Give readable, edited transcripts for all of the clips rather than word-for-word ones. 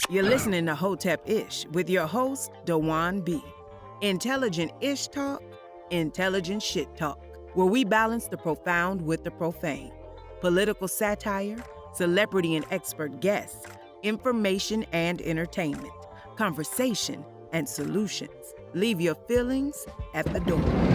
You're listening to Hotepish with your host, Dwan B. Intelligent ish talk, intelligent shit talk, where we balance the profound with the profane. Political satire, celebrity and expert guests, information and entertainment, conversation and solutions. Leave your feelings at the door.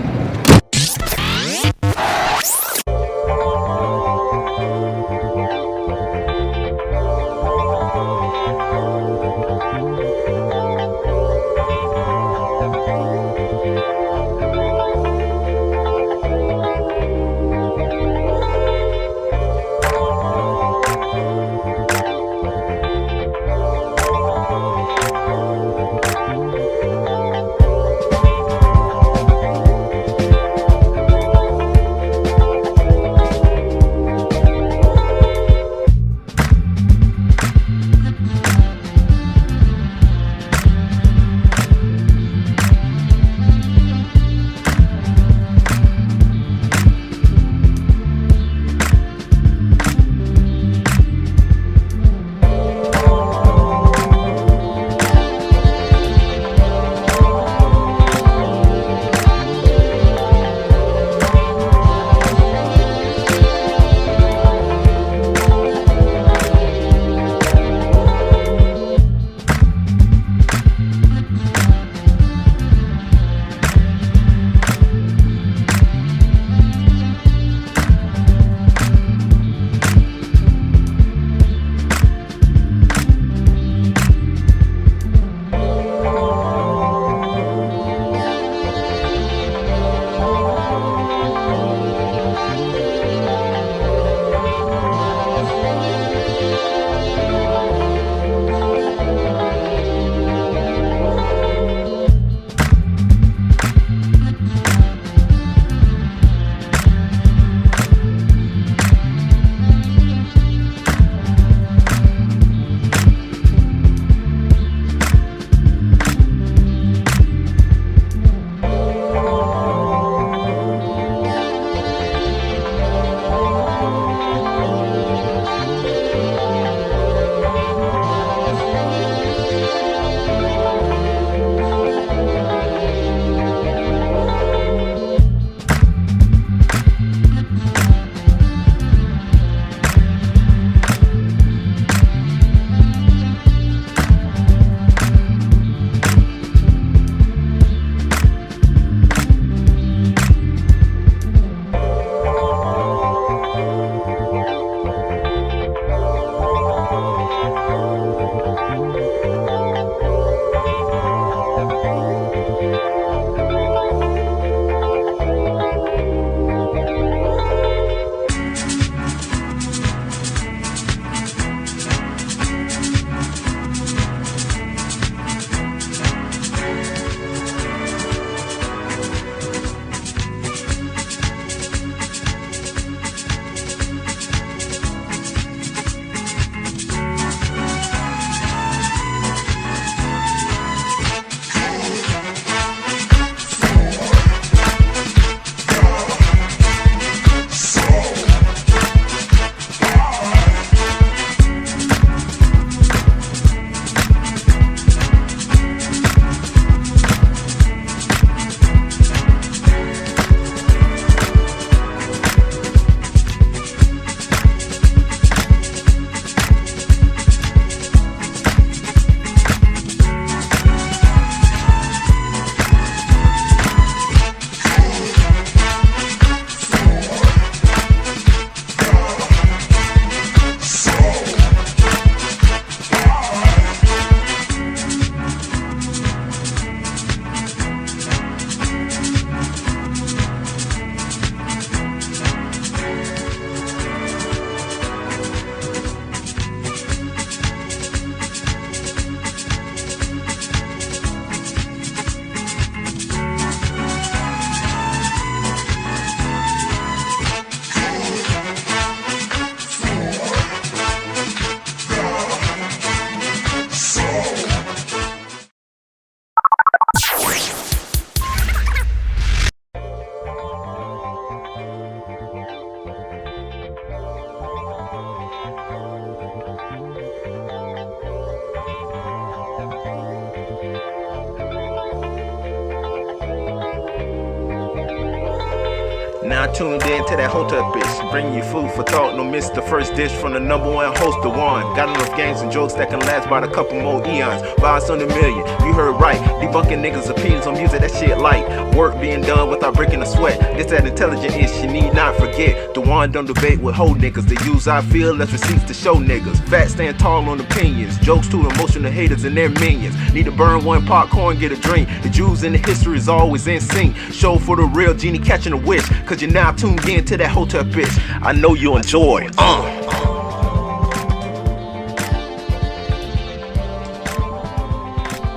Now I tuned in to that Hotepish, bringing you food for thought. No miss the first dish from the #1 host, Dwann. Got enough games and jokes that can last about a couple more eons. Vibes on the million, you heard right. Debunking niggas' opinions on music, that shit light. Work being done without breaking a sweat. This that intelligent ish, you need not forget. Dwann don't debate with hoe niggas. They use I feel as receipts to show niggas. Fat stand tall on opinions. Jokes to emotional haters and their minions. Need to burn one popcorn, get a drink. The Jews in the history is always in sync. Show for the real genie catching a wish. Cause you're now tuned in to that Hotepish. I know you enjoy.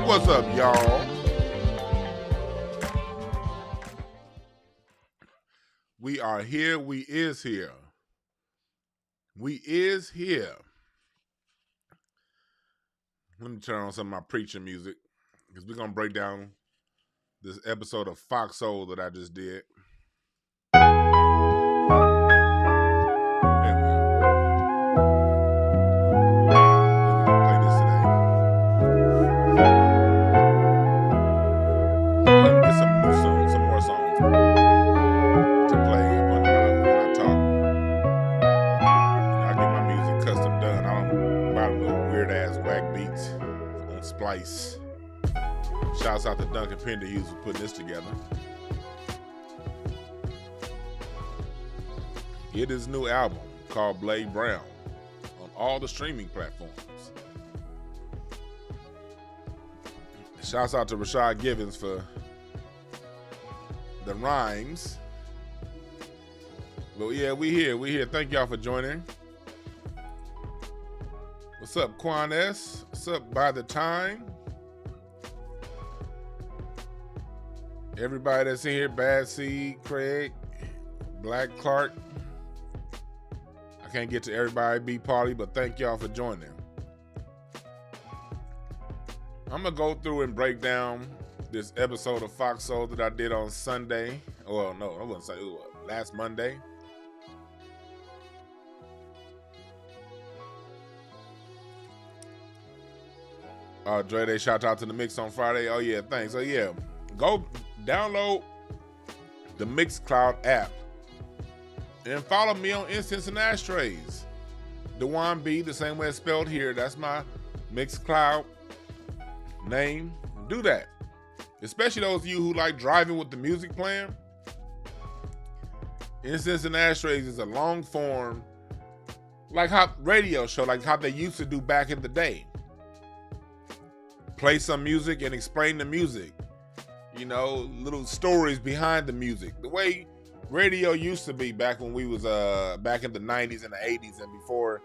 What's up, y'all? We are here. We is here. We is here. Let me turn on some of my preaching music because we're going to break down this episode of Fox Soul that I just did. Shouts out to Duncan Pender Hughes for putting this together. It is a new album called Blade Brown on all the streaming platforms. Shouts out to Rashad Givens for the rhymes. But yeah, we here. Thank y'all for joining. What's up, Quan S? What's up, By the Time? Everybody that's in here, Bad Seed, Craig, Black Clark. I can't get to everybody, B Party, but thank y'all for joining. I'm going to go through and break down this episode of Fox Soul that I did on Sunday. Well, no, I wouldn't say it was last Monday. Dre, they shout out to the mix on Friday. Oh, yeah, thanks. Oh, yeah. Go download the Mixcloud app and follow me on Incense and Ashtrays. Dwann B, the same way it's spelled here. That's my Mixcloud name. Do that. Especially those of you who like driving with the music playing. Incense and Ashtrays is a long form, like how radio show, like how they used to do back in the day. Play some music and explain the music. You know, little stories behind the music. The way radio used to be back when we was back in the 90s and the 80s and before,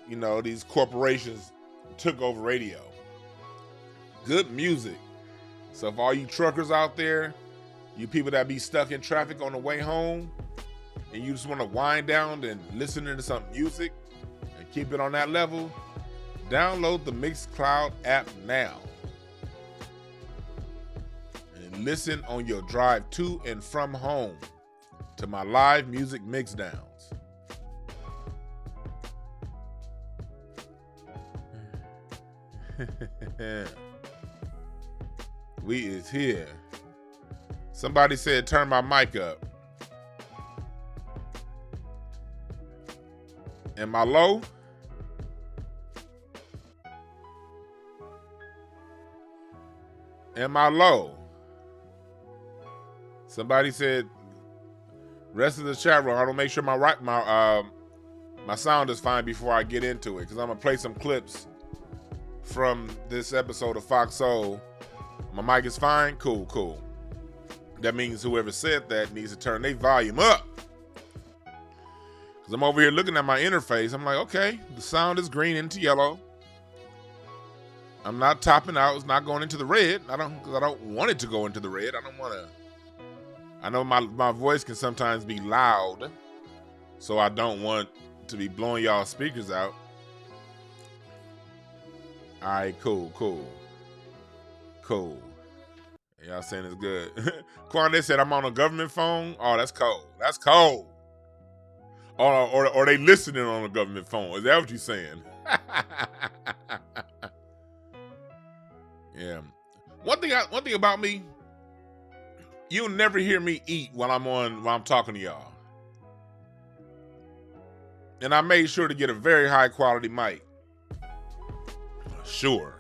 you know, these corporations took over radio. Good music. So for all you truckers out there, you people that be stuck in traffic on the way home, and you just want to wind down and listen to some music and keep it on that level, download the Mixcloud app now. And listen on your drive to and from home to my live music mix downs. We is here. Somebody said turn my mic up. Am I low? Am I low? Somebody said rest of the chat room. I don't make sure my sound is fine before I get into it, because I'm gonna play some clips from this episode of Fox Soul. My mic is fine? Cool. That means whoever said that needs to turn their volume up. Because I'm over here looking at my interface. I'm like, okay, the sound is green into yellow. I'm not topping out. It's not going into the red. I don't want it to go into the red. I don't want to. I know my voice can sometimes be loud, so I don't want to be blowing y'all speakers out. All right, cool. Y'all saying it's good. Quandé said I'm on a government phone. Oh, that's cold. Or they listening on a government phone. Is that what you're saying? Yeah. One thing about me, You'll never hear me eat while I'm talking to y'all. And I made sure to get a very high quality mic. Sure.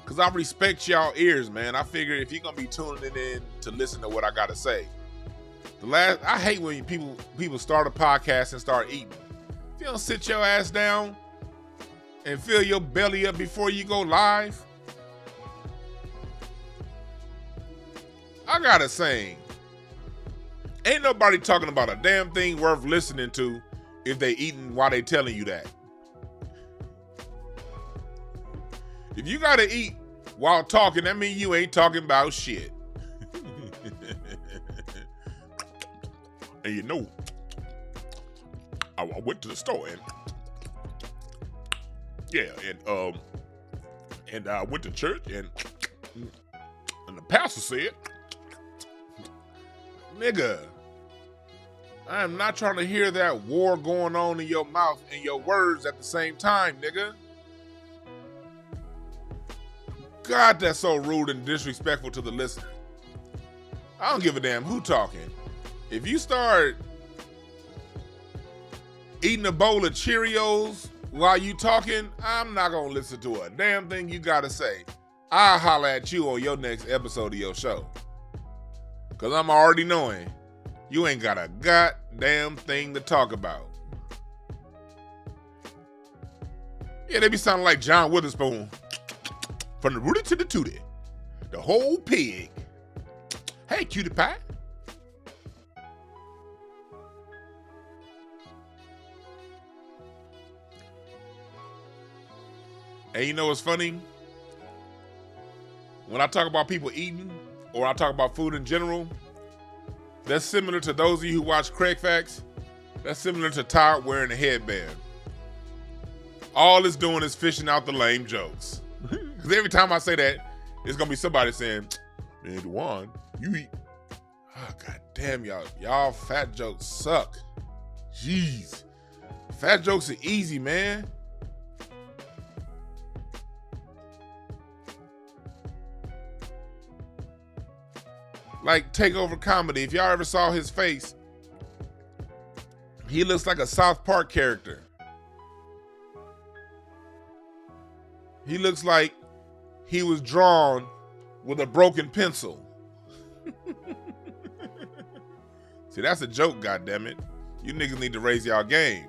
Because I respect y'all ears, man. I figure if you're going to be tuning in to listen to what I got to say. I hate when people start a podcast and start eating. If you don't sit your ass down and fill your belly up before you go live, I got to say, ain't nobody talking about a damn thing worth listening to if they eating while they telling you that. If you got to eat while talking, that means you ain't talking about shit. And you know, I went to the store and I went to church and the pastor said, nigga, I am not trying to hear that war going on in your mouth and your words at the same time, nigga. God, that's so rude and disrespectful to the listener. I don't give a damn who talking. If you start eating a bowl of Cheerios while you talking, I'm not going to listen to a damn thing you got to say. I'll holler at you on your next episode of your show. Because I'm already knowing you ain't got a goddamn thing to talk about. Yeah, they be sounding like John Witherspoon. From the rooty to the tooty. The whole pig. Hey, cutie pie. And you know what's funny? When I talk about people eating, or I talk about food in general, that's similar to those of you who watch Craig Facts. That's similar to Todd wearing a headband. All it's doing is fishing out the lame jokes. Because every time I say that, there's going to be somebody saying, man, Dwan, you eat. Oh, God damn, y'all fat jokes suck. Jeez. Fat jokes are easy, man. Like Takeover Comedy, if y'all ever saw his face, he looks like a South Park character. He looks like he was drawn with a broken pencil. See, that's a joke, goddammit. You niggas need to raise y'all game.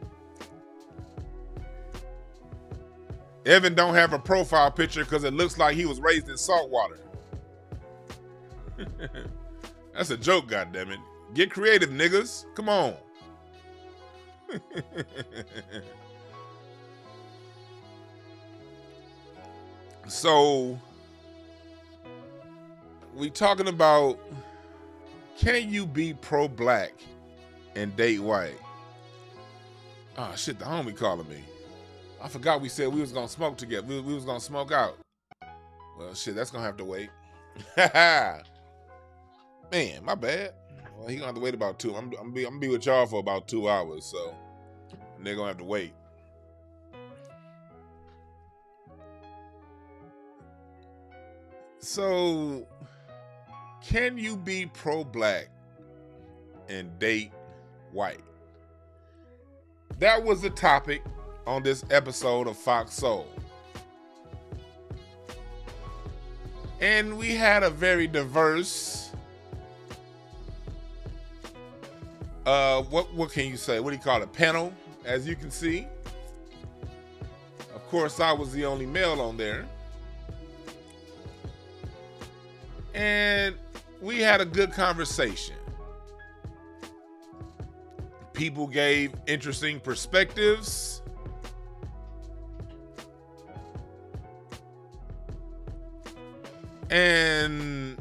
Evan don't have a profile picture because it looks like he was raised in salt water. That's a joke, goddammit. Get creative, niggas. Come on. So, we talking about, can you be pro-black and date white? Oh, shit, the homie calling me. I forgot we said we was going to smoke together. We was going to smoke out. Well, shit, that's going to have to wait. Man, my bad. Well, he going to have to wait about 2. I'm going to be with y'all for about 2 hours, so they're going to have to wait. So, can you be pro-black and date white? That was the topic on this episode of Fox Soul. And we had a very diverse, what can you say? What do you call it? Panel, as you can see. Of course, I was the only male on there. And we had a good conversation. People gave interesting perspectives. And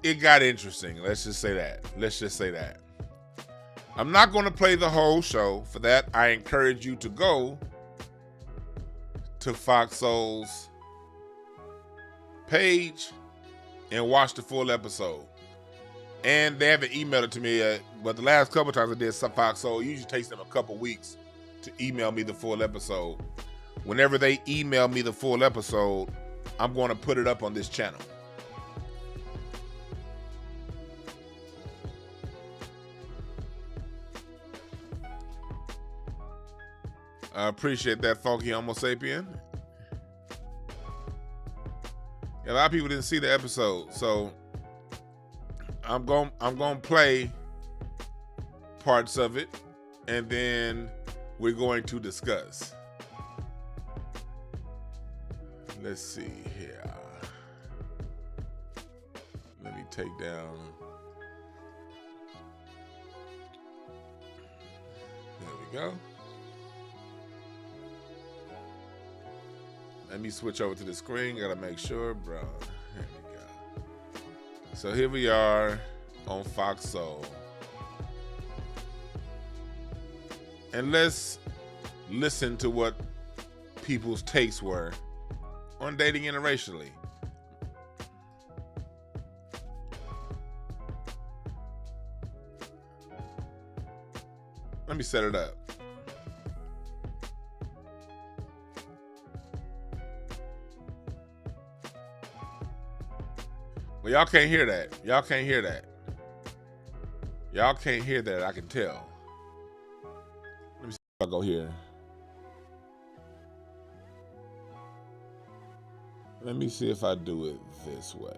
it got interesting. Let's just say that. I'm not going to play the whole show. For that, I encourage you to go to Fox Soul's page and watch the full episode. And they haven't emailed it to me, but the last couple times I did Fox Soul, it usually takes them a couple weeks to email me the full episode. Whenever they email me the full episode, I'm going to put it up on this channel. I appreciate that, funky Homo sapien. A lot of people didn't see the episode, so I'm going to play parts of it, and then we're going to discuss. Let's see here. Let me take down. There we go. Let me switch over to the screen. Gotta make sure, bro. There we go. So here we are on Fox Soul. And let's listen to what people's takes were on dating interracially. Let me set it up. Well, y'all can't hear that. Y'all can't hear that. Y'all can't hear that, I can tell. Let me see if I go here. Let me see if I do it this way.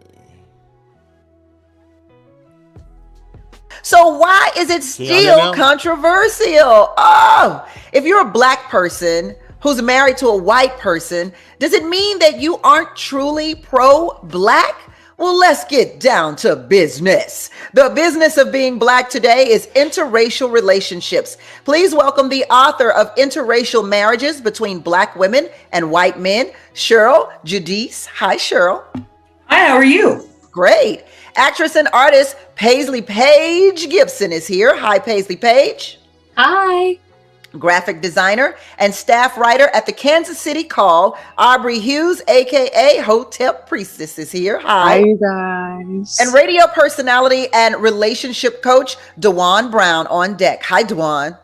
So why is it still controversial? Oh, if you're a black person who's married to a white person, does it mean that you aren't truly pro-black? Well, let's get down to business. The business of being black today is interracial relationships. Please welcome the author of Interracial Marriages Between Black Women and White Men, Cheryl Judice. Hi, Cheryl. Hi, how are you? Great. Actress and artist Paisley Paige Gibson is here. Hi, Paisley Paige. Hi. Graphic designer and staff writer at the Kansas City Call, Aubrey Hughes, aka Hotep Priestess, is here. Hi. Hi, you guys. And radio personality and relationship coach DwannBrown on deck. Hi, Dwan.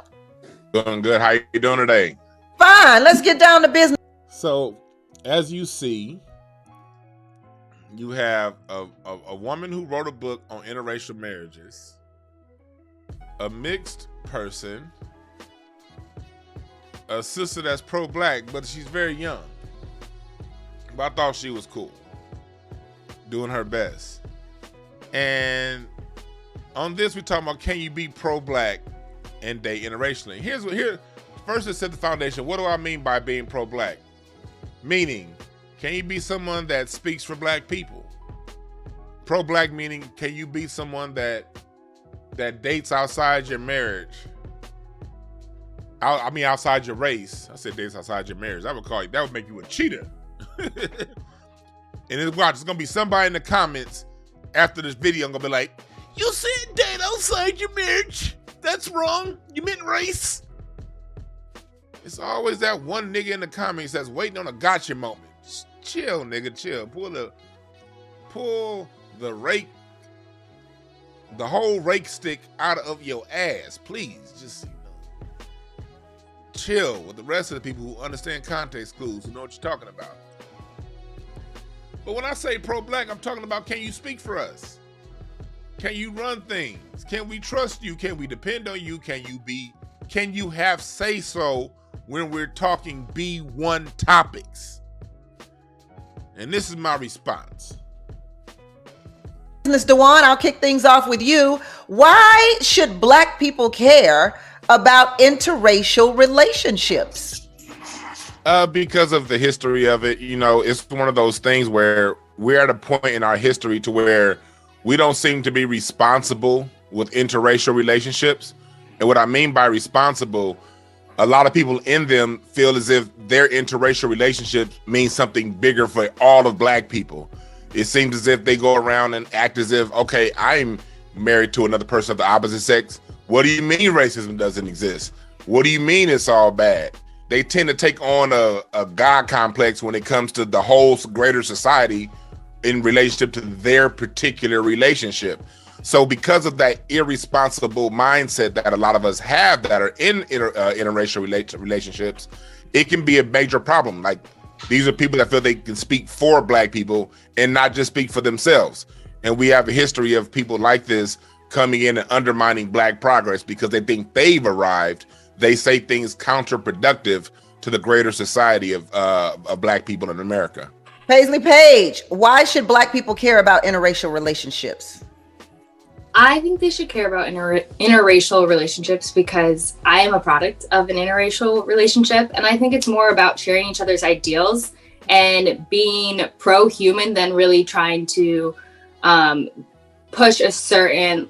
Doing good. How you doing today? Fine. Let's get down to business. So, as you see, you have a woman who wrote a book on interracial marriages, a mixed person, a sister that's pro-black, but she's very young. But I thought she was cool, doing her best. And on this, we're talking about, can you be pro-black and date interracially? First, let's set the foundation. What do I mean by being pro-black? Meaning, can you be someone that speaks for black people? Pro-black meaning, can you be someone that dates outside your marriage? I mean, outside your race. I said dates outside your marriage. That would make you a cheater. And it's gonna be somebody in the comments after this video. I'm gonna be like, you said date outside your marriage. That's wrong. You meant race. It's always that one nigga in the comments that's waiting on a gotcha moment. Just chill, nigga, chill. Pull the rake, the whole rake stick out of your ass, please. Just chill with the rest of the people who understand context clues, who know what you're talking about. But when I say pro-black, I'm talking about, can you speak for us? Can you run things? Can we trust you? Can we depend on you? Can you have say-so when we're talking B1 topics? And this is my response. Business, Dwan, I'll kick things off with you. Why should black people care about interracial relationships? Because of the history of it. You know, it's one of those things where we're at a point in our history to where we don't seem to be responsible with interracial relationships. And what I mean by responsible, a lot of people in them feel as if their interracial relationships mean something bigger for all of black people. It seems as if they go around and act as if, okay, I'm married to another person of the opposite sex. What do you mean racism doesn't exist? What do you mean it's all bad? They tend to take on a God complex when it comes to the whole greater society in relationship to their particular relationship. So because of that irresponsible mindset that a lot of us have that are in interracial relationships, it can be a major problem. Like, these are people that feel they can speak for black people and not just speak for themselves. And we have a history of people like this coming in and undermining black progress because they think they've arrived. They say things counterproductive to the greater society of Black people in America. Paisley Page, why should Black people care about interracial relationships? I think they should care about interracial relationships because I am a product of an interracial relationship. And I think it's more about sharing each other's ideals and being pro-human than really trying to push a certain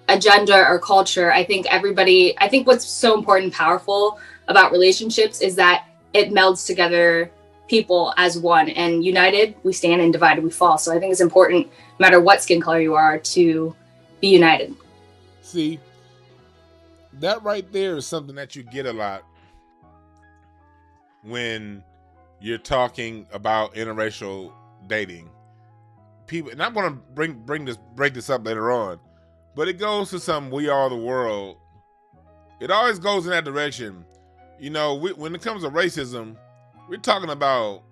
agenda or culture. I think what's so important and powerful about relationships is that it melds together people as one, and united we stand and divided we fall. So I think it's important, no matter what skin color you are, to be united. See, that right there is something that you get a lot when you're talking about interracial dating. People, and I'm going to break this up later on, but it goes to some "we are the world." It always goes in that direction. You know, when it comes to racism, we're talking about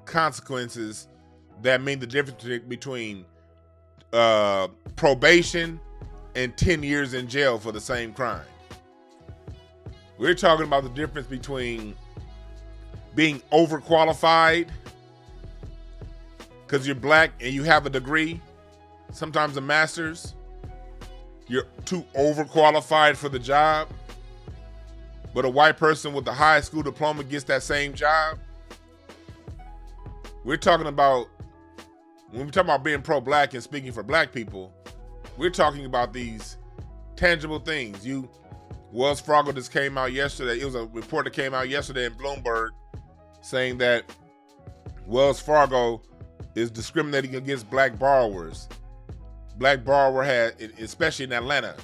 consequences that mean the difference between probation and 10 years in jail for the same crime. We're talking about the difference between being overqualified because you're Black and you have a degree, sometimes a master's. You're too overqualified for the job, but a white person with a high school diploma gets that same job. We're talking about, when we talk about being pro-Black and speaking for Black people, we're talking about these tangible things. Wells Fargo just came out yesterday. It was a report that came out yesterday in Bloomberg saying that Wells Fargo is discriminating against Black borrowers. Black borrower had, especially in Atlanta,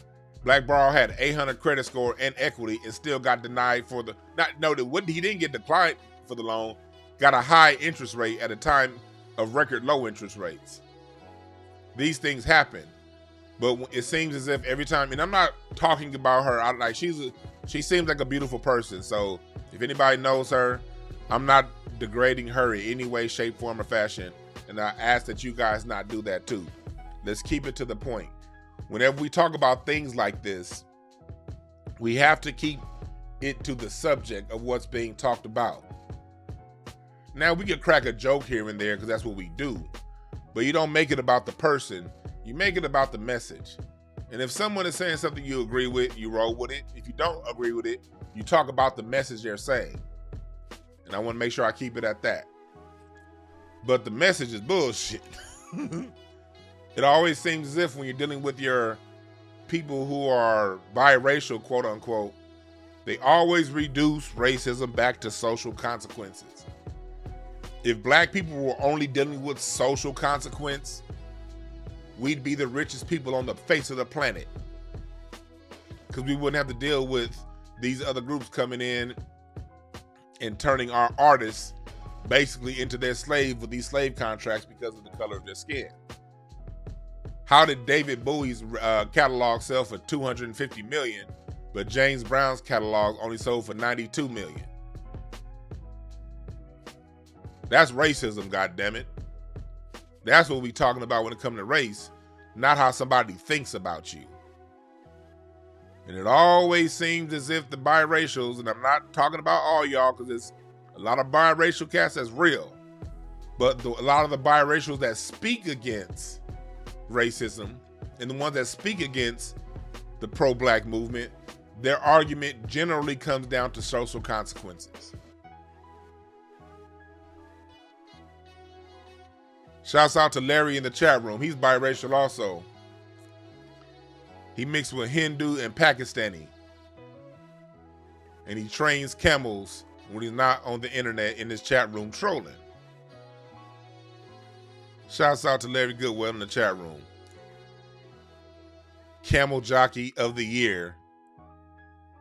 Black borrower had 800 credit score and equity and still got denied for he didn't get declined for the loan, got a high interest rate at a time of record low interest rates. These things happen, but it seems as if every time, and I'm not talking about her, she seems like a beautiful person. So if anybody knows her, I'm not degrading her in any way, shape, form, or fashion. And I ask that you guys not do that too. Let's keep it to the point. Whenever we talk about things like this, we have to keep it to the subject of what's being talked about. Now, we could crack a joke here and there because that's what we do, but you don't make it about the person, you make it about the message. And if someone is saying something you agree with, you roll with it. If you don't agree with it, you talk about the message they're saying. And I want to make sure I keep it at that. But the message is bullshit. It always seems as if when you're dealing with your people who are biracial, quote unquote, they always reduce racism back to social consequences. If Black people were only dealing with social consequence, we'd be the richest people on the face of the planet. Because we wouldn't have to deal with these other groups coming in and turning our artists basically into their slave with these slave contracts because of the color of their skin. How did David Bowie's catalog sell for $250 million, but James Brown's catalog only sold for $92 million? That's racism, goddammit. That's what we're talking about when it comes to race, not how somebody thinks about you. And it always seems as if the biracials, and I'm not talking about all y'all because there's a lot of biracial cats that's real, but a lot of the biracials that speak against racism and the ones that speak against the pro-Black movement, their argument generally comes down to social consequences. Shouts out to Larry in the chat room. He's biracial also. He mixed with Hindu and Pakistani. And he trains camels when he's not on the internet in his chat room trolling. Shouts out to Larry Goodwell in the chat room. Camel Jockey of the Year,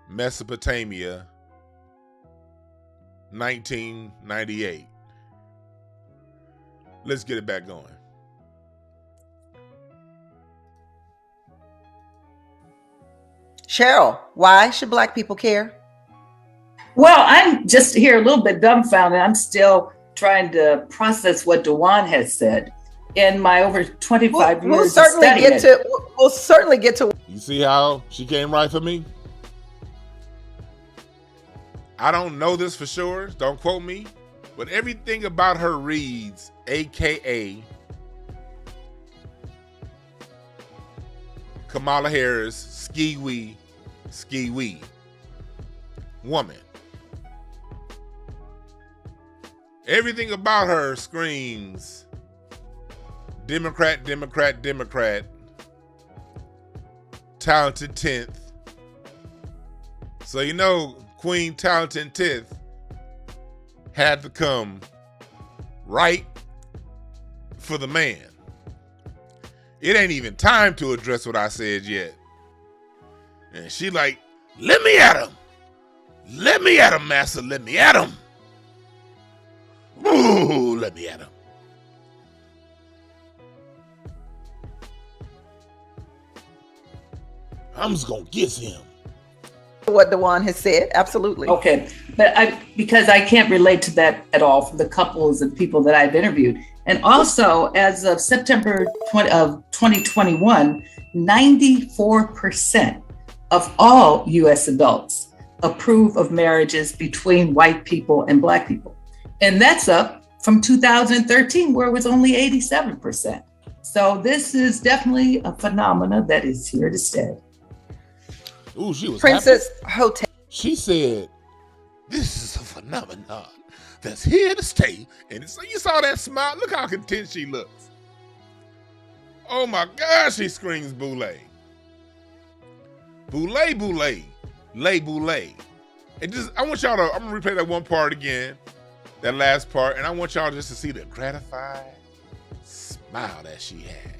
Mesopotamia, 1998. Let's get it back going. Cheryl, why should Black people care? Well, I'm just here a little bit dumbfounded. I'm still trying to process what DeWan has said. In my over 25 years we'll certainly of studying we'll certainly get to. You see how she came right for me? I don't know this for sure. Don't quote me. But everything about her reads, AKA Kamala Harris, ski-wee woman. Everything about her screams Democrat, talented 10th. So you know Queen Talented 10th had to come right for the man. It ain't even time to address what I said yet. And she like, let me at him. Let me at him, master. Let me at him. Ooh, let me at him. I'm just gonna get him. What Dwan has said, absolutely. Okay, but because I can't relate to that at all for the couples and people that I've interviewed. And also, as of September 2021, 94% of all U.S. adults approve of marriages between white people and Black people. And that's up from 2013, where it was only 87%. So this is definitely a phenomena that is here to stay. Ooh, she was Princess happy. Hotep. She said, this is a phenomenon that's here to stay. And so you saw that smile. Look how content she looks. Oh my gosh, she screams boule. Boule, boule, lay boule. And just, I want y'all to, I'm gonna replay that one part again, that last part, and I want y'all just to see the gratified smile that she had.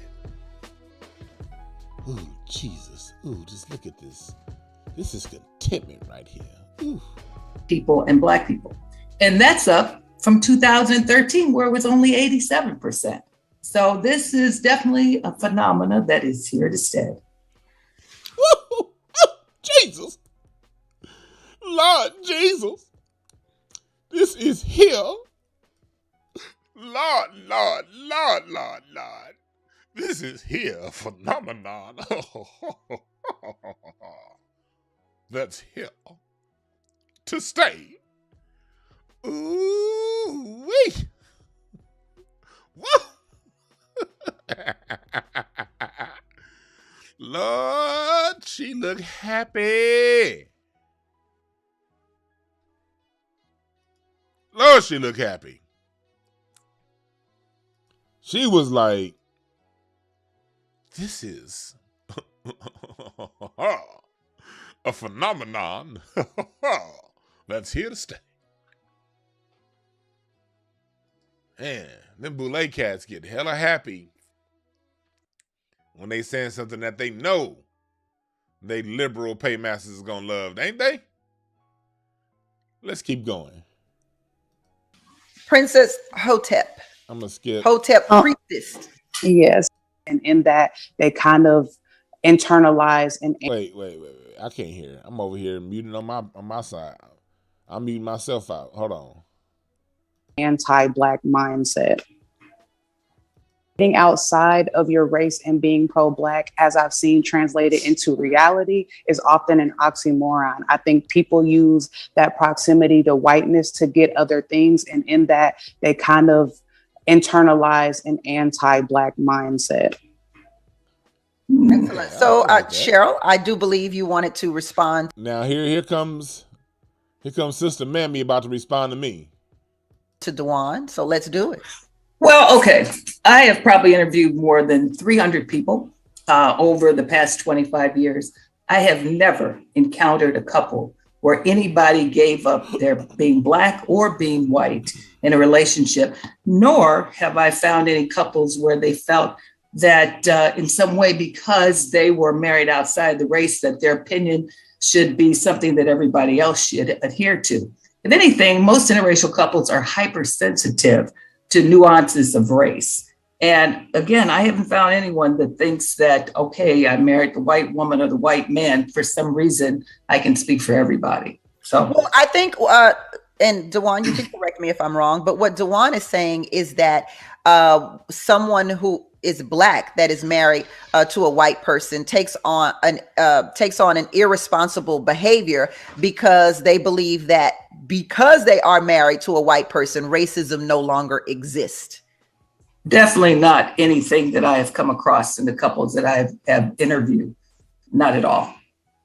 Ooh, Jesus. Ooh, just look at this. This is contentment right here. Ooh. People and Black people. And that's up from 2013, where it was only 87%. So this is definitely a phenomena that is here to stay. Ooh, Jesus. Lord Jesus. This is here. Lord. This is here a phenomenon that's here to stay. Ooh wee. Lord, she look happy. Lord, she look happy. She was like, this is a phenomenon that's here to stay. Man, them boule cats get hella happy when they saying something that they know they liberal paymasters is gonna love, ain't they? Let's keep going. Princess Hotep. I'm gonna skip. Hotep priestess. Yes. And in that, they kind of internalize and Wait. I can't hear. I'm over here muting on my side. I'm muting myself out. Hold on. anti-Black mindset. Getting outside of your race and being pro-Black, as I've seen translated into reality, is often an oxymoron. I think people use that proximity to whiteness to get other things. And in that, they kind of internalize an anti-Black mindset. Excellent. So, Cheryl, I do believe you wanted to respond. Now here comes Sister Mammy about to respond to me. To Dwan. So let's do it. Well, okay. I have probably interviewed more than 300 people over the past 25 years. I have never encountered a couple where anybody gave up their being Black or being white in a relationship, nor have I found any couples where they felt that in some way, because they were married outside the race, that their opinion should be something that everybody else should adhere to. If anything, most interracial couples are hypersensitive to nuances of race. And again, I haven't found anyone that thinks that, okay, I married the white woman or the white man. For some reason, I can speak for everybody. So, well, I think, and Dwan, you can correct me if I'm wrong, but what Dwan is saying is that someone who is Black that is married to a white person takes on an irresponsible behavior because they believe that because they are married to a white person, racism no longer exists? Definitely not anything that I have come across in the couples that I have interviewed. Not at all.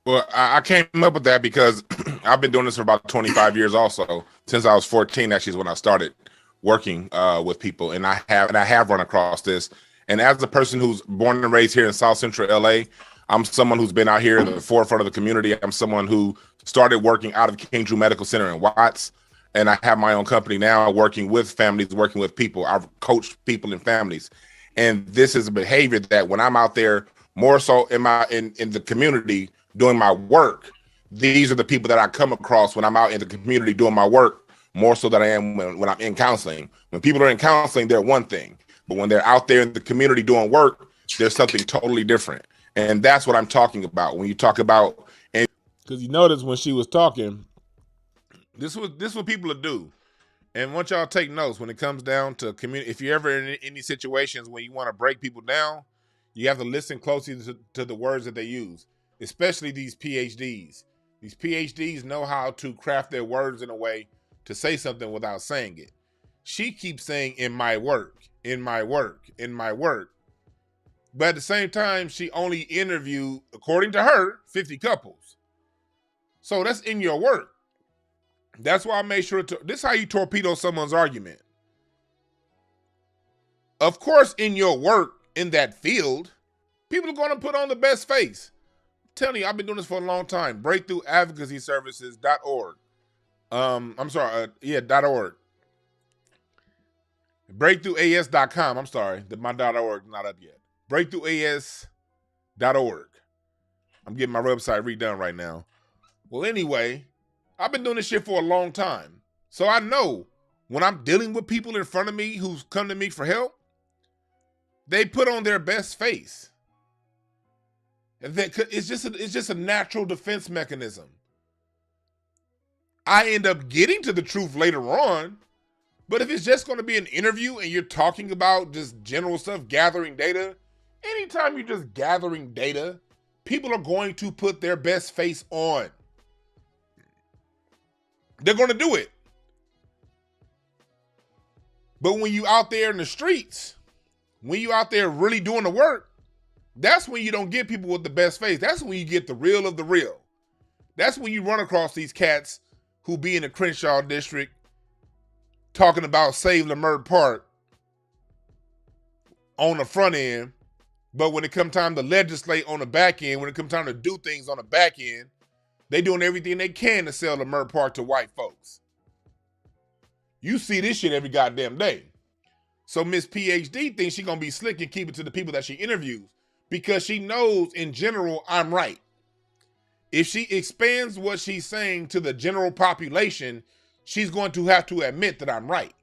Well, I came up with that because I've been doing this for about 25 years also. Since I was 14, actually, is when I started working with people. And I have run across this. And as a person who's born and raised here in South Central LA, I'm someone who's been out here in the forefront of the community. I'm someone who started working out of King Drew Medical Center in Watts. And I have my own company now working with families, working with people. I've coached people and families. And this is a behavior that when I'm out there, more so in the community doing my work, these are the people that I come across when I'm out in the community doing my work, more so than I am when I'm in counseling. When people are in counseling, they're one thing. But when they're out there in the community doing work, there's something totally different. And that's what I'm talking about. When you talk about, because you notice when she was talking, this is what people will do. And I want y'all to take notes when it comes down to community. If you're ever in any situations when you want to break people down, you have to listen closely to the words that they use, especially these PhDs. These PhDs know how to craft their words in a way to say something without saying it. She keeps saying, in my work, in my work, in my work. But at the same time, she only interviewed, according to her, 50 couples. So that's in your work. That's why I made sure this is how you torpedo someone's argument. Of course, in your work, in that field, people are going to put on the best face. I'm telling you, I've been doing this for a long time. BreakthroughAdvocacyServices.org. .org. BreakthroughAS.com. I'm sorry, my .org is not up yet. BreakthroughAS.org. I'm getting my website redone right now. Well, anyway, I've been doing this shit for a long time. So I know when I'm dealing with people in front of me who's come to me for help, they put on their best face. It's just a natural defense mechanism. I end up getting to the truth later on, but if it's just going to be an interview and you're talking about just general stuff, gathering data, anytime you're just gathering data, people are going to put their best face on. They're going to do it. But when you out there in the streets, when you out there really doing the work, that's when you don't get people with the best face. That's when you get the real of the real. That's when you run across these cats who be in the Crenshaw district talking about Save Lamert Park on the front end. But when it comes time to legislate on the back end, when it comes time to do things on the back end, they doing everything they can to sell Lamert Park to white folks. You see this shit every goddamn day. So Miss PhD thinks she's going to be slick and keep it to the people that she interviews because she knows in general I'm right. If she expands what she's saying to the general population, she's going to have to admit that I'm right.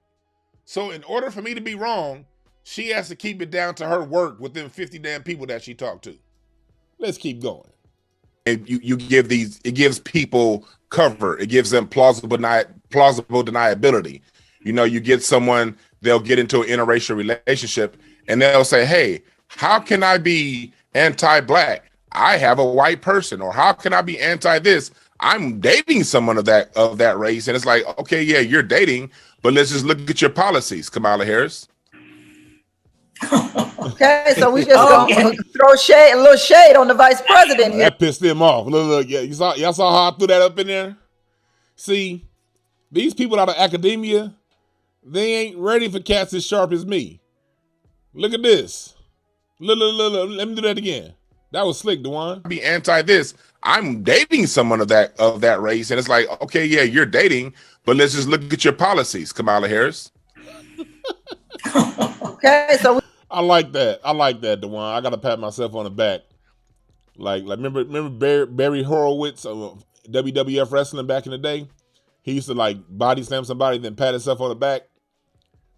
So in order for me to be wrong, she has to keep it down to her work within 50 damn people that she talked to. Let's keep going. And you give it gives people cover. It gives them plausible deniability. You know, you get someone, they'll get into an interracial relationship and they'll say, hey, how can I be anti-black? I have a white person. Or how can I be anti this? I'm dating someone of that race. And it's like, okay, yeah, you're dating, but let's just look at your policies, Kamala Harris. Okay, so we just gonna throw a little shade on the vice president here. That pissed them off. Look, yeah, y'all saw how I threw that up in there? See, these people out of academia, they ain't ready for cats as sharp as me. Look at this. Look, let me do that again. That was slick, Dwan. Be anti this. I'm dating someone of that race, and it's like, okay, yeah, you're dating, but let's just look at your policies, Kamala Harris. Okay, so I like that, Dwan. I gotta pat myself on the back. Like remember Barry Horowitz of WWF wrestling back in the day? He used to like body slam somebody, then pat himself on the back.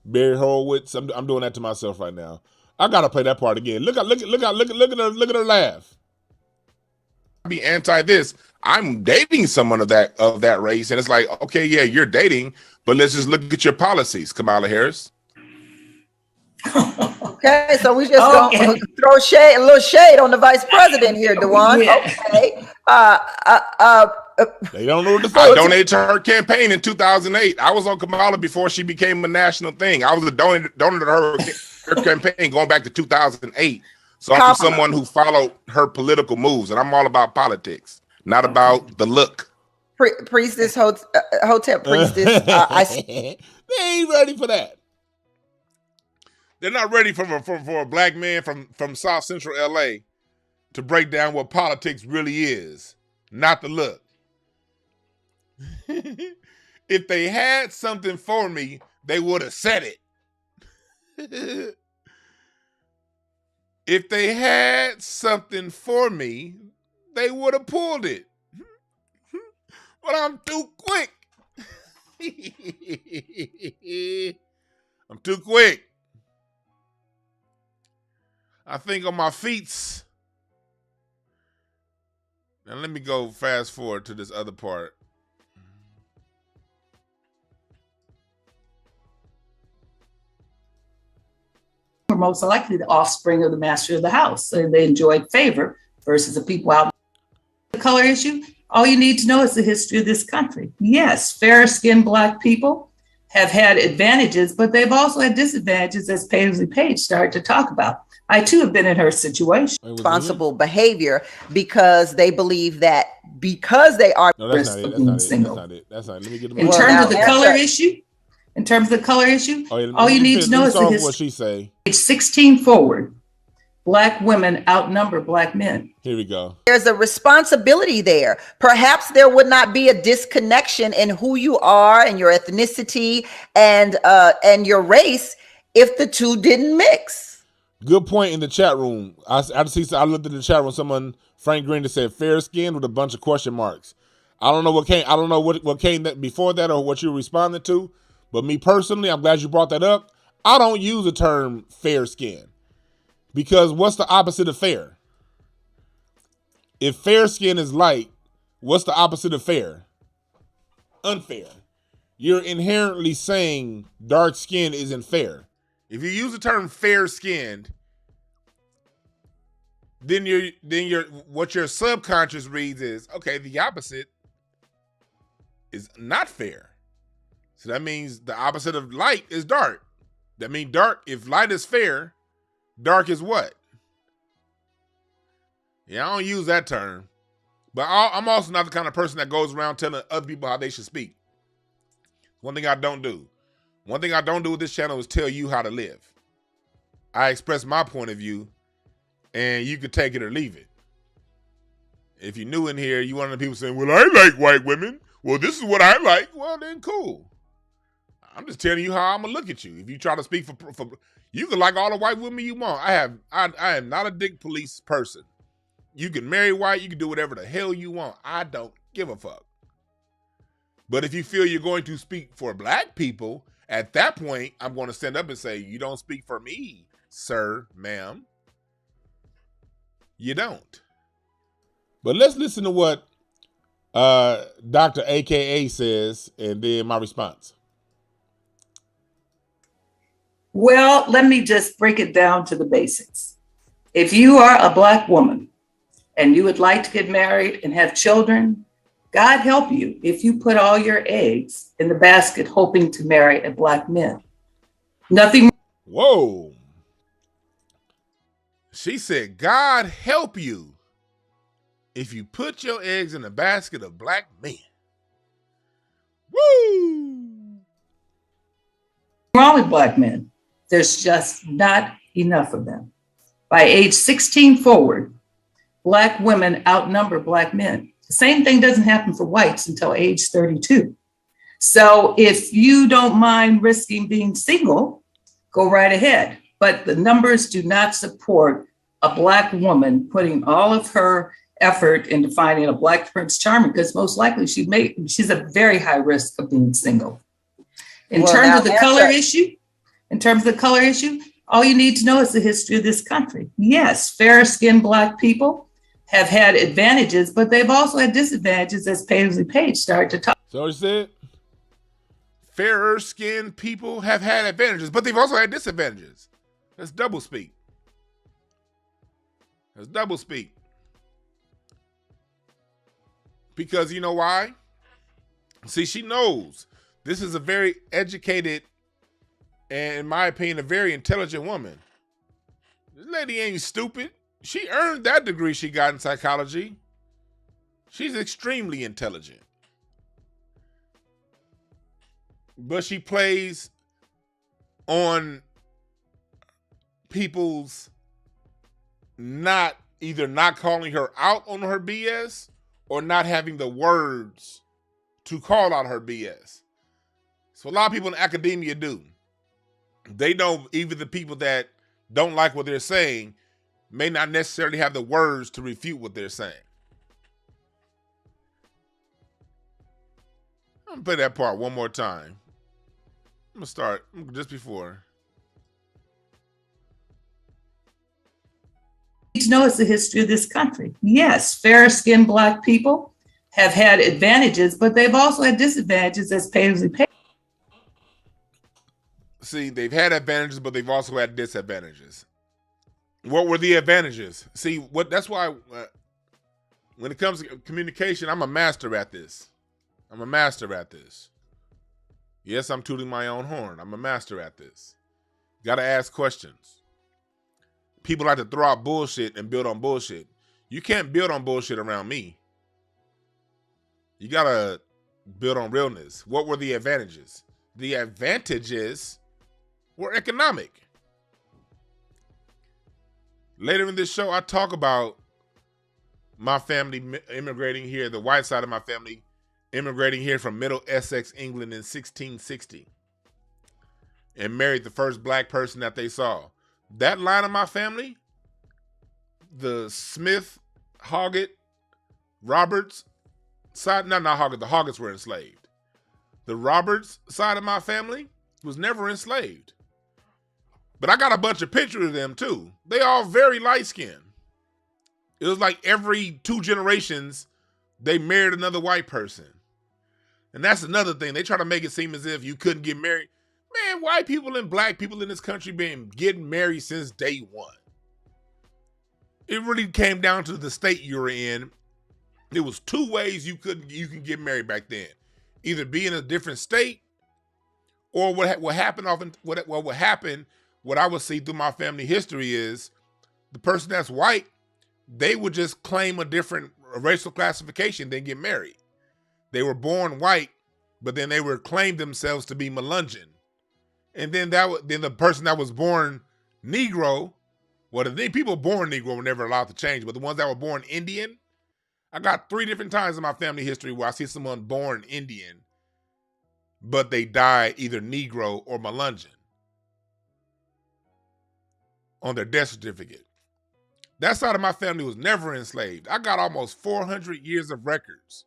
Barry Horowitz. I'm doing that to myself right now. I gotta play that part again. Look at her laugh. Be anti this. I'm dating someone of that race, and it's like, okay, yeah, you're dating, but let's just look at your policies, Kamala Harris. Okay, so we just Okay. gonna throw a little shade on the vice president here, Dwan. Yeah. Okay. They don't know what to say. Oh, I donated to her campaign in 2008. I was on Kamala before she became a national thing. I was a donor to her campaign going back to 2008. So I'm someone who followed her political moves, and I'm all about politics, not about the look. Priestess, Hotep Priestess. They ain't ready for that. They're not ready for a black man from South Central LA to break down what politics really is, not the look. If they had something for me, they would have said it. If they had something for me, they would have pulled it. But I'm too quick. I'm too quick. I think on my feet. Now let me go fast forward to this other part. Were most likely the offspring of the master of the house, and they enjoyed favor versus the people out. The color issue, all you need to know is the history of this country. Yes, fair-skinned Black people have had advantages, but they've also had disadvantages, as Paisley Page started to talk about. I too have been in her situation. Responsible behavior because they believe that because they are That's not it. Let me get in terms of the color issue. In terms of the color issue, all you need to know is the history. What she say. Age 16 forward, Black women outnumber Black men. Here we go. There's a responsibility there. Perhaps there would not be a disconnection in who you are and your ethnicity and your race if the two didn't mix. Good point in the chat room. I looked at the chat room. Someone, Frank Green, that said fair skin with a bunch of question marks. I don't know what came. I don't know what came before that or what you responded to. But me personally, I'm glad you brought that up. I don't use the term fair skin because what's the opposite of fair? If fair skin is light, what's the opposite of fair? Unfair. You're inherently saying dark skin isn't fair. If you use the term fair skinned, then what your subconscious reads is, okay, the opposite is not fair. So that means the opposite of light is dark. That means dark, if light is fair, dark is what? Yeah, I don't use that term. But I'm also not the kind of person that goes around telling other people how they should speak. One thing I don't do. One thing I don't do with this channel is tell you how to live. I express my point of view, and you could take it or leave it. If you're new in here, you one of the people saying, well, I like white women. Well, this is what I like. Well, then cool. I'm just telling you how I'm gonna look at you. If you try to speak for you can like all the white women you want. I am not a dick police person. You can marry white, you can do whatever the hell you want. I don't give a fuck. But if you feel you're going to speak for Black people, at that point, I'm going to stand up and say, you don't speak for me, sir, ma'am. You don't. But let's listen to what Dr. AKA says and then my response. Well, let me just break it down to the basics. If you are a Black woman and you would like to get married and have children, God help you if you put all your eggs in the basket hoping to marry a Black man. Nothing. Whoa. She said, God help you if you put your eggs in a basket of Black men. Woo! Wrong with Black men. There's just not enough of them. By age 16 forward, Black women outnumber Black men. The same thing doesn't happen for whites until age 32. So if you don't mind risking being single, go right ahead. But the numbers do not support a Black woman putting all of her effort into finding a Black Prince Charming, because most likely she's a very high risk of being single. In terms of the color issue, all you need to know is the history of this country. Yes, fair-skinned Black people have had advantages, but they've also had disadvantages, as Paisley Page started to talk. So he said, fairer-skinned people have had advantages, but they've also had disadvantages. That's double speak. That's double speak. Because you know why? See, she knows this is a very educated and, in my opinion, a very intelligent woman. This lady ain't stupid. She earned that degree she got in psychology. She's extremely intelligent. But she plays on people's either not calling her out on her BS or not having the words to call out her BS. So a lot of people in academia do. They know even the people that don't like what they're saying may not necessarily have the words to refute what they're saying. I'm gonna play that part one more time. I'm gonna start just before. To know it's the history of this country. Yes, fair-skinned Black people have had advantages, but they've also had disadvantages as pay. See, they've had advantages, but they've also had disadvantages. What were the advantages? See, that's why when it comes to communication, I'm a master at this. Yes, I'm tooting my own horn. I'm a master at this. Got to ask questions. People like to throw out bullshit and build on bullshit. You can't build on bullshit around me. You got to build on realness. What were the advantages? The advantages were economic. Later in this show, I talk about my family immigrating here, the white side of my family immigrating here from Middle Essex, England in 1660 and married the first Black person that they saw. That line of my family, the Smith, Hoggett, Roberts side, not Hoggett, the Hoggets were enslaved. The Roberts side of my family was never enslaved. But I got a bunch of pictures of them too. They all very light-skinned. It was like every 2 generations, they married another white person. And that's another thing. They try to make it seem as if you couldn't get married. Man, white people and Black people in this country been getting married since day one. It really came down to the state you were in. There was 2 ways you can get married back then. Either be in a different state, or what would happen, what I would see through my family history is the person that's white, they would just claim a different racial classification than get married. They were born white, but then they would claim themselves to be Melungeon. And then then the person that was born Negro, well, the people born Negro were never allowed to change, but the ones that were born Indian, I got 3 different times in my family history where I see someone born Indian, but they died either Negro or Melungeon on their death certificate. That side of my family was never enslaved. I got almost 400 years of records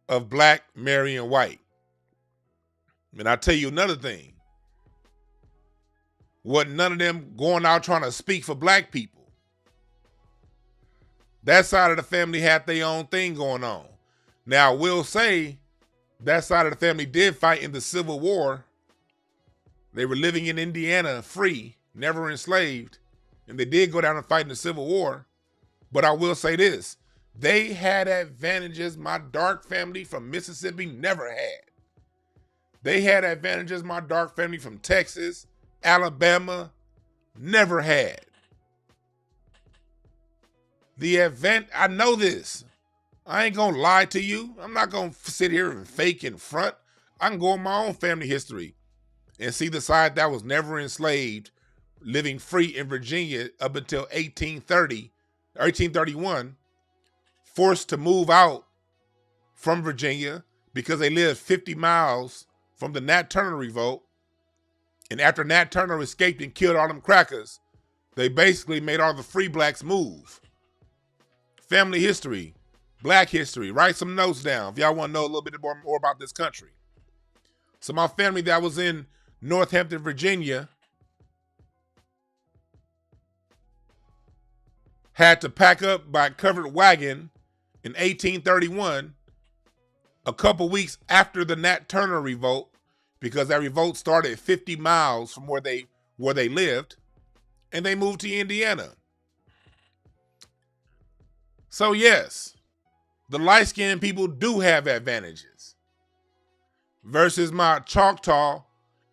of Black marrying white. And I'll tell you another thing. Wasn't none of them going out trying to speak for Black people. That side of the family had their own thing going on. Now, I will say that side of the family did fight in the Civil War. They were living in Indiana free, never enslaved, and they did go down and fight in the Civil War. But I will say this. They had advantages my dark family from Mississippi never had. They had advantages my dark family from Texas, Alabama never had. I know this. I ain't gonna lie to you. I'm not gonna sit here and fake in front. I can go in my own family history and see the side that was never enslaved, living free in Virginia up until 1830, 1831, forced to move out from Virginia because they lived 50 miles from the Nat Turner revolt. And after Nat Turner escaped and killed all them crackers, they basically made all the free Blacks move. Family history, Black history, write some notes down if y'all want to know a little bit more about this country. So my family that was in Northampton, Virginia, had to pack up by covered wagon in 1831, a couple weeks after the Nat Turner revolt, because that revolt started 50 miles from where they lived, and they moved to Indiana. So yes, the light-skinned people do have advantages versus my Choctaw,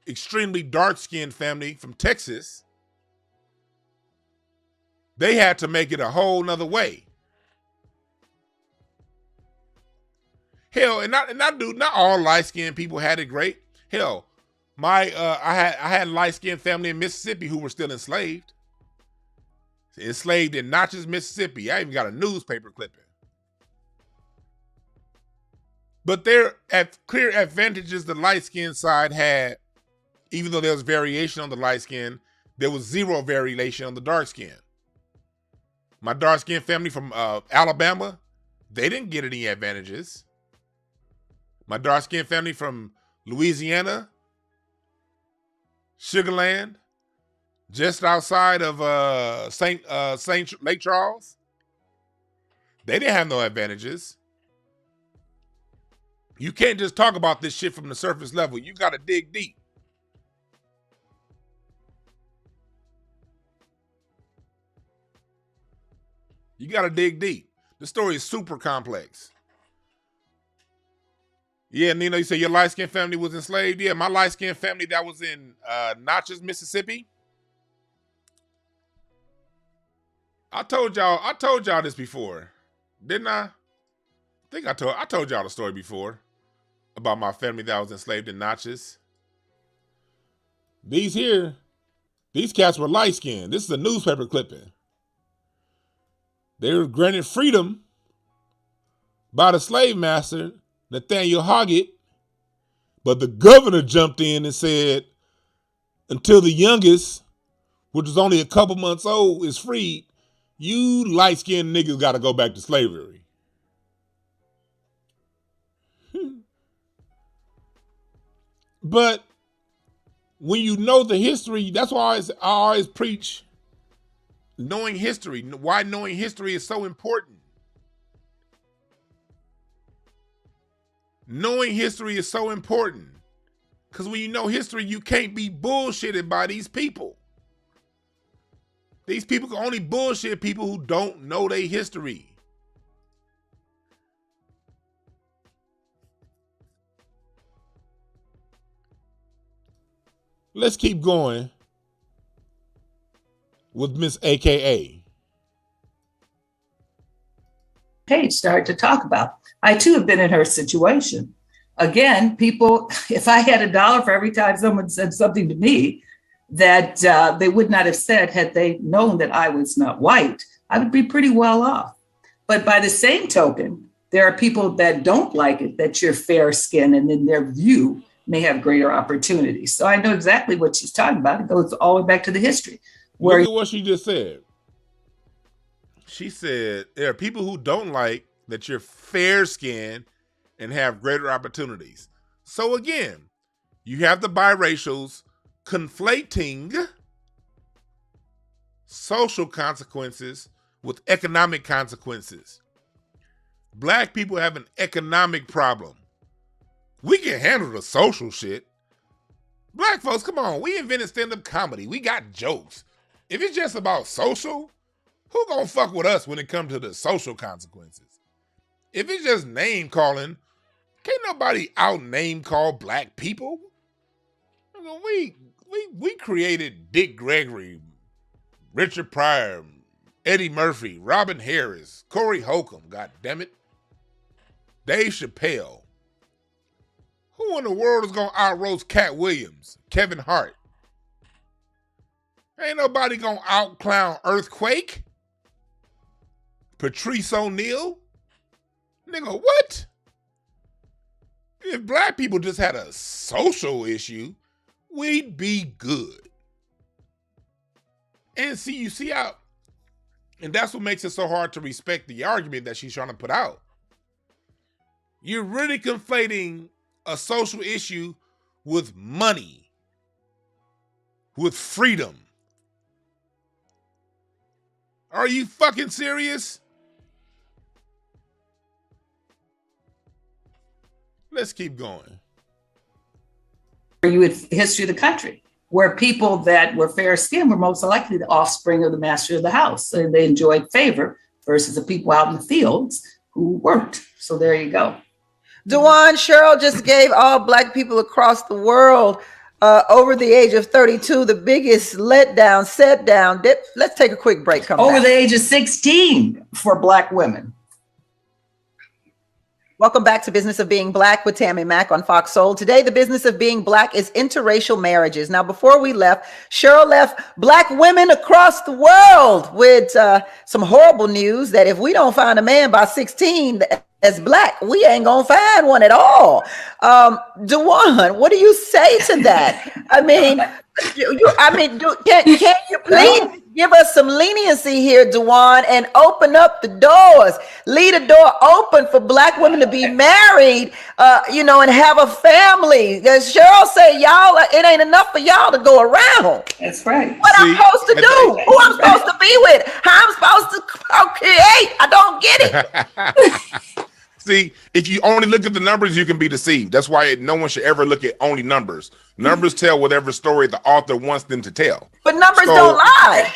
extremely dark-skinned family from Texas. They had to make it a whole nother way. Hell, and not all light-skinned people had it great. Hell, I had a light-skinned family in Mississippi who were still enslaved. Enslaved in Natchez, Mississippi. I even got a newspaper clipping. But there are clear advantages the light-skinned side had. Even though there was variation on the light skin, there was zero variation on the dark skin. My dark skinned family from Alabama, they didn't get any advantages. My dark skinned family from Louisiana, Sugarland, just outside of Saint Lake Charles, they didn't have no advantages. You can't just talk about this shit from the surface level. You got to dig deep. You got to dig deep. The story is super complex. Yeah, Nino, you say your light-skinned family was enslaved? Yeah, my light-skinned family that was in Natchez, Mississippi. I told y'all this before, didn't I? I think I told y'all the story before about my family that was enslaved in Natchez. These cats were light-skinned. This is a newspaper clipping. They were granted freedom by the slave master, Nathaniel Hoggett, but the governor jumped in and said, until the youngest, which was only a couple months old, is freed, you light-skinned niggas got to go back to slavery. But when you know the history, that's why I always preach knowing history, why knowing history is so important. Knowing history is so important because when you know history, you can't be bullshitted by these people. These people can only bullshit people who don't know their history. Let's keep going with Miss AKA. Page started to talk about. I too have been in her situation. Again, people, if I had $1 for every time someone said something to me that they would not have said had they known that I was not white, I would be pretty well off. But by the same token, there are people that don't like it, that you're fair skinned and in their view may have greater opportunities. So I know exactly what she's talking about. It goes all the way back to the history. Look at what she just said. She said there are people who don't like that you're fair skinned and have greater opportunities. So again, you have the biracials conflating social consequences with economic consequences. Black people have an economic problem. We can handle the social shit. Black folks, come on, we invented stand-up comedy. We got jokes. If it's just about social, who gonna fuck with us when it comes to the social consequences? If it's just name calling, can't nobody out name call black people. I mean, we created Dick Gregory, Richard Pryor, Eddie Murphy, Robin Harris, Corey Holcomb, god damn it, Dave Chappelle. Who in the world is gonna out-roast Katt Williams, Kevin Hart? Ain't nobody gonna out-clown Earthquake, Patrice O'Neal. Nigga, what? If black people just had a social issue, we'd be good. And see, you see how, and that's what makes it so hard to respect the argument that she's trying to put out. You're really conflating a social issue with money, with freedom. Are you fucking serious? Let's keep going. you would history of the country, where people that were fair skinned were most likely the offspring of the master of the house. And they enjoyed favor versus the people out in the fields who worked. So there you go. Dwann, Cheryl just gave all Black people across the world over the age of 32 the biggest letdown, set down. Let's take a quick break. Come over back. the age of 16 for Black women. Welcome back to Business of Being Black with Tammy Mack on Fox Soul. Today, the business of being Black is interracial marriages. Now, before we left, Cheryl left Black women across the world with some horrible news that if we don't find a man by 16 as Black, we ain't gonna find one at all. Dwann, what do you say to that? I mean, can you please give us some leniency here, Dwann, and open up the doors, leave a door open for Black women to be married, and have a family? As Cheryl say, y'all, it ain't enough for y'all to go around. That's right. What I'm supposed to do? Who I'm supposed to be with? How I'm supposed to create? I don't get it. See, if you only look at the numbers, you can be deceived. That's why no one should ever look at only numbers. Numbers tell whatever story the author wants them to tell. But numbers don't lie.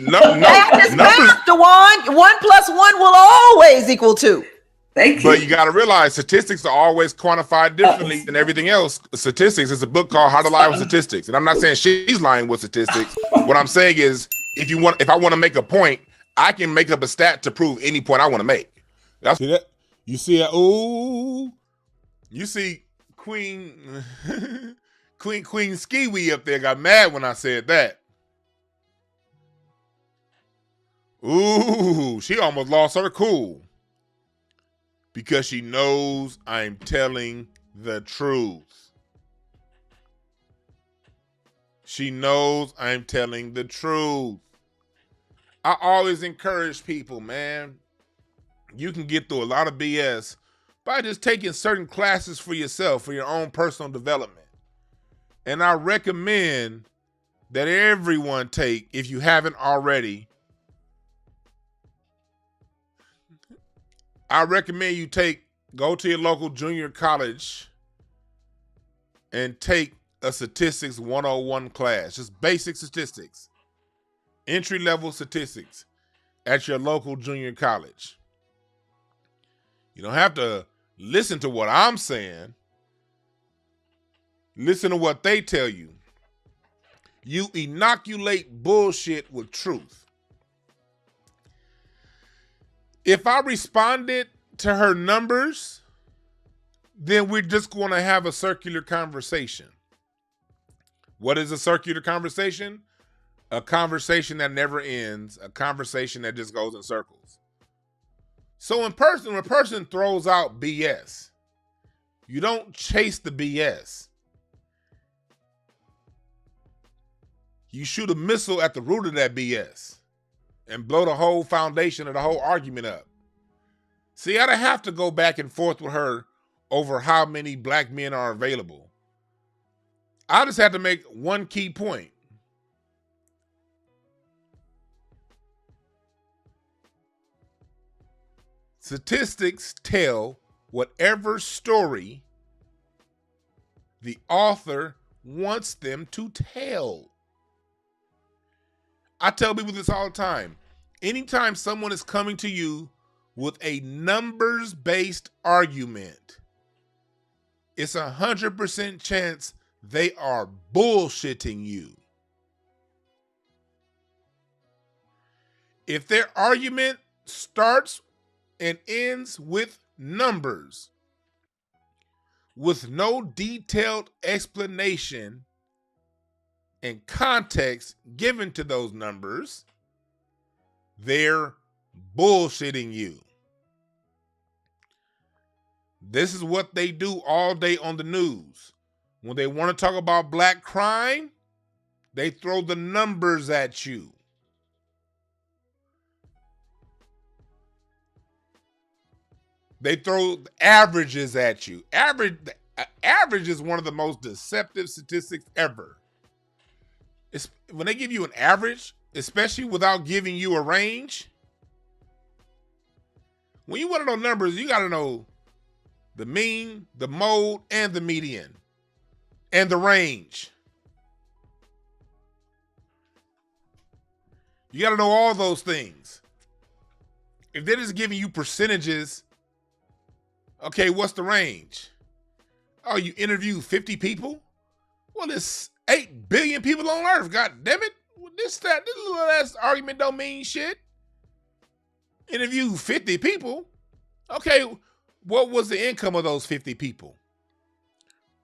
Numbers, Dwann, 1 + 1 will always equal 2. Thank you. But you got to realize statistics are always quantified differently than everything else. Statistics is a book called How to Lie with Statistics. And I'm not saying she's lying with statistics. What I'm saying is if I want to make a point, I can make up a stat to prove any point I want to make. That's See that? You see that? Ooh. You see Queen Skiwi up there got mad when I said that. Ooh, she almost lost her cool. Because she knows I'm telling the truth. She knows I'm telling the truth. I always encourage people, man. You can get through a lot of BS by just taking certain classes for yourself, for your own personal development. And I recommend that everyone take, if you haven't already, I recommend you go to your local junior college and take a statistics 101 class, just basic statistics, entry-level statistics at your local junior college. You don't have to listen to what I'm saying. Listen to what they tell you. You inoculate bullshit with truth. If I responded to her numbers, then we're just going to have a circular conversation. What is a circular conversation? A conversation that never ends, a conversation that just goes in circles. So when a person throws out BS, you don't chase the BS. You shoot a missile at the root of that BS and blow the whole foundation of the whole argument up. See, I don't have to go back and forth with her over how many Black men are available. I just have to make one key point. Statistics tell whatever story the author wants them to tell. I tell people this all the time. Anytime someone is coming to you with a numbers-based argument, it's 100% chance they are bullshitting you. If their argument starts and ends with numbers, with no detailed explanation and context given to those numbers, they're bullshitting you. This is what they do all day on the news. When they want to talk about Black crime, they throw the numbers at you. They throw averages at you. Average is one of the most deceptive statistics ever. When they give you an average, especially without giving you a range, when you want to know numbers, you got to know the mean, the mode, and the median. and the range. You got to know all those things. If they're just giving you percentages, okay, what's the range? Oh, you interview 50 people? Well, there's 8 billion people on Earth. God damn it. This little ass argument don't mean shit. Interview 50 people. Okay, what was the income of those 50 people?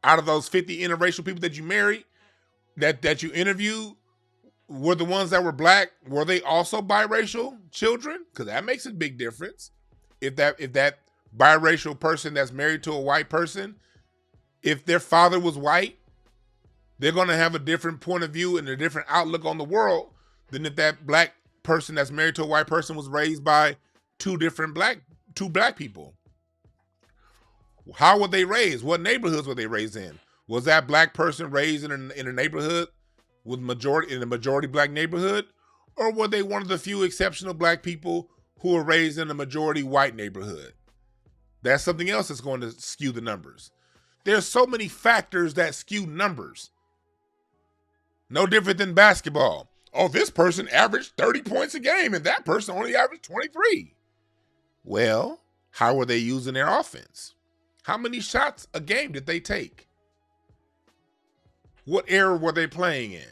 Out of those 50 interracial people that you married, that you interviewed, were the ones that were black, were they also biracial children? Because that makes a big difference. If that biracial person that's married to a white person, if their father was white, they're going to have a different point of view and a different outlook on the world than if that black person that's married to a white person was raised by two black people. How were they raised? What neighborhoods were they raised in? Was that black person raised in a neighborhood with a majority black neighborhood? Or were they one of the few exceptional black people who were raised in a majority white neighborhood? That's something else that's going to skew the numbers. There's so many factors that skew numbers. No different than basketball. Oh, this person averaged 30 points a game and that person only averaged 23. Well, how were they using their offense? How many shots a game did they take? What era were they playing in?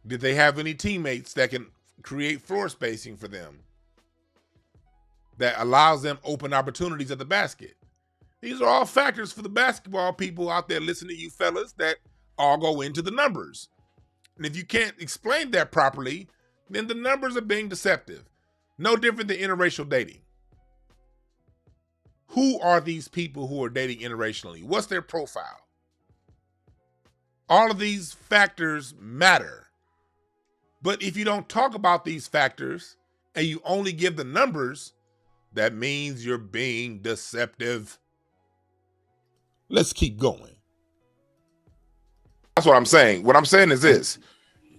Did they have any teammates that can create floor spacing for them that allows them open opportunities at the basket? These are all factors for the basketball people out there listening to you fellas that all go into the numbers. And if you can't explain that properly, then the numbers are being deceptive. No different than interracial dating. Who are these people who are dating interracially? What's their profile? All of these factors matter. But if you don't talk about these factors and you only give the numbers, that means you're being deceptive. Let's keep going. That's what I'm saying. What I'm saying is this.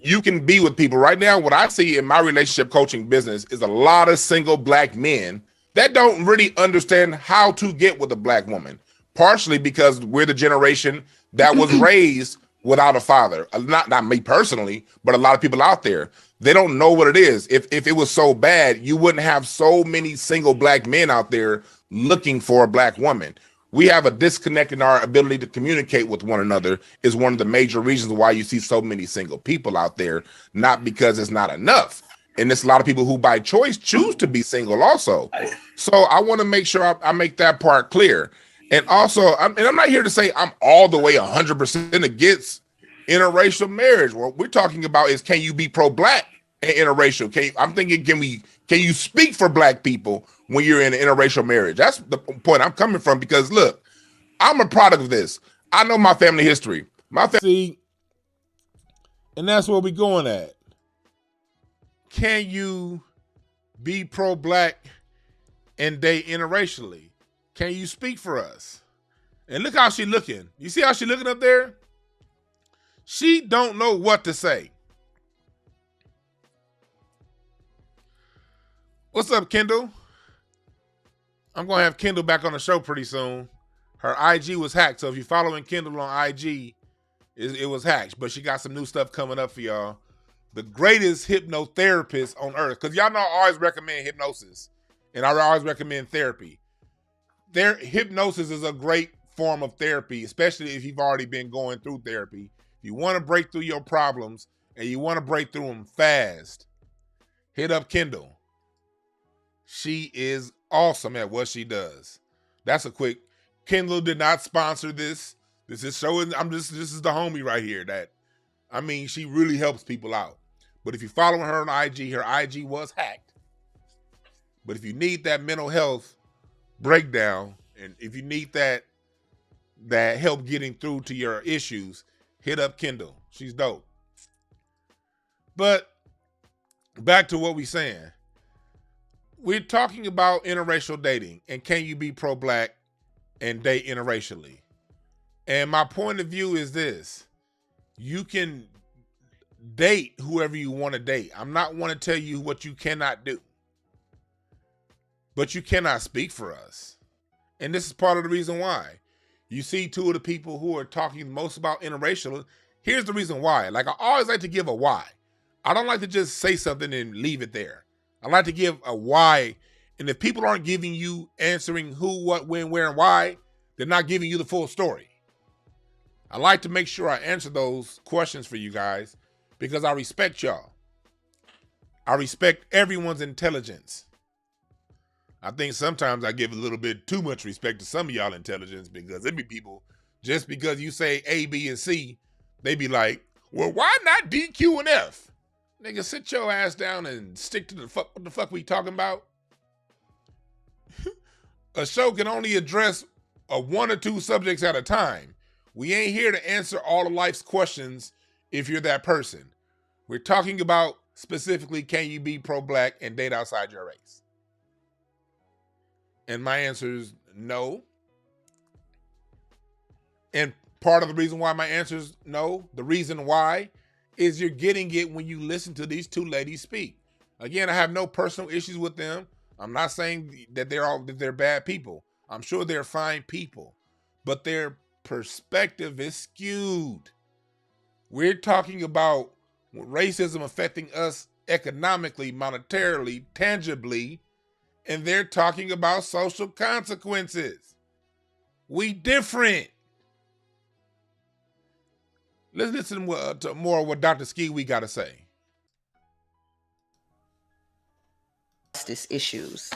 You can be with people right now. What I see in my relationship coaching business is a lot of single black men that don't really understand how to get with a black woman. Partially because we're the generation that was raised without a father. Not me personally, but a lot of people out there. They don't know what it is. If it was so bad, you wouldn't have so many single black men out there looking for a black woman. We have a disconnect in our ability to communicate with one another is one of the major reasons why you see so many single people out there, not because it's not enough. And there's a lot of people who by choice choose to be single also. So I want to make sure I make that part clear. And also, I'm not here to say I'm all the way 100% against interracial marriage. What we're talking about is, can you be pro-black and interracial? Can you speak for black people when you're in an interracial marriage? That's the point I'm coming from, because look, I'm a product of this. I know my family history. See, and that's where we're going at. Can you be pro-black and date interracially? Can you speak for us? And look how she's looking. You see how she's looking up there? She don't know what to say. What's up, Kendall? I'm going to have Kendall back on the show pretty soon. Her IG was hacked, so if you're following Kendall on IG, it was hacked. But she got some new stuff coming up for y'all. The greatest hypnotherapist on earth. Because y'all know I always recommend hypnosis. And I always recommend therapy. Hypnosis is a great form of therapy, especially if you've already been going through therapy. If you want to break through your problems and you want to break through them fast, hit up Kendall. She is awesome at what she does. That's a quick. Kendall did not sponsor this. This is showing. This is the homie right here. She really helps people out. But if you're following her on IG, her IG was hacked. But if you need that mental health breakdown, and if you need that help getting through to your issues, hit up Kendall. She's dope. But back to what we're saying. We're talking about interracial dating, and can you be pro-black and date interracially? And my point of view is this. You can date whoever you want to date. I'm not want to tell you what you cannot do. But you cannot speak for us. And this is part of the reason why. You see two of the people who are talking most about interracial. Here's the reason why. Like, I always like to give a why. I don't like to just say something and leave it there. I like to give a why. And if people aren't giving you answering who, what, when, where, and why, they're not giving you the full story. I like to make sure I answer those questions for you guys because I respect y'all. I respect everyone's intelligence. I think sometimes I give a little bit too much respect to some of y'all intelligence because there be people, just because you say A, B, and C, they be like, well, why not D, Q, and F? Nigga, sit your ass down and stick to what the fuck we talking about? A show can only address one or two subjects at a time. We ain't here to answer all of life's questions if you're that person. We're talking about specifically, can you be pro-black and date outside your race? And my answer is no. And part of the reason why my answer is no, the reason why, is you're getting it when you listen to these two ladies speak. Again, I have no personal issues with them. I'm not saying that they're bad people. I'm sure they're fine people, but their perspective is skewed. We're talking about racism affecting us economically, monetarily, tangibly, and they're talking about social consequences. We different. Let's listen to more of what Dr. Ski we got to say. Justice issues.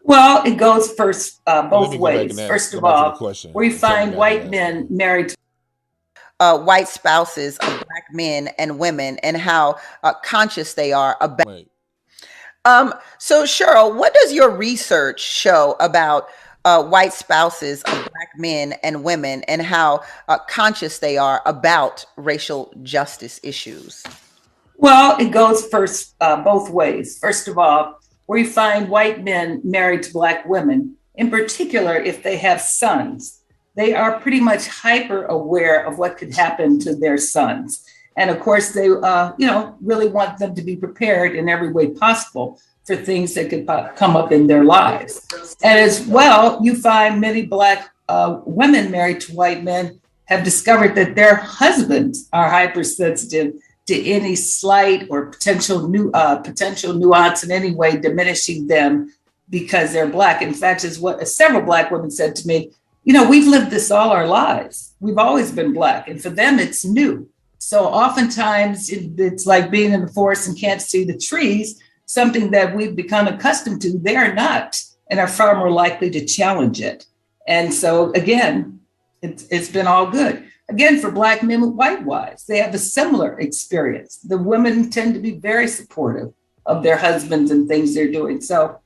Well, it goes both ways. First of all, we find white men married to white spouses of black men and women and how conscious they are about. So Cheryl, what does your research show about white spouses of black men and women and how conscious they are about racial justice issues? Well, it goes both ways. First of all, we find white men married to black women, in particular, if they have sons, they are pretty much hyper aware of what could happen to their sons. And of course, they, really want them to be prepared in every way possible for things that could come up in their lives. And as well, you find many black women married to white men have discovered that their husbands are hypersensitive to any slight or potential nuance in any way diminishing them because they're black. In fact, is what several black women said to me, we've lived this all our lives. We've always been black. And for them, it's new. So oftentimes it's like being in the forest and can't see the trees, something that we've become accustomed to. They're not, and are far more likely to challenge it. And so again, it's been all good. Again, for black men with white wives, they have a similar experience. The women tend to be very supportive of their husbands and things they're doing. So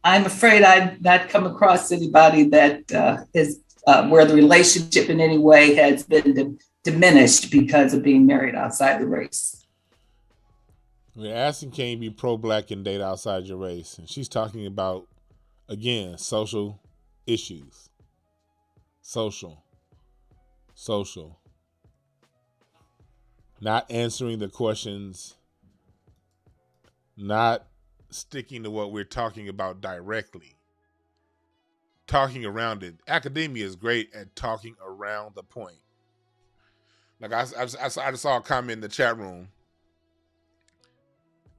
I'm afraid I've not come across anybody that is where the relationship in any way has been diminished because of being married outside the race. We're asking, can you be pro-black and date outside your race? And she's talking about, again, social issues. Social. Not answering the questions, not sticking to what we're talking about directly. Talking around it. Academia is great at talking around the point. Like I just saw a comment in the chat room.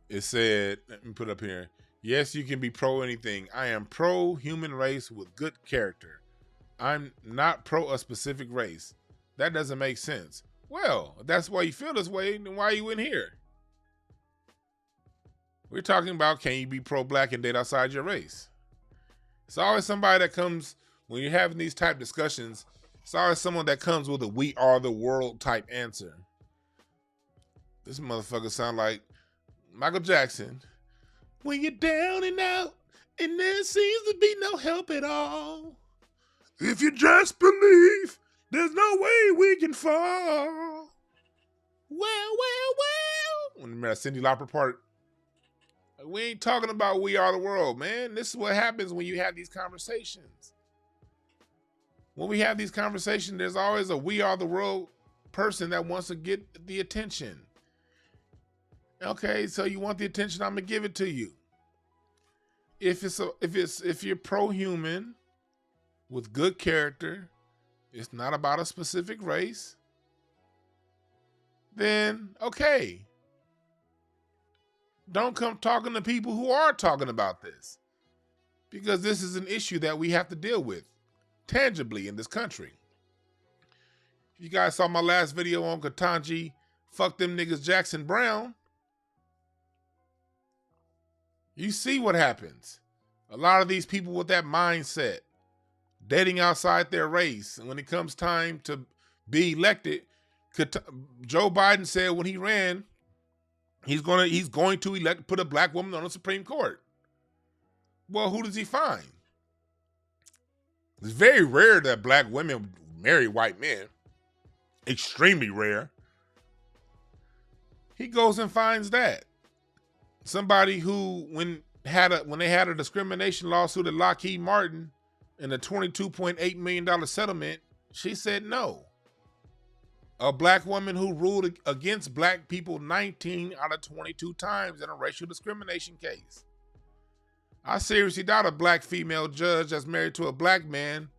It said, let me put it up here. Yes, you can be pro anything. I am pro human race with good character. I'm not pro a specific race. That doesn't make sense. Well, if that's why you feel this way, then why are you in here? We're talking about, can you be pro-black and date outside your race? It's always somebody that comes, when you're having these type discussions, it's always someone that comes with a we are the world type answer. This motherfucker sound like Michael Jackson. When you're down and out and there seems to be no help at all. If you just believe, there's no way we can fall. Well. Remember that Cyndi Lauper part? We ain't talking about we are the world, man. This is what happens when you have these conversations. When we have these conversations, there's always a we are the world person that wants to get the attention. Okay, so you want the attention, I'm gonna give it to you. If you're pro-human with good character, it's not about a specific race, then okay. Don't come talking to people who are talking about this, because this is an issue that we have to deal with tangibly in this country. If you guys saw my last video on Katanji, fuck them niggas Jackson Brown, you see what happens. A lot of these people with that mindset, dating outside their race, and when it comes time to be elected, Joe Biden said when he ran, he's going to put a black woman on the Supreme Court. Well, who does he find? It's very rare that black women marry white men. Extremely rare. He goes and finds that. Somebody who, when they had a discrimination lawsuit at Lockheed Martin and a $22.8 million settlement, she said no. A black woman who ruled against black people 19 out of 22 times in a racial discrimination case. I seriously doubt a black female judge that's married to a black man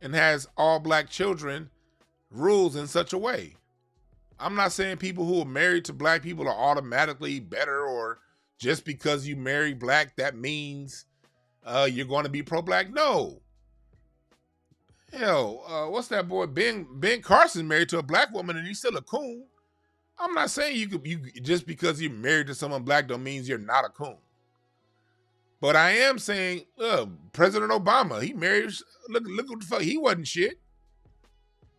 and has all black children rules in such a way. I'm not saying people who are married to black people are automatically better, or just because you marry black, that means you're going to be pro-black. No. Hell, what's that boy? Ben Carson married to a black woman and he's still a coon. I'm not saying you just because you're married to someone black don't mean you're not a coon. But I am saying, President Obama, he married, look what the fuck, he wasn't shit.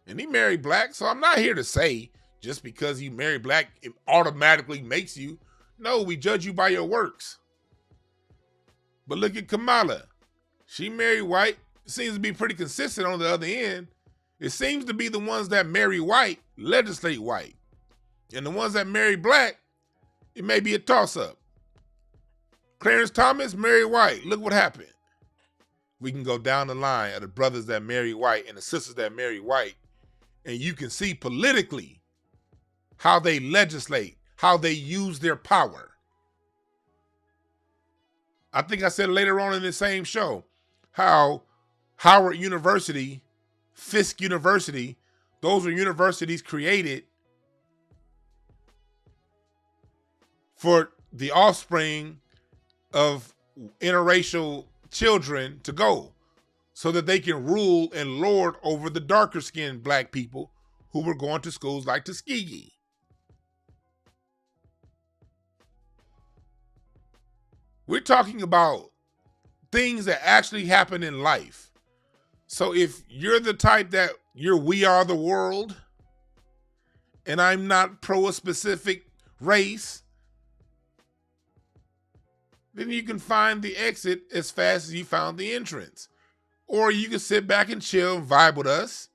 And he married black, so I'm not here to say just because you marry black, it automatically makes you. No, we judge you by your works. But look at Kamala. She married white, seems to be pretty consistent on the other end. It seems to be the ones that marry white, legislate white. And the ones that marry black, it may be a toss-up. Clarence Thomas married white. Look what happened. We can go down the line of the brothers that marry white and the sisters that marry white, and you can see politically how they legislate, how they use their power. I think I said later on in the same show how Howard University, Fisk University, those are universities created for the offspring of interracial children to go, so that they can rule and lord over the darker skinned black people who were going to schools like Tuskegee. We're talking about things that actually happen in life. So if you're the type that we are the world, and I'm not pro a specific race, then you can find the exit as fast as you found the entrance. Or you can sit back and chill and vibe with us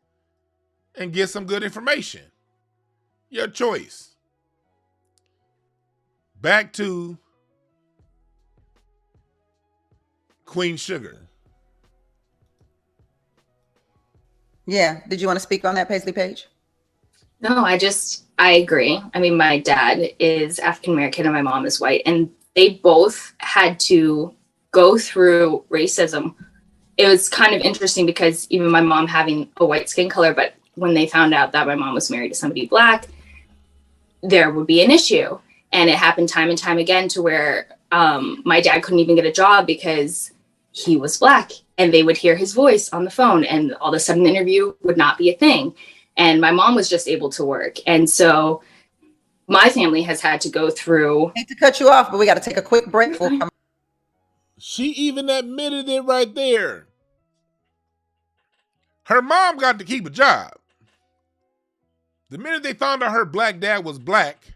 and get some good information. Your choice. Back to Queen Sugar. Yeah. Did you want to speak on that, Paisley Page? No, I agree. I mean, my dad is African American and my mom is white, and they both had to go through racism. It was kind of interesting because even my mom having a white skin color, but when they found out that my mom was married to somebody black, there would be an issue. And it happened time and time again to where my dad couldn't even get a job because he was black, and they would hear his voice on the phone, and all of a sudden the interview would not be a thing. And my mom was just able to work. And so my family has had to go through. I hate to cut you off, but we got to take a quick break. She even admitted it right there. Her mom got to keep a job. The minute they found out her black dad was black,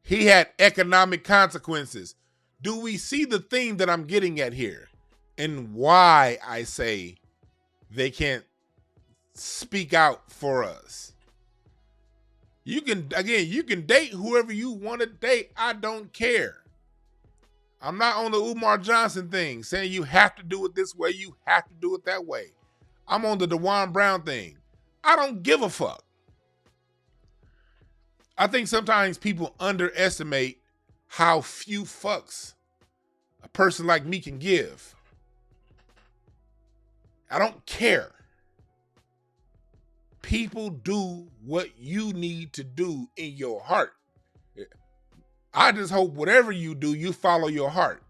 he had economic consequences. Do we see the theme that I'm getting at here? And why I say they can't speak out for us. You can date whoever you want to date. I don't care. I'm not on the Umar Johnson thing saying you have to do it this way, you have to do it that way. I'm on the DwannBrown thing. I don't give a fuck. I think sometimes people underestimate how few fucks a person like me can give. I don't care. people do what you need to do in your heart. I just hope whatever you do, you follow your heart.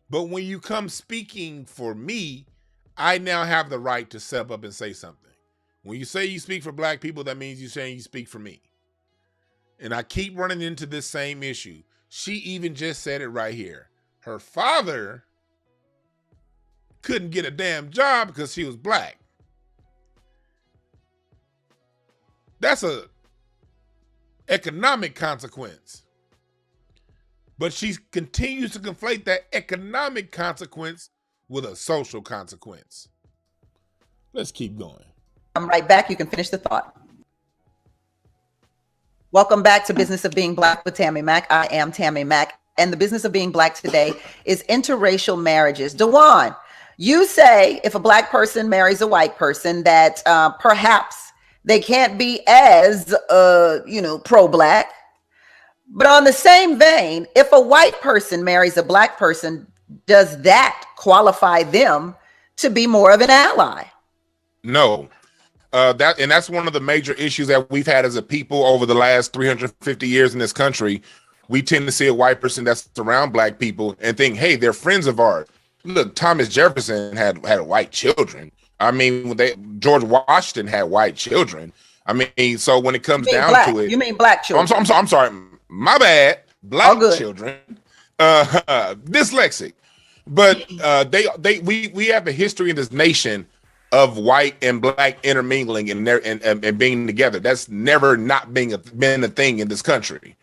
But when you come speaking for me, I now have the right to step up and say something. When you say you speak for black people, that means you're saying you speak for me. And I keep running into this same issue. She even just said it right here. Her father couldn't get a damn job because she was black. That's a economic consequence. But she continues to conflate that economic consequence with a social consequence. Let's keep going. I'm right back. You can finish the thought. Welcome back to Business of Being Black with Tammy Mack. I am Tammy Mack. And the business of being black today is interracial marriages. Dwan, you say if a black person marries a white person that perhaps they can't be as, pro-black. But on the same vein, if a white person marries a black person, does that qualify them to be more of an ally? No. That's one of the major issues that we've had as a people over the last 350 years in this country. We tend to see a white person that's around black people and think, hey, they're friends of ours. Look, Thomas Jefferson had white children. I mean, George Washington had white children. I mean, so when it comes down black. to it, you mean black children? I'm sorry. My bad. Black children, dyslexic, but we have a history in this nation of white and black intermingling and being together. That's never not been a thing in this country.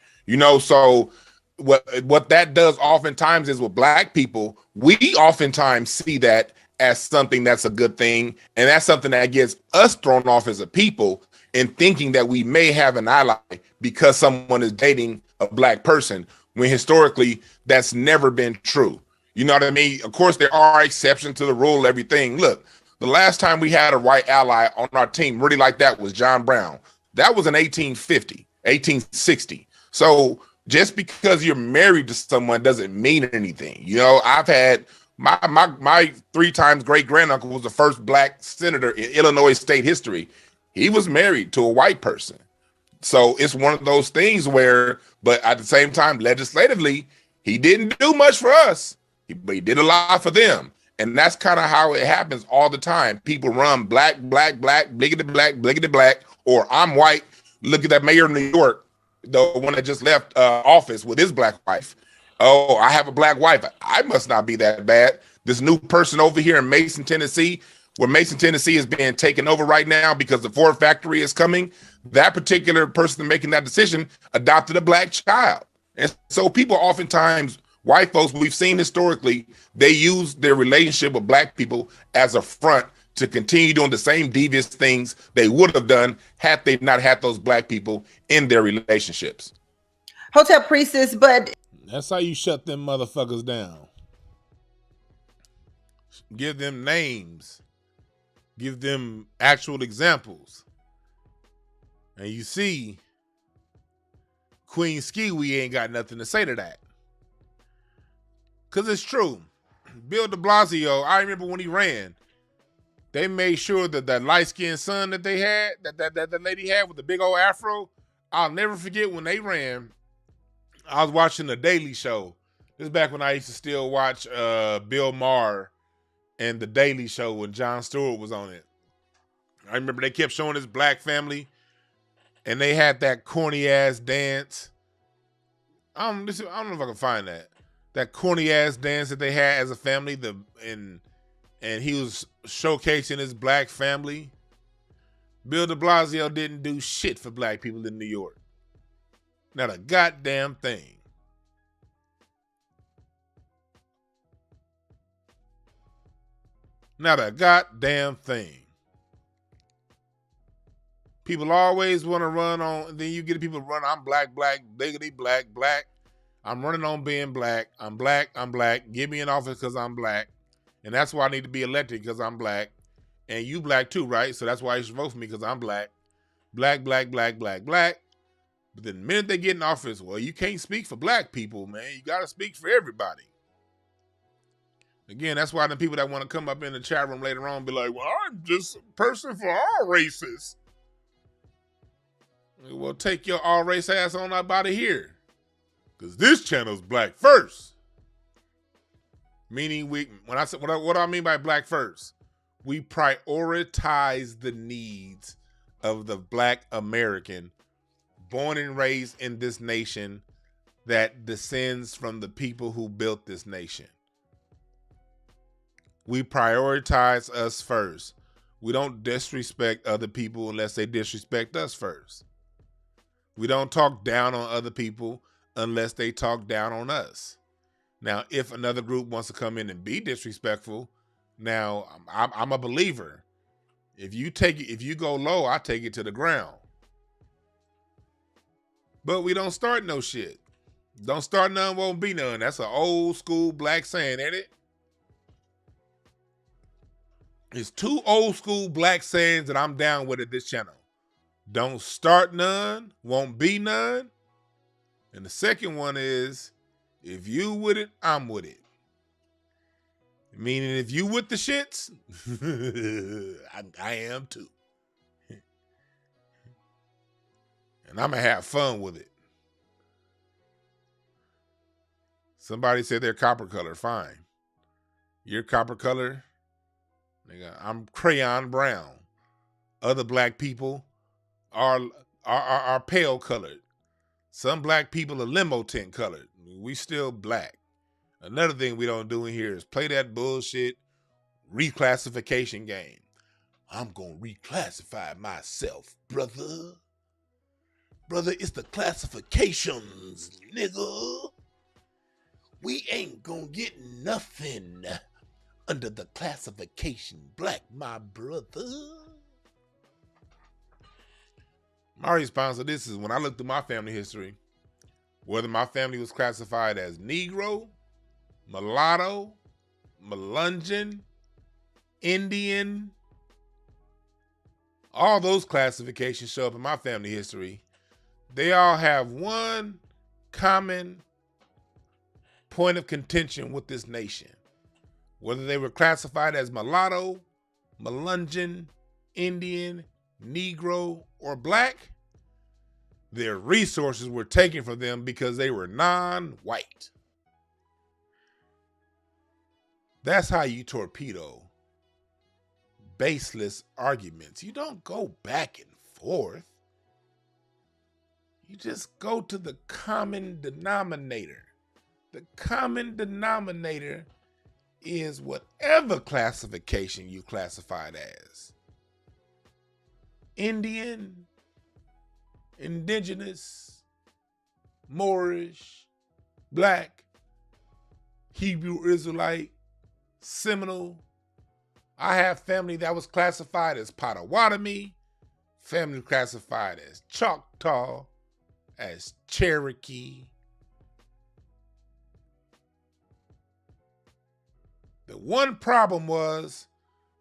So what that does oftentimes is with black people, we oftentimes see that as something that's a good thing, and that's something that gets us thrown off as a people in thinking that we may have an ally because someone is dating a black person, when historically that's never been true. You know what I mean? Of course, there are exceptions to the rule, everything. Look, the last time we had a white ally on our team really like that was John Brown. That was in 1860. So just because you're married to someone doesn't mean anything. I've had my 3 times great granduncle was the first black senator in Illinois state history. He was married to a white person. So it's one of those things where, but at the same time, legislatively, he didn't do much for us, but he did a lot for them. And that's kind of how it happens all the time. People run black, bliggity black, or I'm white. Look at that mayor of New York, the one that just left office with his black wife. Oh, I have a black wife. I must not be that bad. This new person over here in Mason, Tennessee, where Mason, Tennessee is being taken over right now because the Ford factory is coming. That particular person making that decision adopted a black child. And so people oftentimes, white folks, we've seen historically, they use their relationship with black people as a front to continue doing the same devious things they would have done had they not had those black people in their relationships. Hotep Priestess, but that's how you shut them motherfuckers down. Give them names. Give them actual examples. And you see, Queen Skiwi ain't got nothing to say to that. Because it's true. Bill de Blasio, I remember when he ran, they made sure that that light-skinned son that they had, that lady had with the big old afro, I'll never forget when they ran, I was watching The Daily Show. This is back when I used to still watch Bill Maher and The Daily Show when Jon Stewart was on it. I remember they kept showing this black family, and they had that corny ass dance. I don't know if I can find that. That corny ass dance that they had as a family. And he was showcasing his black family. Bill de Blasio didn't do shit for black people in New York. Not a goddamn thing. Not a goddamn thing. People always want to run on, then you get people run, I'm black, biggity, black. I'm running on being black. I'm black. Give me an office because I'm black. And that's why I need to be elected because I'm black. And you black too, right? So that's why you should vote for me because I'm black. Black. But the minute they get in office, well, you can't speak for black people, man. You got to speak for everybody. Again, that's why the people that want to come up in the chat room later on be like, well, I'm just a person for all races. Well, take your all race ass on up out of here. Because this channel's black first. Meaning when I say, what do I mean by black first? We prioritize the needs of the black American born and raised in this nation that descends from the people who built this nation. We prioritize us first. We don't disrespect other people unless they disrespect us first. We don't talk down on other people unless they talk down on us. Now, if another group wants to come in and be disrespectful, now I'm a believer. If you go low, I take it to the ground. But we don't start no shit. Don't start none, won't be none. That's an old school black saying, ain't it? It's two old school black sayings that I'm down with at this channel. Don't start none, won't be none. And the second one is, if you with it, I'm with it. Meaning if you with the shits, I am too. And I'm going to have fun with it. Somebody said they're copper color. Fine. You're copper color. Nigga, I'm crayon brown. Other black people are pale colored. Some black people are limo tint colored. We still black. Another thing we don't do in here is play that bullshit reclassification game. I'm going to reclassify myself, brother. Brother, it's the classifications, nigga. We ain't going to get nothing under the classification black, my brother. My response to this is when I look through my family history, whether my family was classified as Negro, mulatto, Melungeon, Indian, all those classifications show up in my family history. They all have one common point of contention with this nation. Whether they were classified as mulatto, Melungeon, Indian, Negro, or black, their resources were taken from them because they were non-white. That's how you torpedo baseless arguments. You don't go back and forth. You just go to the common denominator. The common denominator is whatever classification you classified as. Indian, indigenous, Moorish, black, Hebrew Israelite, Seminole. I have family that was classified as Potawatomi, family classified as Choctaw, as Cherokee. The one problem was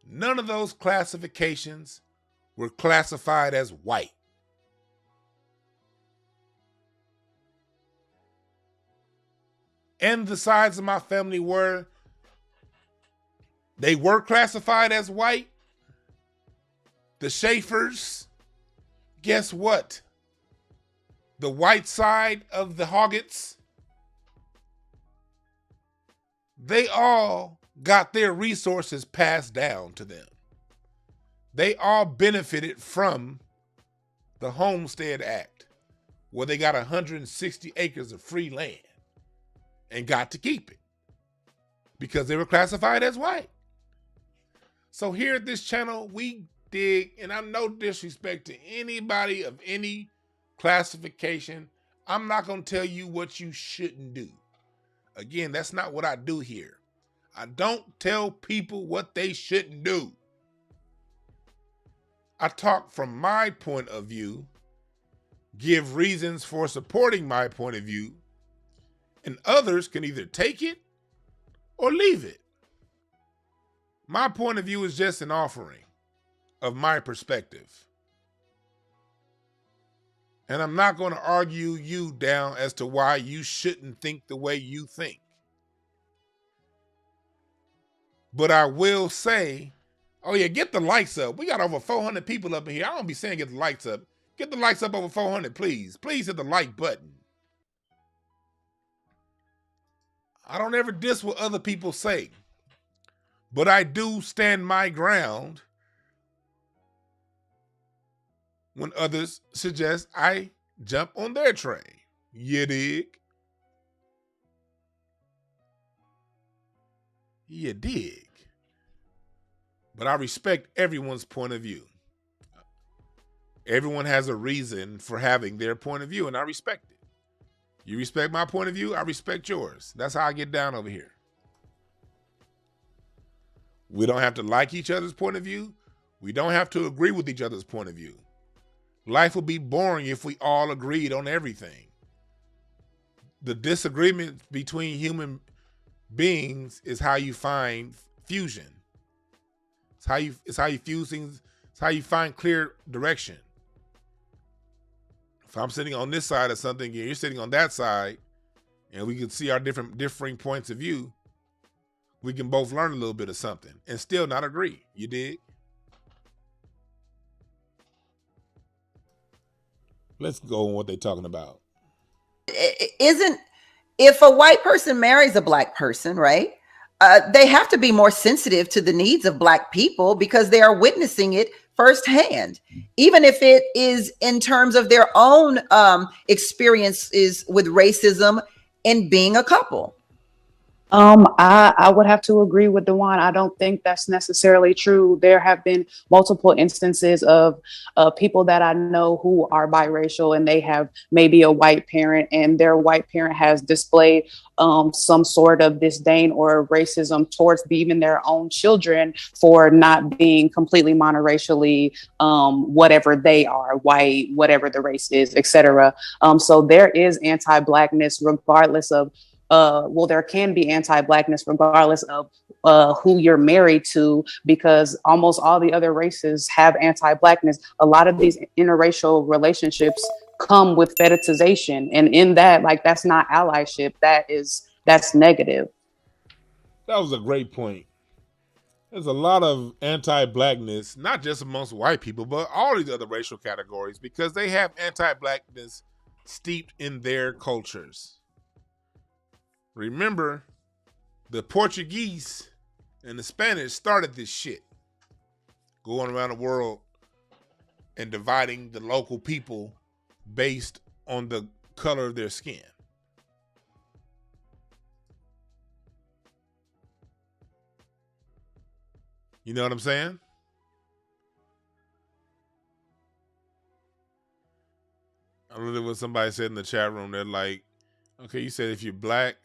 none of those classifications were classified as white. And the sides of my family were classified as white. The Schaefers, guess what? The white side of the Hoggets, they all got their resources passed down to them. They all benefited from the Homestead Act, where they got 160 acres of free land and got to keep it because they were classified as white. So here at this channel, we dig, and I'm no disrespect to anybody of any classification. I'm not going to tell you what you shouldn't do. Again, that's not what I do here. I don't tell people what they shouldn't do. I talk from my point of view, give reasons for supporting my point of view, and others can either take it or leave it. My point of view is just an offering of my perspective. And I'm not going to argue you down as to why you shouldn't think the way you think. But I will say, oh yeah, get the likes up. We got over 400 people up in here. I don't be saying get the likes up. Get the likes up over 400, please. Please hit the like button. I don't ever diss what other people say. But I do stand my ground when others suggest I jump on their train. You dig? You dig. But I respect everyone's point of view. Everyone has a reason for having their point of view, and I respect it. You respect my point of view, I respect yours. That's how I get down over here. We don't have to like each other's point of view. We don't have to agree with each other's point of view. Life would be boring if we all agreed on everything. The disagreement between human beings is how you find fusion. It's how you fuse things. It's how you find clear direction. If I'm sitting on this side of something and you're sitting on that side, and we can see our differing points of view, we can both learn a little bit of something and still not agree. You dig? Let's go on what they're talking about. If a white person marries a black person, right? They have to be more sensitive to the needs of black people because they are witnessing it firsthand, even if it is in terms of their own experiences with racism and being a couple. I would have to agree with Dwan. I don't think that's necessarily true. There have been multiple instances of people that I know who are biracial, and they have maybe a white parent, and their white parent has displayed some sort of disdain or racism towards even their own children for not being completely monoracially, whatever they are, white, whatever the race is, etc. So there is anti-blackness regardless of there can be anti-blackness regardless of who you're married to, because almost all the other races have anti-blackness. A lot of these interracial relationships come with fetishization, and in that, like, that's not allyship. That's negative. That was a great point. There's a lot of anti-blackness, not just amongst white people, but all these other racial categories, because they have anti-blackness steeped in their cultures. Remember, the Portuguese and the Spanish started this shit, going around the world and dividing the local people based on the color of their skin. You know what I'm saying? I remember what somebody said in the chat room. They're like, okay, you said if you're black,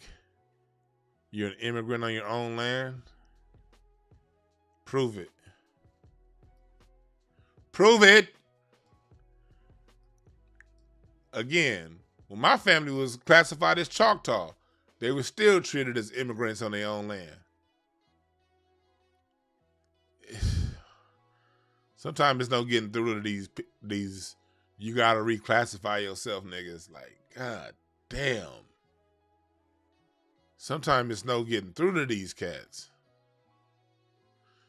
you're an immigrant on your own land? Prove it. Prove it. Again, when my family was classified as Choctaw, they were still treated as immigrants on their own land. Sometimes it's no getting through to these you gotta reclassify yourself niggas. Like, God damn. Sometimes it's no getting through to these cats.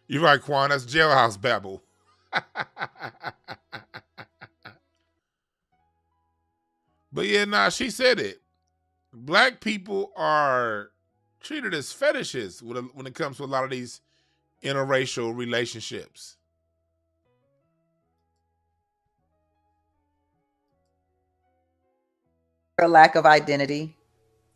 You're right, Quan. That's jailhouse babble. But yeah, nah, she said it. Black people are treated as fetishes when it comes to a lot of these interracial relationships. A lack of identity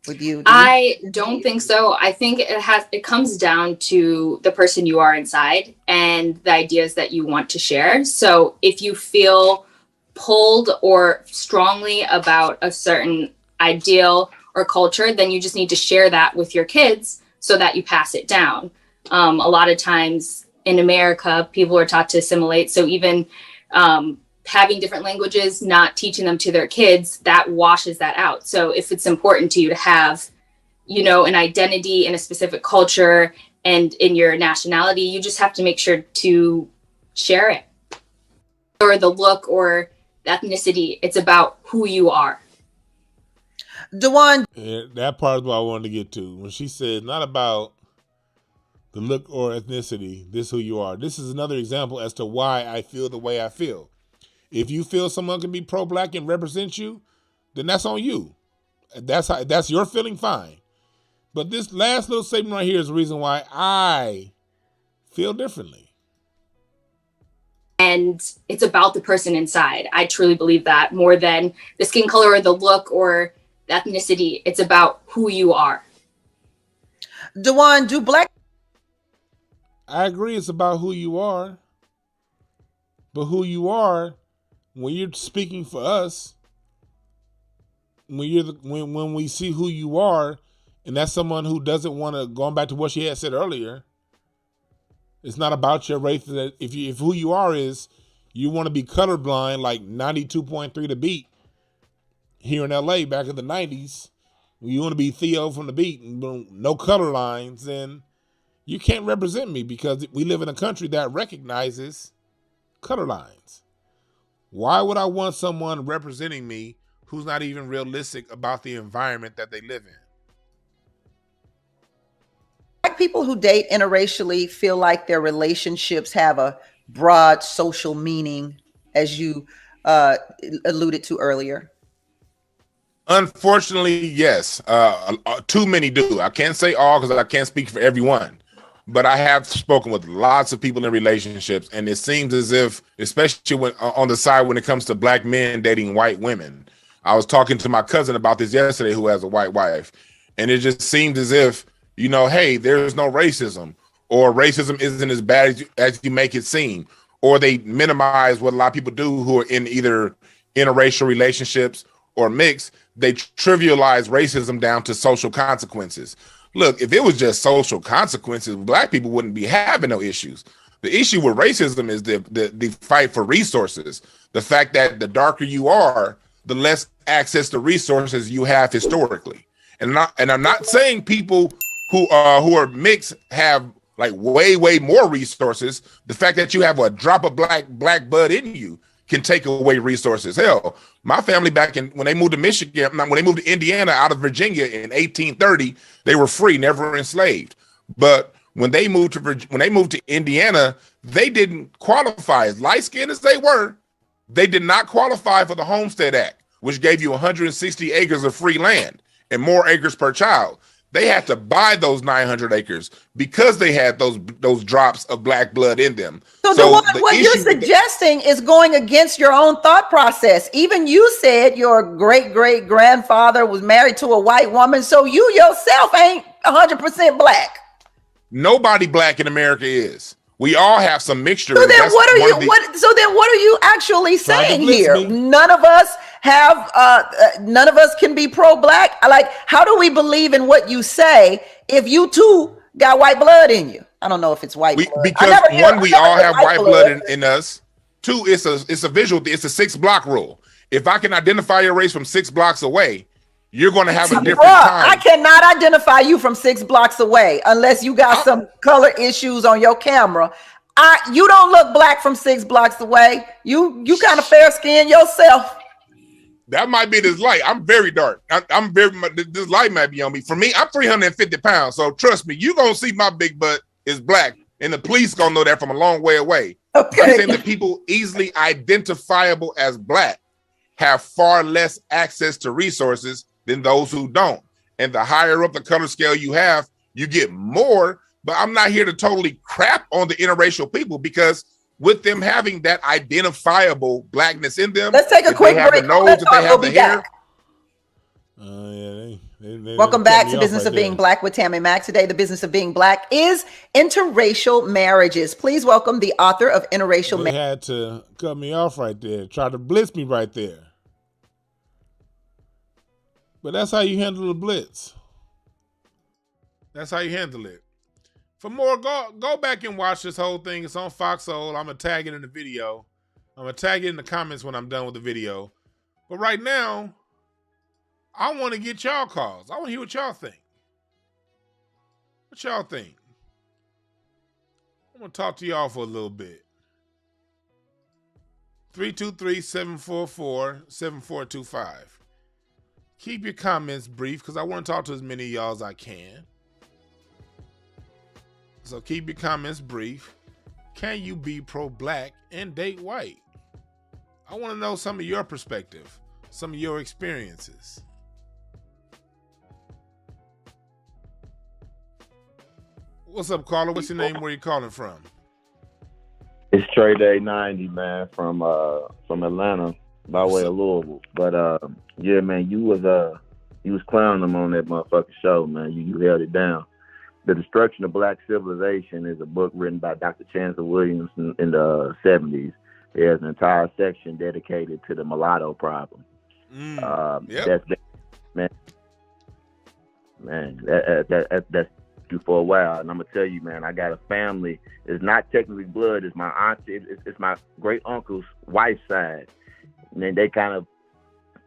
with you? I don't think so. I think it comes down to the person you are inside and the ideas that you want to share. So if you feel pulled or strongly about a certain ideal or culture, then you just need to share that with your kids so that you pass it down. A lot of times in America, people are taught to assimilate. So even having different languages, not teaching them to their kids, that washes that out. So if it's important to you to have, an identity in a specific culture and in your nationality, you just have to make sure to share it. Or the look or the ethnicity, it's about who you are. Dwan. Yeah, that part is what I wanted to get to. When she said not about the look or ethnicity. This is who you are. This is another example as to why I feel the way I feel. If you feel someone can be pro-black and represent you, then that's on you. That's your feeling, fine. But this last little statement right here is the reason why I feel differently. And it's about the person inside. I truly believe that more than the skin color or the look or the ethnicity. It's about who you are. Dwan, do black... I agree it's about who you are. But who you are, when you're speaking for us, when we see who you are, and that's someone who doesn't want to, going back to what she had said earlier, it's not about your race. If who you are is you want to be colorblind like 92.3 The Beat here in LA back in the 90s, you want to be Theo from The Beat and no color lines, then you can't represent me because we live in a country that recognizes color lines. Why would I want someone representing me who's not even realistic about the environment that they live in? Black people who date interracially feel like their relationships have a broad social meaning, as you alluded to earlier. Unfortunately, yes. Too many do. I can't say all because I can't speak for everyone. But I have spoken with lots of people in relationships, and it seems as if, especially when on the side when it comes to black men dating white women. I was talking to my cousin about this yesterday who has a white wife, and it just seems as if, you know, hey, there's no racism, or racism isn't as bad as you make it seem, or they minimize what a lot of people do who are in either interracial relationships or mixed. They trivialize racism down to social consequences. Look, if it was just social consequences, black people wouldn't be having no issues. The issue with racism is the fight for resources. The fact that the darker you are, the less access to resources you have historically. And I'm not saying people who are mixed have like way more resources. The fact that you have a drop of black blood in you can take away resources. Hell, my family when they moved to Michigan, when they moved to Indiana out of Virginia in 1830, they were free, never enslaved. But when they moved to Indiana, they didn't qualify. As light-skinned as they were, they did not qualify for the Homestead Act, which gave you 160 acres of free land and more acres per child. They had to buy those 900 acres because they had those drops of black blood in them. So what you're suggesting is going against your own thought process. Even you said your great-great-grandfather was married to a white woman, so you yourself ain't 100% black. Nobody black in America is. We all have some mixture. So then what are you actually saying here? None of us can be pro-black. Like, how do we believe in what you say if you too got white blood in you? I don't know if it's white blood. Because one, we all have white blood in us. Two, it's a visual. It's a 6-block rule. If I can identify your race from 6 blocks away, you're going to have a different time. I cannot identify you from 6 blocks away unless you got some color issues on your camera. You don't look black from 6 blocks away. You kind of fair skinned yourself. That might be this light. I'm very dark. This light might be on me. For me, I'm 350 pounds. So trust me, you're going to see my big butt is black. And the police going to know that from a long way away. Okay. I'm saying that people easily identifiable as black have far less access to resources than those who don't. And the higher up the color scale you have, you get more. But I'm not here to totally crap on the interracial people, because with them having that identifiable blackness in them, let's take a quick break. Welcome back to Business of Being Black with Tammy Mack. Today, the business of being black is interracial marriages. Please welcome the author of Interracial Marriages. They had to cut me off right there, try to blitz me right there. But that's how you handle the blitz. That's how you handle it. For more, go back and watch this whole thing. It's on Foxhole. I'm going to tag it in the video. I'm going to tag it in the comments when I'm done with the video. But right now, I want to get y'all calls. I want to hear what y'all think. What y'all think? I'm going to talk to y'all for a little bit. 323-744-7425. Keep your comments brief because I want to talk to as many of y'all as I can. So keep your comments brief. Can you be pro-black and date white? I want to know some of your perspective, some of your experiences. What's up, caller? What's your name? Where you calling from? It's Trey Day 90, man, from Atlanta, by way of Louisville. But yeah, man, you was clowning them on that motherfucking show, man. You held it down. The Destruction of Black Civilization is a book written by Dr. Chancellor Williams in the 70s. There's an entire section dedicated to the mulatto problem. Yep. That's you for a while, and I'm gonna tell you, man, I got a family. It's not technically blood. It's my auntie. It's my great uncle's wife's side, and then they kind of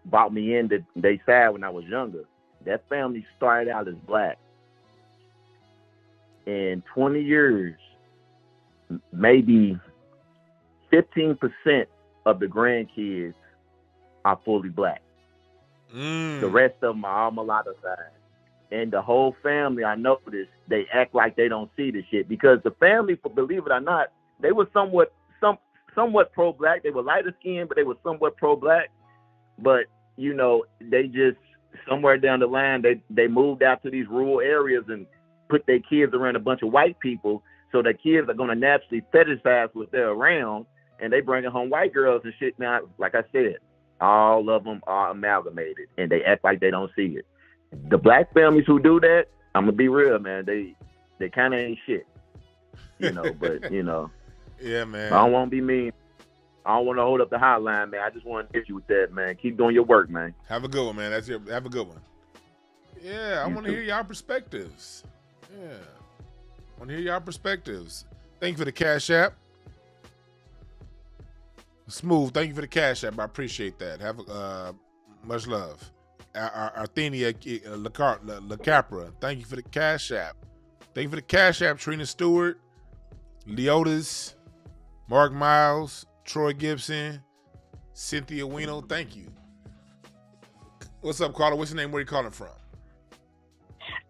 brought me into their side when I was younger. That family started out as black. In 20 years, maybe 15% of the grandkids are fully black. The rest of them are all mulatto side. And the whole family, I noticed, they act like they don't see the shit. Because the family, believe it or not, they were somewhat pro-black. They were lighter skinned, but they were somewhat pro-black. But, you know, they just, somewhere down the line, they moved out to these rural areas and put their kids around a bunch of white people. So their kids are going to naturally fetishize what they're around. And they bringing home white girls and shit. Now, like I said, all of them are amalgamated. And they act like they don't see it. The black families who do that, I'm gonna be real, man. They kind of ain't shit, you know. But you know, yeah, man. I don't want to be mean. I don't want to hold up the hotline, man. I just want to hit you with that, man. Keep doing your work, man. Have a good one, man. Have a good one. Yeah, I want to hear y'all perspectives. Yeah, I want to hear y'all perspectives. Thank you for the Cash App. Smooth. Thank you for the Cash App. I appreciate that. Have much love. Arthenia LaCapra, thank you for the Cash App. Thank you for the Cash App. Trina Stewart, Leotis, Mark Miles, Troy Gibson, Cynthia Wino, thank you. What's up, caller? What's your name? Where are you calling from?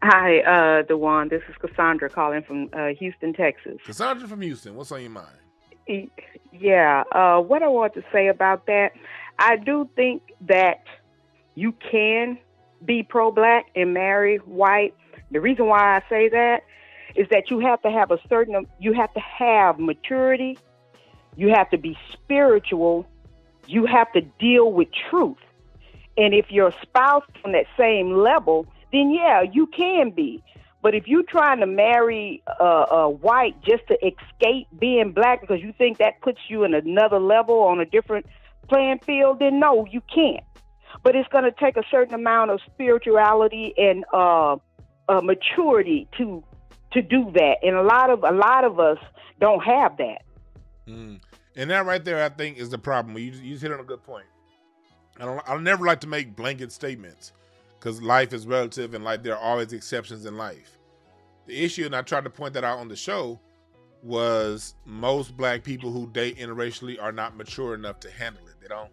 Hi, Dwan. This is Cassandra calling from Houston, Texas. Cassandra from Houston. What's on your mind? Yeah. What I want to say about that, I do think that you can be pro-black and marry white. The reason why I say that is that you have to have maturity. You have to be spiritual. You have to deal with truth. And if your spouse on that same level, then yeah, you can be. But if you're trying to marry a white just to escape being black because you think that puts you in another level on a different playing field, then no, you can't. But it's going to take a certain amount of spirituality and maturity to do that, and a lot of us don't have that. And that right there, I think, is the problem. You just hit on a good point. I never like to make blanket statements because life is relative, and like there are always exceptions in life. The issue, and I tried to point that out on the show, was most black people who date interracially are not mature enough to handle it. They don't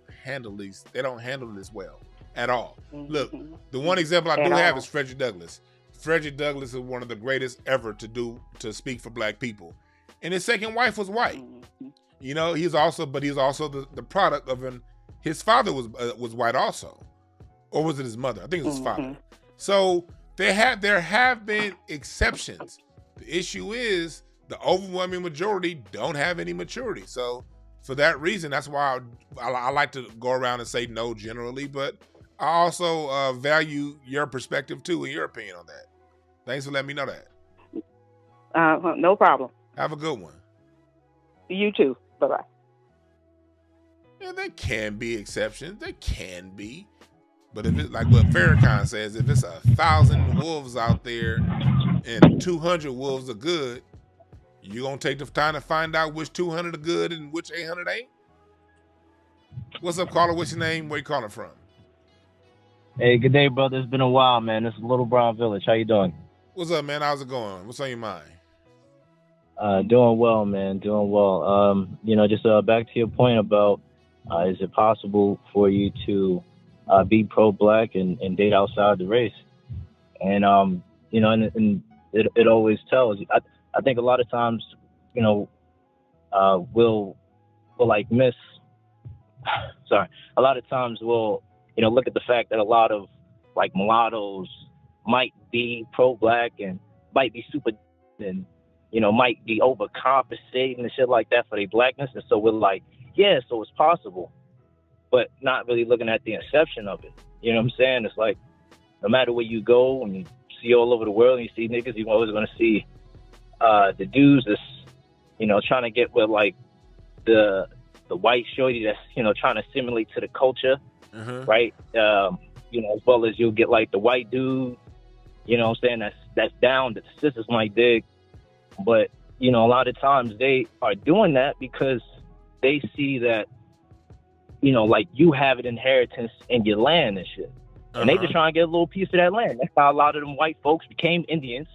handle this well at all. Mm-hmm. Look, the one example I do have is Frederick Douglass. Frederick Douglass is one of the greatest ever to speak for black people. And his second wife was white. Mm-hmm. You know, he's also the product of his father was white also. Or was it his mother? I think it was his father. So there have been exceptions. The issue is the overwhelming majority don't have any maturity. So for that reason, that's why I like to go around and say no generally, but I also value your perspective too and your opinion on that. Thanks for letting me know that. No problem. Have a good one. You too. Bye-bye. Yeah, there can be exceptions. There can be. But if it's like what Farrakhan says, if it's 1,000 wolves out there and 200 wolves are good, you gonna take the time to find out which 200 are good and which 800 ain't? What's up, caller? What's your name? Where you calling from? Hey, good day, brother. It's been a while, man. This is Little Brown Village. How you doing? What's up, man? How's it going? What's on your mind? Doing well, man. Doing well. Just back to your point about is it possible for you to be pro-black and date outside the race? And it always tells you. I I think a lot of times, we'll like miss. Sorry, a lot of times we'll look at the fact that a lot of like mulattoes might be pro-black and might be super and might be overcompensating and shit like that for their blackness, and so we're like, yeah, so it's possible, but not really looking at the inception of it. You know what I'm saying? It's like no matter where you go and you see all over the world and you see niggas, you're always gonna see the dudes that's trying to get with like the white shorty that's trying to assimilate to the culture, right? As well as you'll get like the white dude, what I'm saying, that's down that the sisters might dig. But, a lot of times they are doing that because they see that, like you have an inheritance in your land and shit. And they just trying to get a little piece of that land. That's how a lot of them white folks became Indians.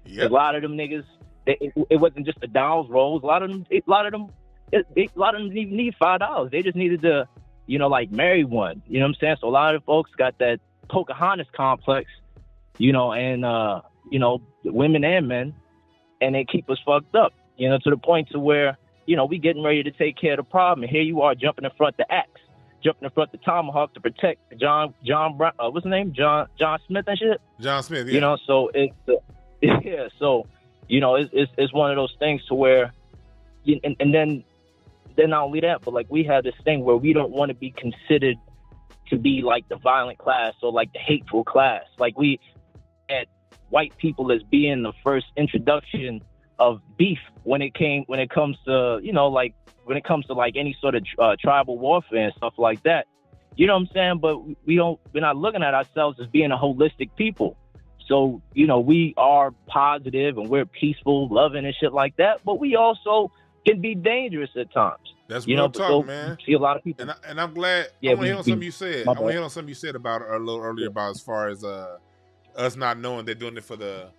Yep. A lot of them niggas, it wasn't just the dolls rolls. A lot of them didn't even need $5. They just needed to, like marry one. You know what I'm saying? So a lot of folks got that Pocahontas complex, and women and men, and they keep us fucked up, to the point to where, we getting ready to take care of the problem. And here you are jumping in front of the axe, jumping in front of the tomahawk to protect John Brown, what's his name? John Smith and shit? John Smith, yeah. So it's, so, it's one of those things to where, and then not only that, but like we have this thing where we don't want to be considered to be like the violent class or like the hateful class. Like we had white people as being the first introduction of beef when it comes to like any sort of tribal warfare and stuff like that. You know what I'm saying? But we're not looking at ourselves as being a holistic people. So, we are positive and we're peaceful, loving and shit like that, but we also can be dangerous at times. That's real talk, man. See a lot of people, and I'm glad. I want to hear on something you said. I want to hear on something you said about it a little earlier about as far as us not knowing they're doing it for the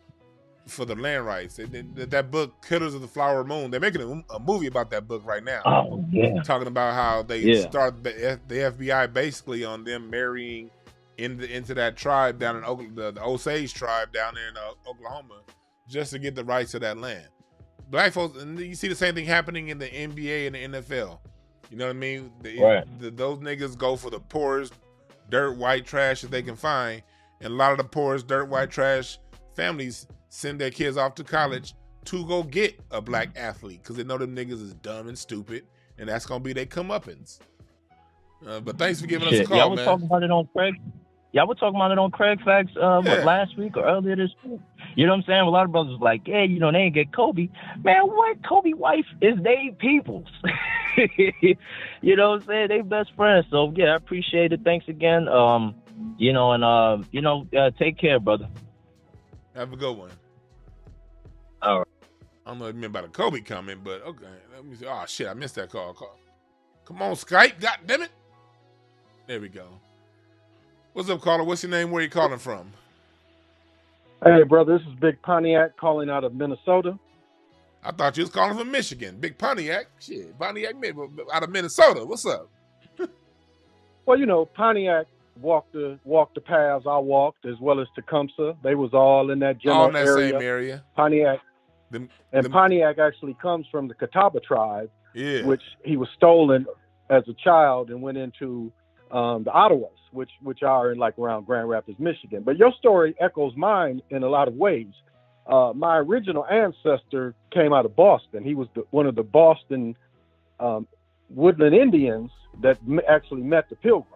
land rights. That book, Killers of the Flower Moon. They're making a movie about that book right now. Oh yeah, talking about how they started the FBI basically on them marrying into that tribe down in Oklahoma, the Osage tribe down there in Oklahoma, just to get the rights to that land. Black folks, and you see the same thing happening in the NBA and the NFL. You know what I mean? Those niggas go for the poorest dirt white trash that they can find, and a lot of the poorest dirt white trash families send their kids off to college to go get a black athlete because they know them niggas is dumb and stupid, and that's gonna be their comeuppance. But thanks for giving us a call, man. Y'all was talking about it on Craig. Y'all were talking about it on Craig Facts last week or earlier this week. You know what I'm saying? A lot of brothers was like, yeah, they ain't get Kobe. Man, what? Kobe wife is they people's. You know what I'm saying? They best friends. So, yeah, I appreciate it. Thanks again. Take care, brother. Have a good one. All right. I don't know what you meant by the Kobe comment, but okay. Let me see. Oh, shit, I missed that call. Come on, Skype. God damn it. There we go. What's up, caller? What's your name? Where you calling from? Hey, brother, this is Big Pontiac calling out of Minnesota. I thought you was calling from Michigan. Big Pontiac? Shit, Pontiac out of Minnesota. What's up? Well, Pontiac walked the paths I walked, as well as Tecumseh. They was all in that general area. All in that same area. Pontiac. Pontiac actually comes from the Catawba tribe, which he was stolen as a child and went into the Ottawas, which are in like around Grand Rapids, Michigan. But your story echoes mine in a lot of ways. My original ancestor came out of Boston. He was one of the Boston woodland Indians that actually met the Pilgrims.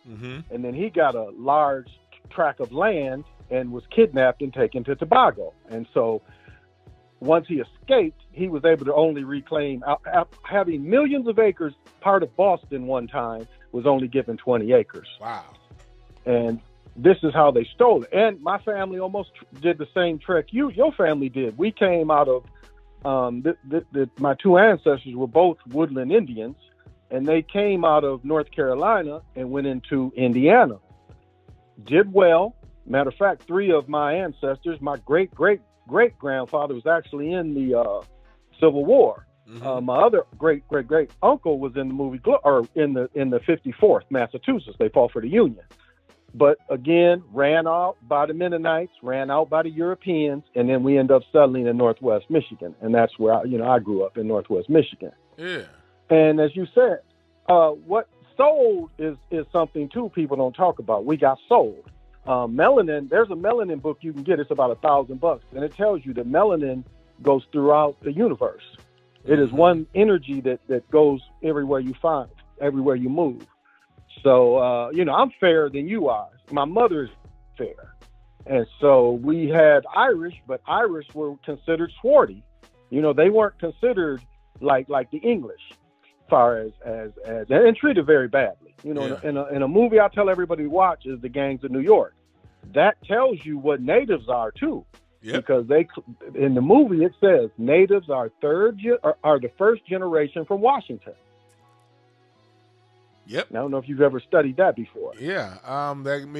Mm-hmm. And then he got a large tract of land and was kidnapped and taken to Tobago. And so once he escaped, he was able to only reclaim, having millions of acres. Part of Boston one time was only given 20 acres. Wow. And this is how they stole it. And my family almost did the same trick your family did. We came out of, my two ancestors were both woodland Indians, and they came out of North Carolina and went into Indiana. Did well. Matter of fact, three of my ancestors, my great-great-great-grandfather was actually in the Civil War. Mm-hmm. My other great-great-great uncle was in the movie, or in the 54th Massachusetts. They fought for the Union. but again, ran out by the Mennonites, ran out by the Europeans, and then we end up settling in Northwest Michigan, and that's where I grew up in Northwest Michigan. Yeah. And as you said, what sold is something too people don't talk about. We got sold. Melanin. There's a melanin book you can get. It's about $1,000, and it tells you that melanin goes throughout the universe. It is one energy that goes everywhere you find, everywhere you move. So, I'm fairer than you are. My mother is fair. And so we had Irish, but Irish were considered swarty. They weren't considered like the English, as far as and treated very badly. In a movie I tell everybody to watch is The Gangs of New York. That tells you what natives are too. Yep. Because in the movie it says natives are the first generation from Washington. Yep. I don't know if you've ever studied that before. Yeah. And then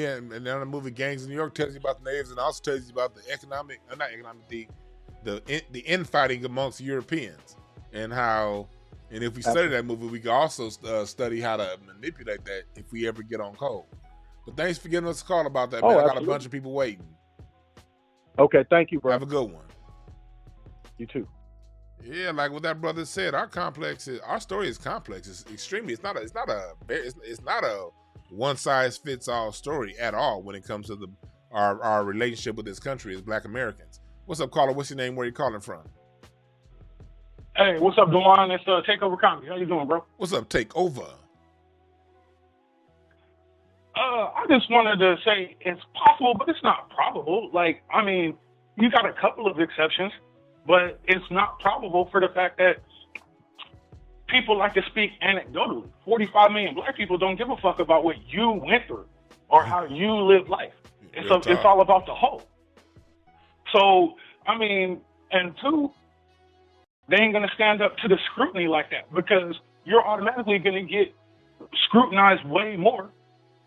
the movie Gangs in New York tells you about the natives and also tells you about the infighting amongst Europeans and how. And if we study that movie, we can also study how to manipulate that if we ever get on cold. But thanks for giving us a call about that, man. I got a bunch of people waiting. Okay, thank you, bro. Have a good one. You too. Yeah, like what that brother said, our story is complex. It's extremely. It's not a one size fits all story at all when it comes to our relationship with this country as Black Americans. What's up, caller? What's your name? Where you calling from? Hey, what's up, Dwan? It's Takeover Comedy. How you doing, bro? What's up, Takeover? I just wanted to say it's possible, but it's not probable. You got a couple of exceptions, but it's not probable for the fact that people like to speak anecdotally. 45 million Black people don't give a fuck about what you went through or how you live life. It's all about the whole. So, and two, they ain't going to stand up to the scrutiny like that because you're automatically going to get scrutinized way more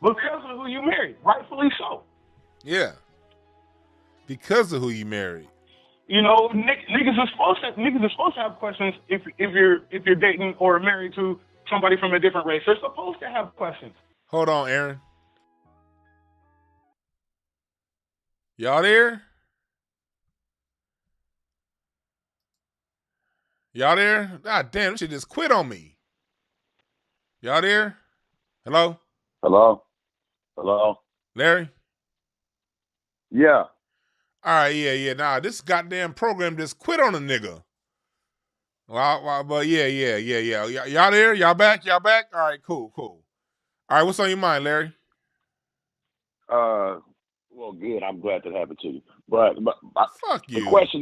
because of who you married, rightfully so. Yeah, because of who you married. Niggas are supposed to have questions if you're dating or married to somebody from a different race. They're supposed to have questions. Hold on, Aaron. Y'all there? Y'all there? God damn, this shit just quit on me. Y'all there? Hello? Hello? Hello? Larry? Yeah. All right, yeah. Nah, this goddamn program just quit on a nigga. Well, but yeah. Y'all there? Y'all back? All right, cool. All right, what's on your mind, Larry? Well, good. I'm glad that happened to you. But fuck you. The question,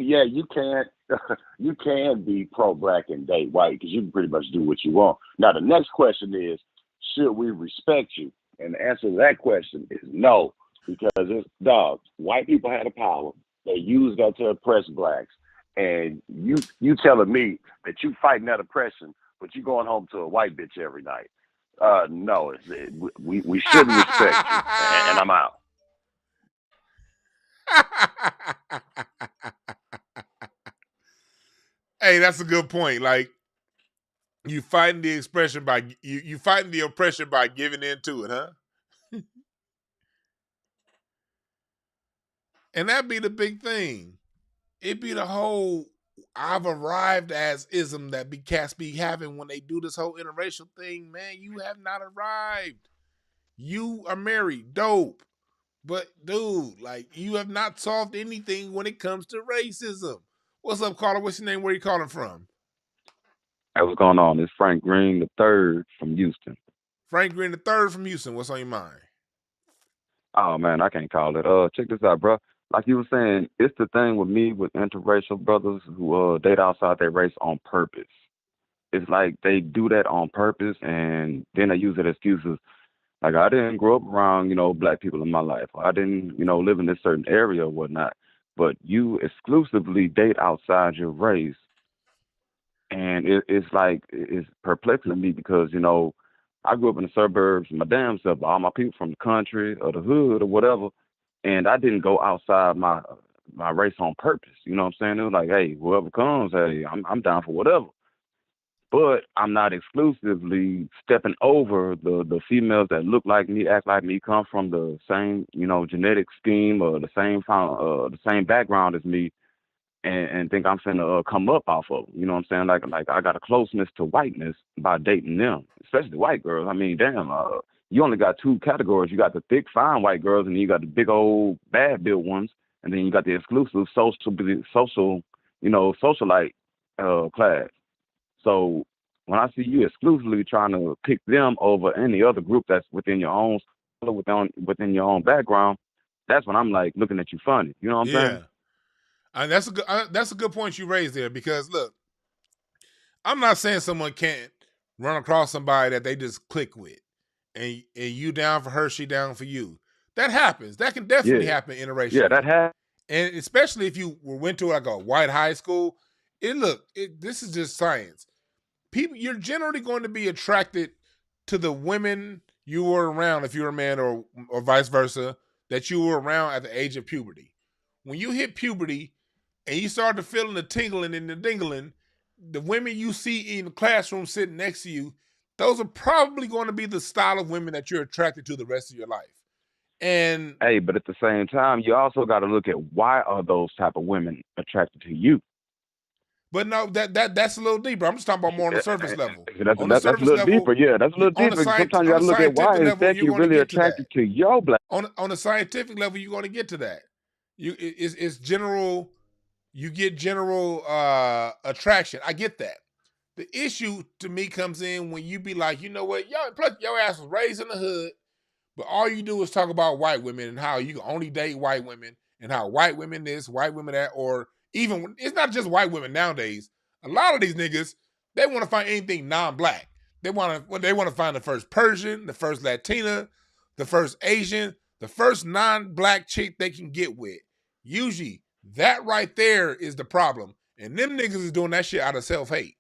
you can be pro-Black and date white because you can pretty much do what you want. Now, the next question is, should we respect you? And the answer to that question is no, because white people had the power. They used that to oppress Blacks. And you telling me that you fighting that oppression, but you going home to a white bitch every night. No, we shouldn't respect you. And I'm out. Hey, that's a good point. Like, you fighting the expression by you fighting the oppression by giving in to it, huh? And that'd be the big thing. It'd be the whole I've arrived as ism that cats be having when they do this whole interracial thing. Man, you have not arrived. You are married, dope. But dude, you have not solved anything when it comes to racism. What's up, caller? What's your name? Where you calling from? Hey, what's going on? It's Frank Green III from Houston. Frank Green III from Houston. What's on your mind? Oh man, I can't call it. Check this out, bro. Like you were saying, it's the thing with me with interracial brothers who date outside their race on purpose. It's like they do that on purpose, and then they use it as excuses. Like, I didn't grow up around, Black people in my life. I didn't, live in this certain area or whatnot. But you exclusively date outside your race. And it's perplexing to me because, I grew up in the suburbs, my damn self, all my people from the country or the hood or whatever. And I didn't go outside my race on purpose. You know what I'm saying? It was like, hey, whoever comes, hey, I'm down for whatever. but I'm not exclusively stepping over the females that look like me, act like me, come from the same, genetic scheme or the same background as me, and think I'm finna come up off of them. You know what I'm saying? Like I got a closeness to whiteness by dating them, especially white girls. I mean, damn, you only got two categories. You got the thick, fine white girls, and then you got the big old bad built ones, and then you got the exclusive socialite class. So when I see you exclusively trying to pick them over any other group that's within your own within your own background, that's when I'm like looking at you funny. You know what I'm saying? And that's a good point you raised there, because look, I'm not saying someone can't run across somebody that they just click with, and you down for her, she down for you. That happens. That can definitely happen interracially. Yeah, that happens. And especially if you went to like a white high school, this is just science. You're generally going to be attracted to the women you were around, if you're a man, or vice versa, that you were around at the age of puberty. When you hit puberty and you start to feeling the tingling and the dingling, the women you see in the classroom sitting next to you, those are probably going to be the style of women that you're attracted to the rest of your life. And hey, but at the same time, you also got to look at why are those type of women attracted to you. But no, that's a little deeper. I'm just talking about more on the surface level. That's a little deeper. Yeah, that's a little deeper. Sometimes you got to look at why is that you really attracted to your black. On a scientific level, you're going to get to that. It's general. You get general attraction. I get that. The issue to me comes in when you be like, you know what, your ass was raised in the hood, but all you do is talk about white women and how you can only date white women and how white women this, white women that, or even it's not just white women nowadays. A lot of these niggas, they want to find anything non-black. They want to find the first Persian, the first Latina, the first Asian, the first non-black chick they can get with. Usually, that right there is the problem. And them niggas is doing that shit out of self-hate.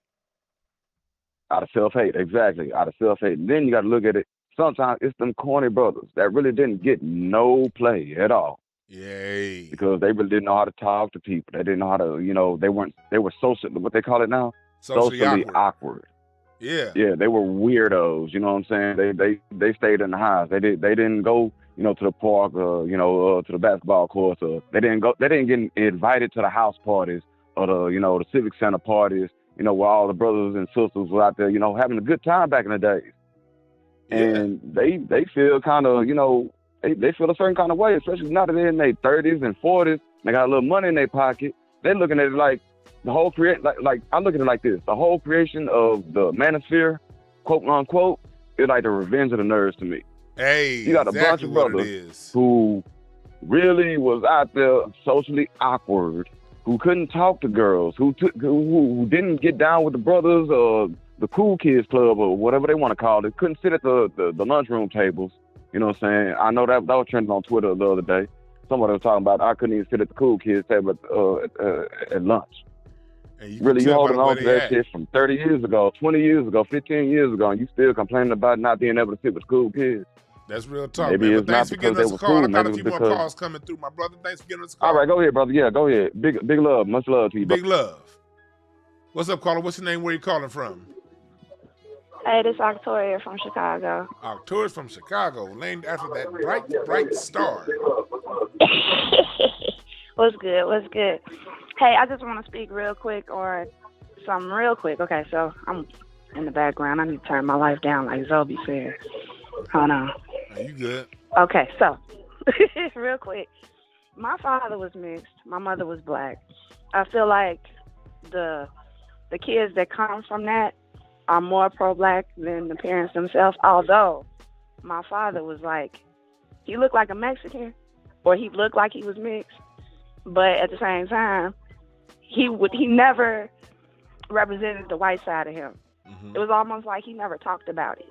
Out of self-hate, exactly. Out of self-hate. And then you got to look at it. Sometimes it's them corny brothers that really didn't get no play at all. Yay. Because they really didn't know how to talk to people. They didn't know how to, they were social, what they call it now? Socially awkward. Yeah. Yeah, they were weirdos, you know what I'm saying? They stayed in the house. They didn't go, to the park, to the basketball court. They didn't get invited to the house parties or the civic center parties, where all the brothers and sisters were out there, having a good time back in the days. Yeah. And they feel kind of, they feel a certain kind of way, especially now that they're in their 30s and 40s. They got a little money in their pocket. They're looking at it like the whole like I look at it like this: the whole creation of the manosphere, quote unquote, is like the Revenge of the Nerds to me. Hey, you got a bunch of brothers who really was out there socially awkward, who couldn't talk to girls, who didn't get down with the brothers or the cool kids club or whatever they want to call it. Couldn't sit at the lunchroom tables. You know what I'm saying? I know that was trending on Twitter the other day. Somebody was talking about I couldn't even sit at the cool kids table at lunch. You holding on to that shit from 30 years ago, 20 years ago, 15 years ago, and you still complaining about not being able to sit with cool kids. That's real talk, Maybe man. It's but thanks not for giving us a call. Cool. I got a few more calls coming through, my brother. Thanks for giving us a call. All right, go ahead, brother. Yeah, go ahead. Big love. Much love to you, Big love. What's up, caller? What's your name? Where you calling from? Hey, this is Octoria from Chicago. Octoria's from Chicago, named after that bright star. What's good? Hey, I just want to speak real quick or something real quick. Okay, so I'm in the background. I need to turn my life down like Zoe said. Hold on. Are you good? Okay, so real quick. My father was mixed. My mother was black. I feel like the kids that come from that are more pro-black than the parents themselves, although my father was like, he looked like a Mexican, or he looked like he was mixed, but at the same time, he never represented the white side of him. Mm-hmm. It was almost like he never talked about it.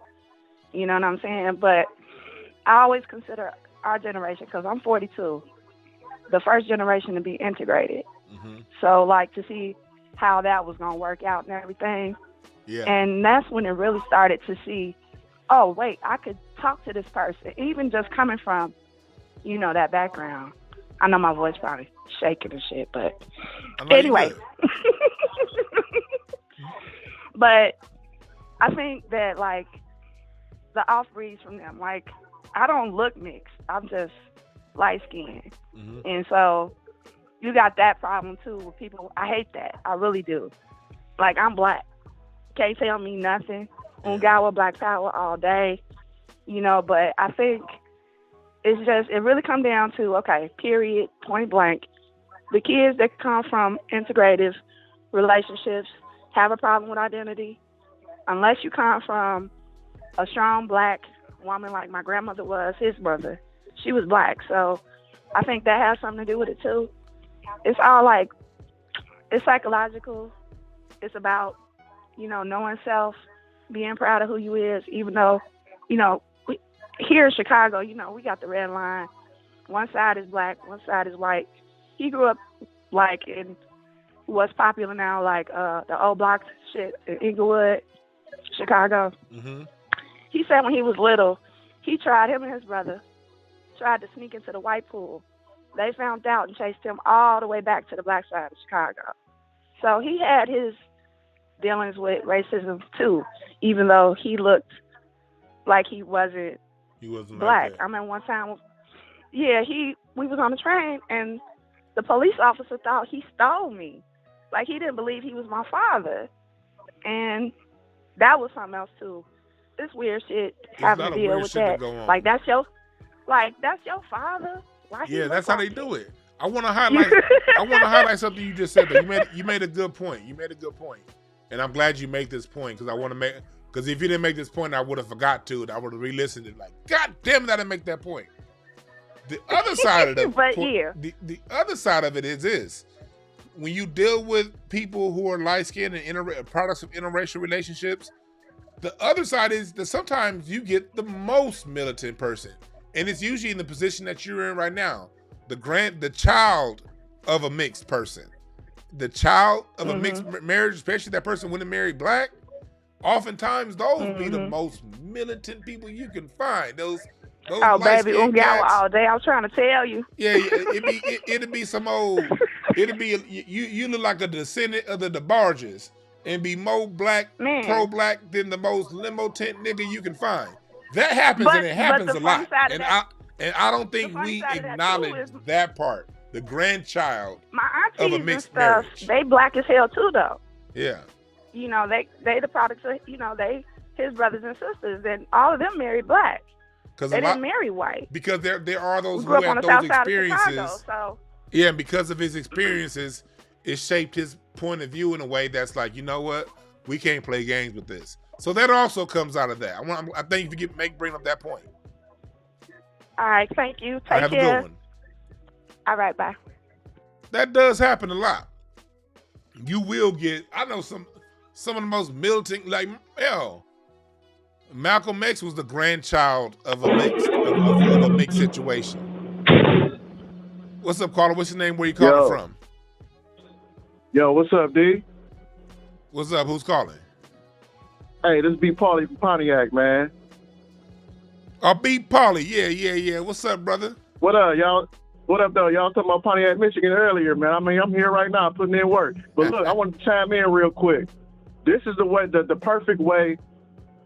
You know what I'm saying? But I always consider our generation, because I'm 42, the first generation to be integrated. Mm-hmm. So, like, to see how that was going to work out and everything. Yeah. And that's when it really started to see, oh, wait, I could talk to this person, even just coming from, that background. I know my voice probably shaking and shit, but anyway. But I think that like the off breeds from them, like I don't look mixed. I'm just light skinned. And so you got that problem too with people. I hate that. I really do. Like I'm black. Can't tell me nothing. On God with black power all day. You know, but I think it's just, it really come down to, okay, period, point blank. The kids that come from integrative relationships have a problem with identity. Unless you come from a strong black woman like my grandmother was, his mother. She was black. So I think that has something to do with it too. It's all like, it's psychological. It's about, you know, knowing self, being proud of who you is, even though, you know, here in Chicago, you know, we got the red line. One side is black, one side is white. He grew up like in what's popular now, like the old block shit in Inglewood, Chicago. He said when he was little, him and his brother tried to sneak into the white pool. They found out and chased him all the way back to the black side of Chicago. So he had his dealings with racism too, even though he looked like he wasn't black. Like I mean, one time, we was on the train and the police officer thought he stole me. Like he didn't believe he was my father. And that was something else too. This weird shit having to deal with that. Like that's your father. Why that's how they do it. I want to highlight something you just said. Though. You made a good point. And I'm glad you made this point because I want to make. Because if you didn't make this point, I would have forgot to. And I would have re-listened and like, God damn it, I didn't make that point. The other side of the other side of it is when you deal with people who are light skinned and products of interracial relationships, the other side is that sometimes you get the most militant person, and it's usually in the position that you're in right now, the child of a mixed person, the child of a mixed marriage, especially that person when they married black. Oftentimes, those be the most militant people you can find. Those oh baby, all day. I was trying to tell you. Yeah, it'd be some old. It'd be you look like a descendant of the DeBarges and be more black, pro-black than the most limo tent nigga you can find. That happens, and it happens a lot. And I don't think we acknowledge that part. The grandchild of a mixed marriage. They black as hell too, though. Yeah. You know, they the products of, you know, his brothers and sisters, and all of them married black. They didn't marry white. Because there are those who have those experiences. Chicago, yeah, and because of his experiences, it shaped his point of view in a way that's like, you know what, we can't play games with this. So that also comes out of that. I think if you bring up that point. All right, thank you. Take care. Have a good one. All right, bye. That does happen a lot. You will get. I know some of the most militant, like Malcolm X was the grandchild of a mixed situation. What's up, caller? What's your name? Where you calling from? Yo, what's up, D? What's up? Who's calling? Hey, this is B. Paulie from Pontiac, man. Oh, B. Paulie. Yeah. What's up, brother? What up, y'all? What up, though? Y'all talking about Pontiac, Michigan earlier, man. I mean, I'm here right now putting in work. But look, I want to chime in real quick. This is the way, the perfect way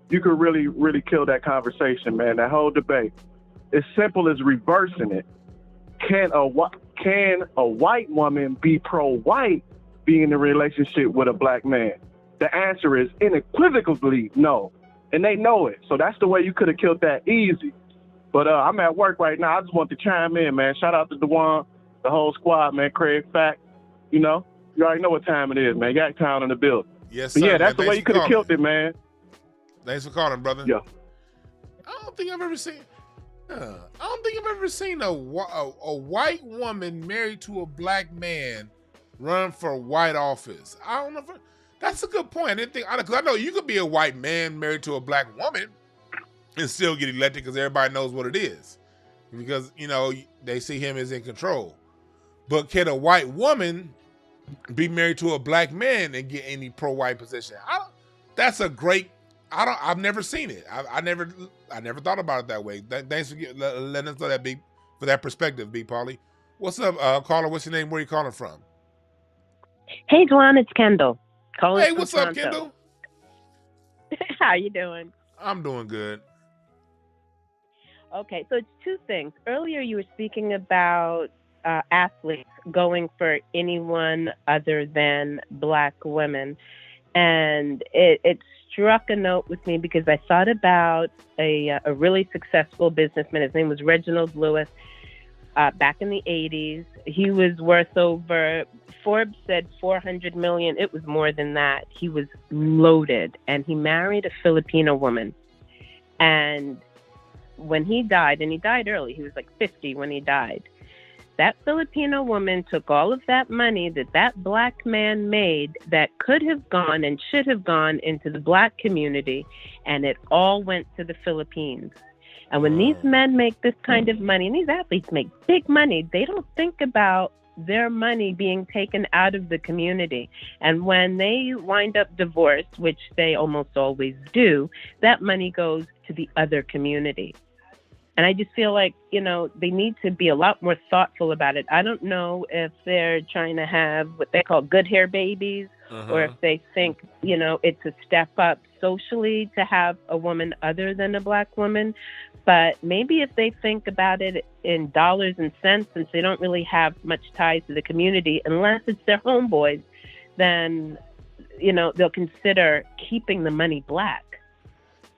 you could really, really kill that conversation, man, that whole debate. As simple as reversing it. Can a white woman be pro-white, be in a relationship with a black man? The answer is unequivocally no. And they know it. So that's the way you could have killed that easy. But I'm at work right now. I just want to chime in, man. Shout out to Dwan, the whole squad, man. Craig, Fact. You know, you already know what time it is, man. Got town in the building. Yes, sir. But yeah, that's man. the way you could have killed it, man. Thanks for calling, brother. Yeah. I don't think I've ever seen a white woman married to a black man run for white office. I don't know. That's a good point. I didn't think, because I know you could be a white man married to a black woman and still get elected because everybody knows what it is. Because, you know, they see him as in control. But can a white woman be married to a black man and get any pro-white position? That's a great. I've never seen it. I never thought about it that way. Thanks for letting us know that for that perspective, B. Paulie. What's up, caller? What's your name? Where are you calling from? Hey, Dwan, it's Kendall. Hey, what's up, Kendall? How you doing? I'm doing good. Okay, so it's two things. Earlier, you were speaking about athletes going for anyone other than Black women. And it struck a note with me because I thought about a really successful businessman. His name was Reginald Lewis. Back in the 80s, he was worth over, Forbes said 400 million. It was more than that. He was loaded, and he married a Filipino woman. And when he died, and he died early, he was like 50 when he died, that Filipino woman took all of that money that Black man made that could have gone and should have gone into the Black community, and it all went to the Philippines. And when these men make this kind of money, and these athletes make big money, they don't think about their money being taken out of the community. And when they wind up divorced, which they almost always do, that money goes to the other community. And I just feel like, they need to be a lot more thoughtful about it. I don't know if they're trying to have what they call good hair babies, or if they think, it's a step up socially to have a woman other than a Black woman. But maybe if they think about it in dollars and cents, since they don't really have much ties to the community, unless it's their homeboys, then, they'll consider keeping the money Black.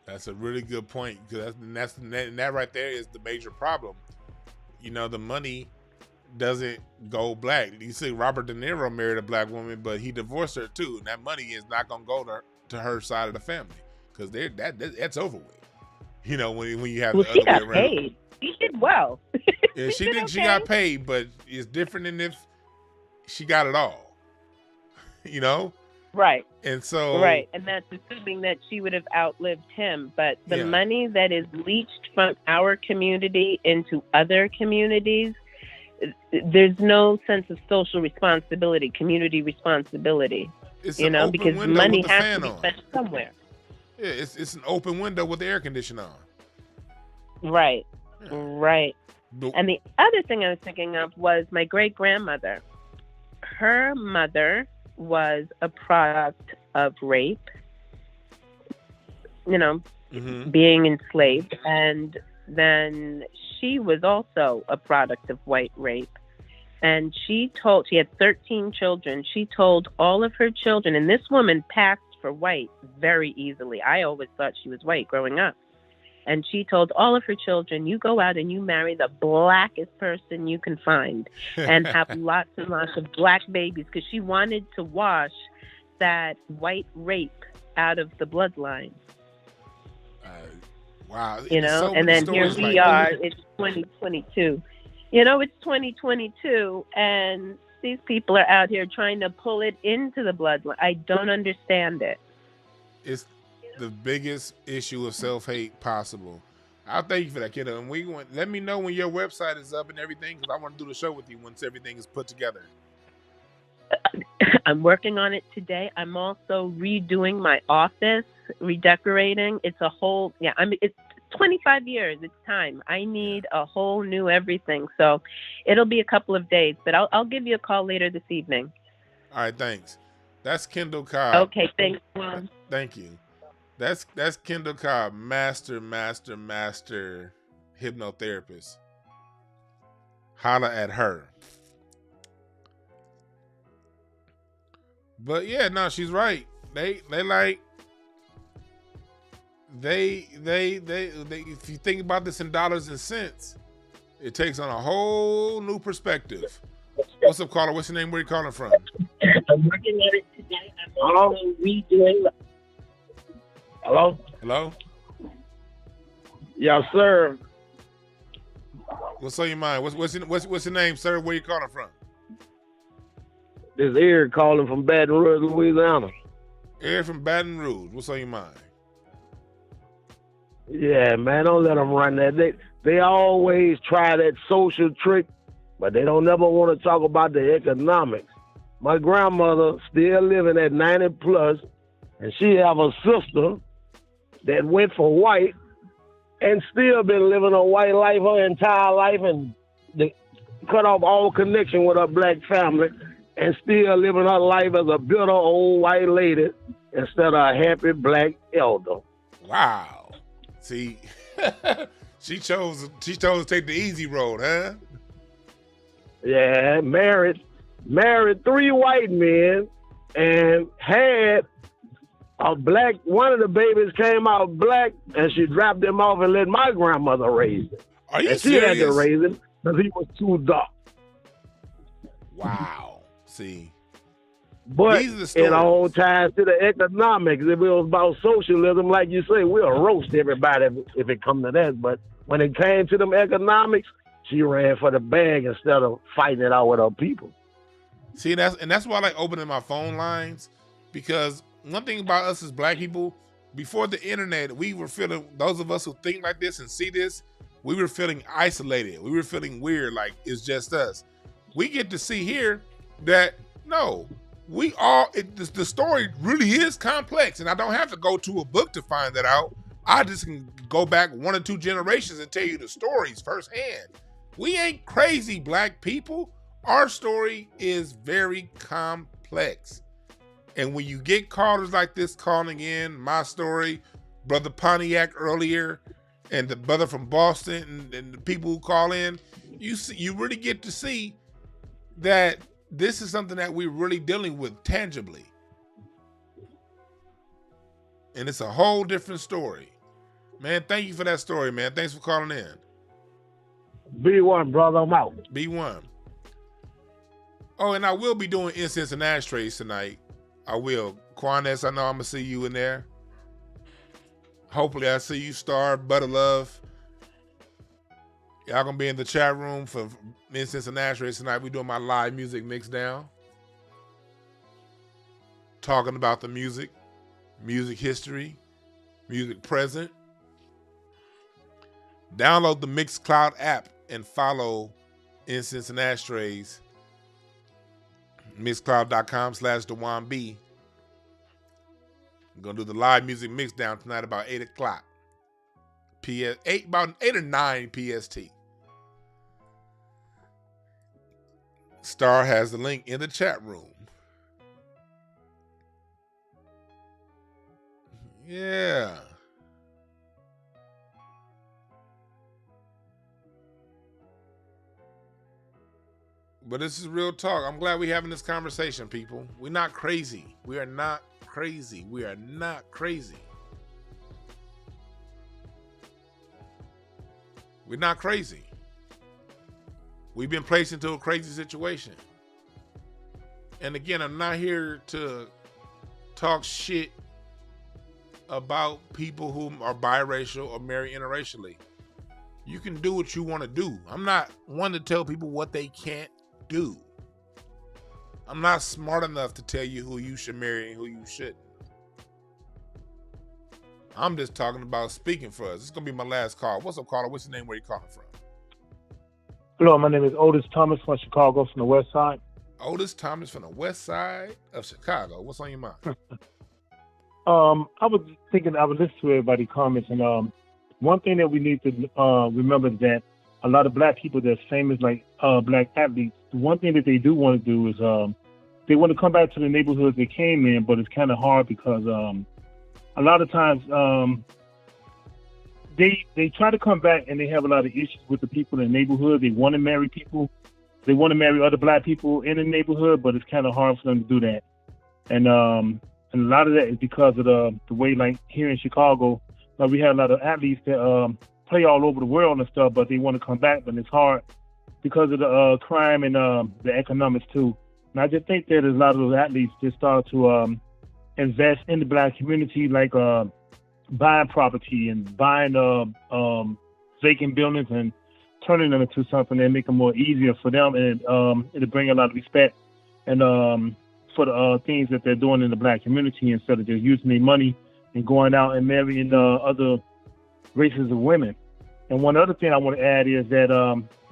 That's a really good point, because that right there is the major problem. The money doesn't go Black. You see, Robert De Niro married a Black woman, but he divorced her too, and that money is not gonna go to her side of the family, because that's over with. When you have the other way around. Paid. She did well. Yeah, she did. Okay. She got paid, but it's different than if she got it all. Right. And so. Right, and that's assuming that she would have outlived him. But the money that is leached from our community into other communities, there's no sense of social responsibility, community responsibility. It's because money has to be spent somewhere. Yeah, it's an open window with the air conditioner on. Right, right. And the other thing I was thinking of was my great-grandmother. Her mother was a product of rape, being enslaved. And then she was also a product of white rape. And she had 13 children. She told all of her children, and this woman passed for white very easily. I always thought she was white growing up. And she told all of her children, you go out and you marry the blackest person you can find and have lots and lots of Black babies, because she wanted to wash that white rape out of the bloodline. Wow. And then here we are, it's 2022. It's 2022, and these people are out here trying to pull it into the bloodline. I don't understand it. It's the biggest issue of self-hate possible. I'll thank you for that, kiddo. And let me know when your website is up and everything, because I want to do the show with you once everything is put together. I'm working on it today. I'm also redoing my office, redecorating. It's a whole, it's 25 years. It's time. I need a whole new everything. So it'll be a couple of days, but I'll give you a call later this evening. All right, thanks. That's Kendall Cobb. Okay, thanks, Juan. Thank you. That's Kendall Cobb, master hypnotherapist. Holla at her. But yeah, no, she's right. They if you think about this in dollars and cents, it takes on a whole new perspective. What's up, caller? What's your name? Where are you calling from? I'm working on it today. I'm also redoing. Hello? Hello? Yes, sir. What's on your mind? What's your name, sir? Where you calling from? This is Eric calling from Baton Rouge, Louisiana. Eric from Baton Rouge. What's on your mind? Yeah, man, don't let them run that. They always try that social trick, but they don't never want to talk about the economics. My grandmother still living at 90 plus, and she have a sister that went for white and still been living a white life her entire life, and cut off all connection with her Black family and still living her life as a bitter old white lady instead of a happy Black elder. Wow. See, she chose to take the easy road, huh? Yeah, married 3 white men and had a black. One of the babies came out black, and she dropped them off and let my grandmother raise him. Are you and serious? She had to raise him because he was too dark. Wow. See. But These are the stories. it all ties to the economics. If it was about socialism, like you say, we'll roast everybody if it come to that. But when it came to them economics, she ran for the bag instead of fighting it out with her people. See, that's why I like opening my phone lines, because one thing about us as black people, before the internet, we were feeling, those of us who think like this and see this, we were feeling isolated. We were feeling weird, like it's just us. We get to see here that, no, we all, the story really is complex, and I don't have to go to a book to find that out. I just can go back 1 or 2 generations and tell you the stories firsthand. We ain't crazy, black people. Our story is very complex. And when you get callers like this calling in, my story, Brother Pontiac earlier, and the brother from Boston, and the people who call in, you really get to see that this is something that we're really dealing with tangibly. And it's a whole different story. Man, thank you for that story, man. Thanks for calling in. B1, brother, I'm out. B1. Oh, and I will be doing incense and ashtrays tonight. I will. Quanes, I know I'm going to see you in there. Hopefully I see you, Star, Butter Love. Y'all going to be in the chat room for incense and ashtrays tonight. We're doing my live music mix down. Talking about the music history, music present. Download the Mixcloud app and follow Incense and Ashtrays. Mixcloud.com/DwannB. I'm going to do the live music mix down tonight about 8 o'clock. About 8 or 9 PST. Star has the link in the chat room. Yeah. But this is real talk. I'm glad we're having this conversation, people. We're not crazy. We are not crazy. We are not crazy. We're not crazy. We've been placed into a crazy situation. And again, I'm not here to talk shit about people who are biracial or marry interracially. You can do what you want to do. I'm not one to tell people what they can't do. I'm not smart enough to tell you who you should marry and who you shouldn't. I'm just talking about speaking for us. This is going to be my last call. What's up, caller? What's your name? Where you calling from? Hello, my name is Otis Thomas from Chicago, from the West Side. Otis Thomas from the West Side of Chicago. What's on your mind? I was thinking, I would listen to everybody's comments, and one thing that we need to remember is that a lot of black people that's famous, like black athletes, the one thing that they do want to do is they want to come back to the neighborhoods they came in, but it's kind of hard because a lot of times they try to come back and they have a lot of issues with the people in the neighborhood. They want to marry people. They want to marry other black people in the neighborhood, but it's kind of hard for them to do that. And a lot of that is because of the way, like here in Chicago, we have a lot of athletes that play all over the world and stuff, but they want to come back, but it's hard because of the crime and the economics too. And I just think that a lot of those athletes just start to invest in the black community, like buying property and buying vacant buildings and turning them into something that make them more easier for them, and it'll bring a lot of respect and for the things that they're doing in the black community, instead of just using their money and going out and marrying other races of women. And one other thing I want to add is that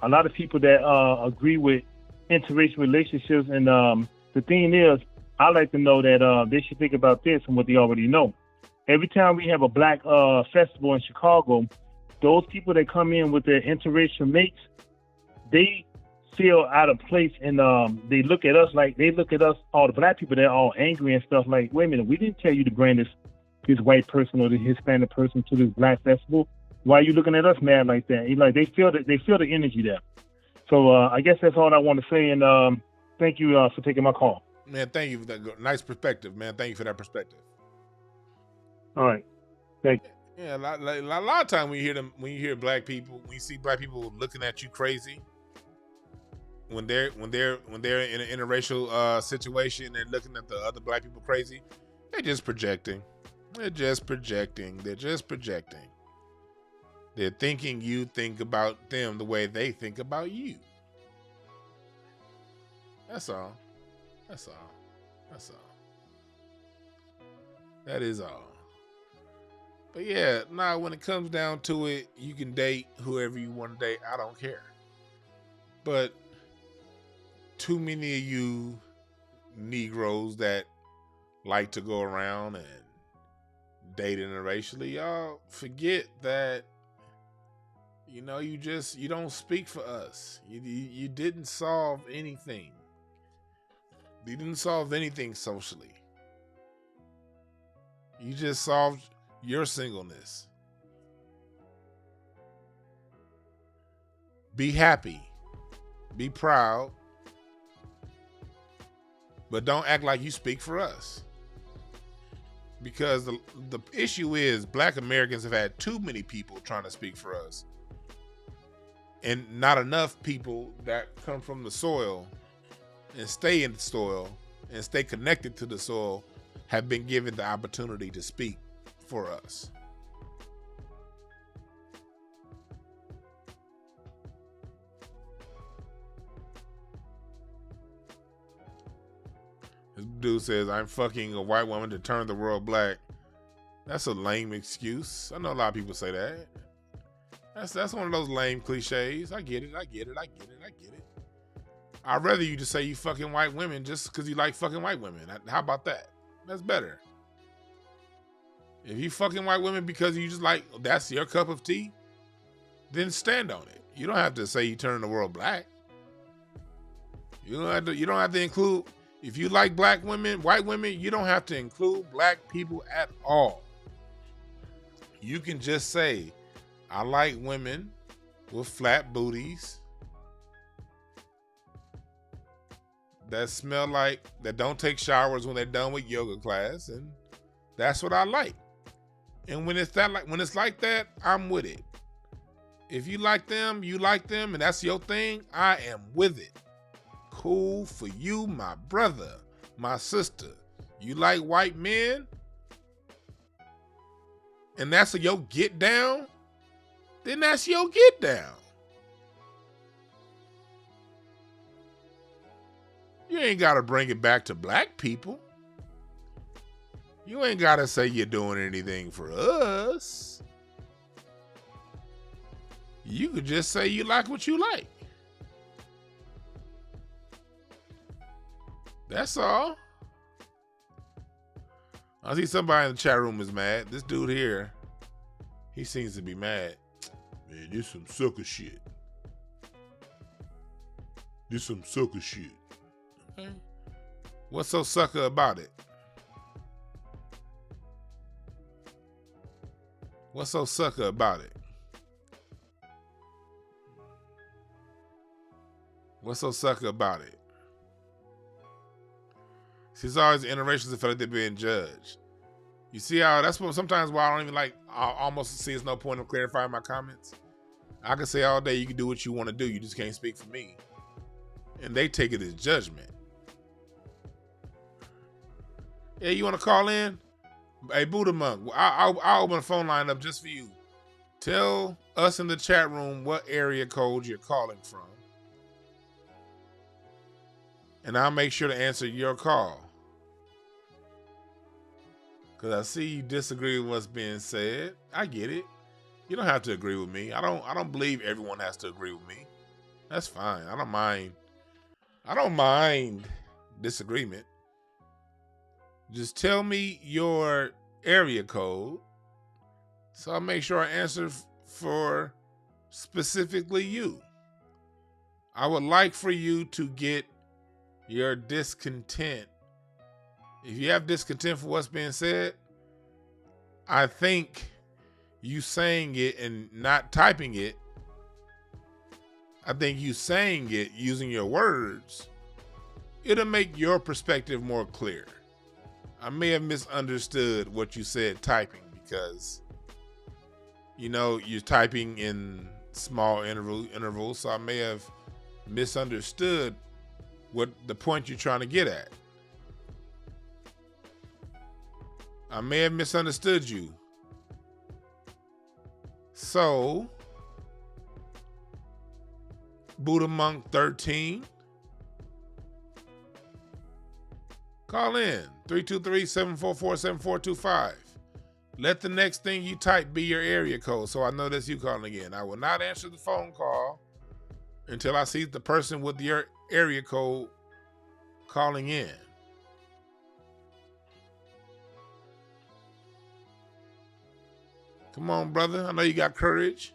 a lot of people that agree with interracial relationships, and the thing is, I like to know that they should think about this and what they already know. Every time we have a black festival in Chicago, those people that come in with their interracial mates, they feel out of place, and they look at us, all the black people, they're all angry and stuff like, wait a minute, we didn't tell you to bring this this white person or the Hispanic person to this black festival. Why are you looking at us mad like that? Like they feel the energy there. So I guess that's all I want to say. And thank you for taking my call. Man, thank you for that nice perspective, man. Thank you for that perspective. All right, thank you. Yeah, a lot of time when you hear black people, when you see black people looking at you crazy, when they're in an interracial situation, they're looking at the other black people crazy. They're just projecting. They're just projecting. They're thinking you think about them the way they think about you. That's all. That is all. But yeah, when it comes down to it, you can date whoever you want to date. I don't care. But too many of you Negroes that like to go around and date interracially, y'all forget that, you don't speak for us. You didn't solve anything. You didn't solve anything socially. You just solved your singleness. Be happy. Be proud. But don't act like you speak for us. Because the issue is black Americans have had too many people trying to speak for us. And not enough people that come from the soil and stay in the soil and stay connected to the soil have been given the opportunity to speak for us. This dude says, I'm fucking a white woman to turn the world black. That's a lame excuse. I know a lot of people say that. That's one of those lame cliches. I get it. I'd rather you just say you fucking white women just because you like fucking white women. How about that? That's better. If you fucking white women because you just like, that's your cup of tea, then stand on it. You don't have to say you turn the world black. You don't have to include, if you like black women, white women, you don't have to include black people at all. You can just say, I like women with flat booties that smell like, that don't take showers when they're done with yoga class, and that's what I like. And when it's like that, I'm with it. If you like them, and that's your thing, I am with it. Cool for you, my brother, my sister. You like white men, and that's your get down, then that's your get down. You ain't got to bring it back to black people. You ain't got to say you're doing anything for us. You could just say you like what you like. That's all. I see somebody in the chat room is mad. This dude here, he seems to be mad. Man, this some sucker shit. Okay. What's so sucker about it? What's so sucker about it? What's so sucker about it? She's always interracials that feel like they're being judged. You see how that's what sometimes why I don't even like, I almost see there's no point of clarifying my comments. I can say all day you can do what you want to do, you just can't speak for me. And they take it as judgment. Yeah, you want to call in? Hey, Buddha Monk, I'll open the phone line up just for you. Tell us in the chat room what area code you're calling from. And I'll make sure to answer your call. Because I see you disagree with what's being said. I get it. You don't have to agree with me. I don't believe everyone has to agree with me. That's fine. I don't mind disagreement. Just tell me your area code so I'll make sure I answer for specifically you. I would like for you to get your discontent. If you have discontent for what's being said, I think you saying it and not typing it, I think you saying it using your words, it'll make your perspective more clear. I may have misunderstood what you said typing because, you know, you're typing in small intervals, so I may have misunderstood what the point you're trying to get at. I may have misunderstood you. So, Buddha Monk 13, call in 323-744-7425. Let the next thing you type be your area code so I know that's you calling again. I will not answer the phone call until I see the person with your area code calling in. Come on, brother. I know you got courage.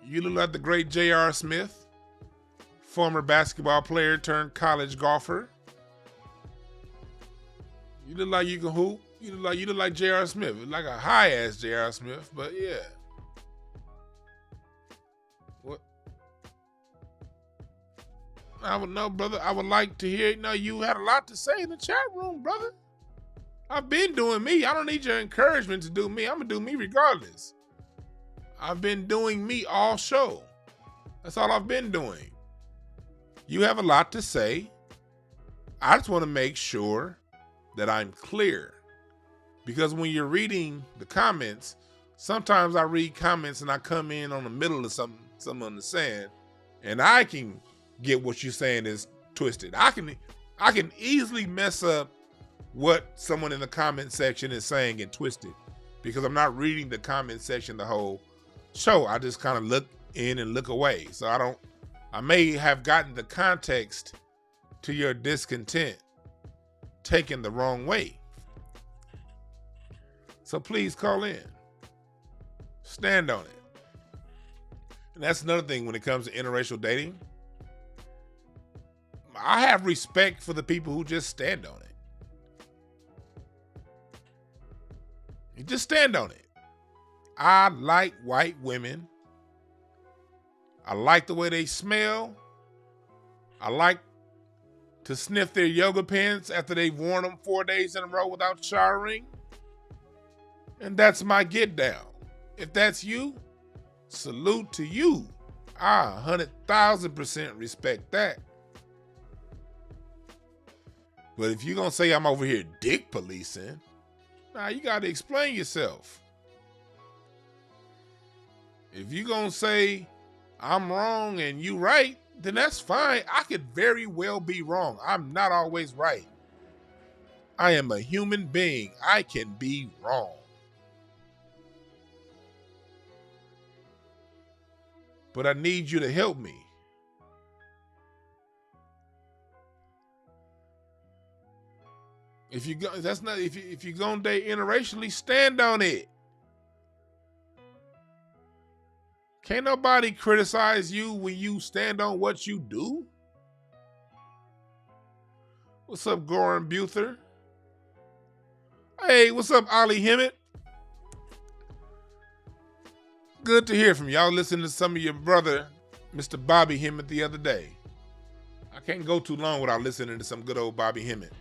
You look like the great J.R. Smith, former basketball player turned college golfer. You look like you can hoop. You look like J.R. Smith, like a high-ass J.R. Smith, but yeah. What? I would know, brother. I would like to hear. No, you had a lot to say in the chat room, brother. I've been doing me. I don't need your encouragement to do me. I'm gonna do me regardless. I've been doing me all show. That's all I've been doing. You have a lot to say. I just want to make sure that I'm clear. Because when you're reading the comments, sometimes I read comments and I come in on the middle of something someone is saying, and I can get what you're saying is twisted. I can easily mess up what someone in the comment section is saying and twist it because I'm not reading the comment section the whole show. I just kind of look in and look away. So I may have gotten the context to your discontent taken the wrong way. So please call in. Stand on it. And that's another thing when it comes to interracial dating. I have respect for the people who just stand on it. You just stand on it. I like white women. I like the way they smell. I like to sniff their yoga pants after they've worn them 4 days in a row without showering. And that's my get down. If that's you, salute to you. I 100,000% respect that. But if you're going to say I'm over here dick policing, nah, you got to explain yourself. If you're going to say I'm wrong and you right, then that's fine. I could very well be wrong. I'm not always right. I am a human being. I can be wrong. But I need you to help me. If you're gonna date interracially, stand on it. Can't nobody criticize you when you stand on what you do. What's up, Goran Buther? Hey, what's up, Ollie Hemmett? Good to hear from y'all. Listening to some of your brother, Mr. Bobby Hemmett, the other day. I can't go too long without listening to some good old Bobby Hemmett.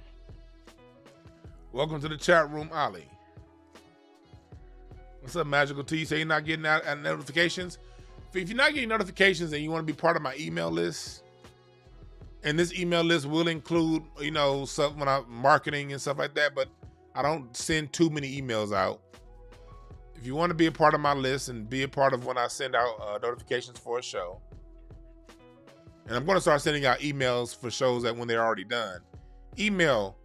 Welcome to the chat room, Ollie. What's up, Magical T? You say you're not getting out notifications? If you're not getting notifications and you want to be part of my email list, and this email list will include, stuff when I'm marketing and stuff like that, but I don't send too many emails out. If you want to be a part of my list and be a part of when I send out notifications for a show, and I'm going to start sending out emails for shows that when they're already done, email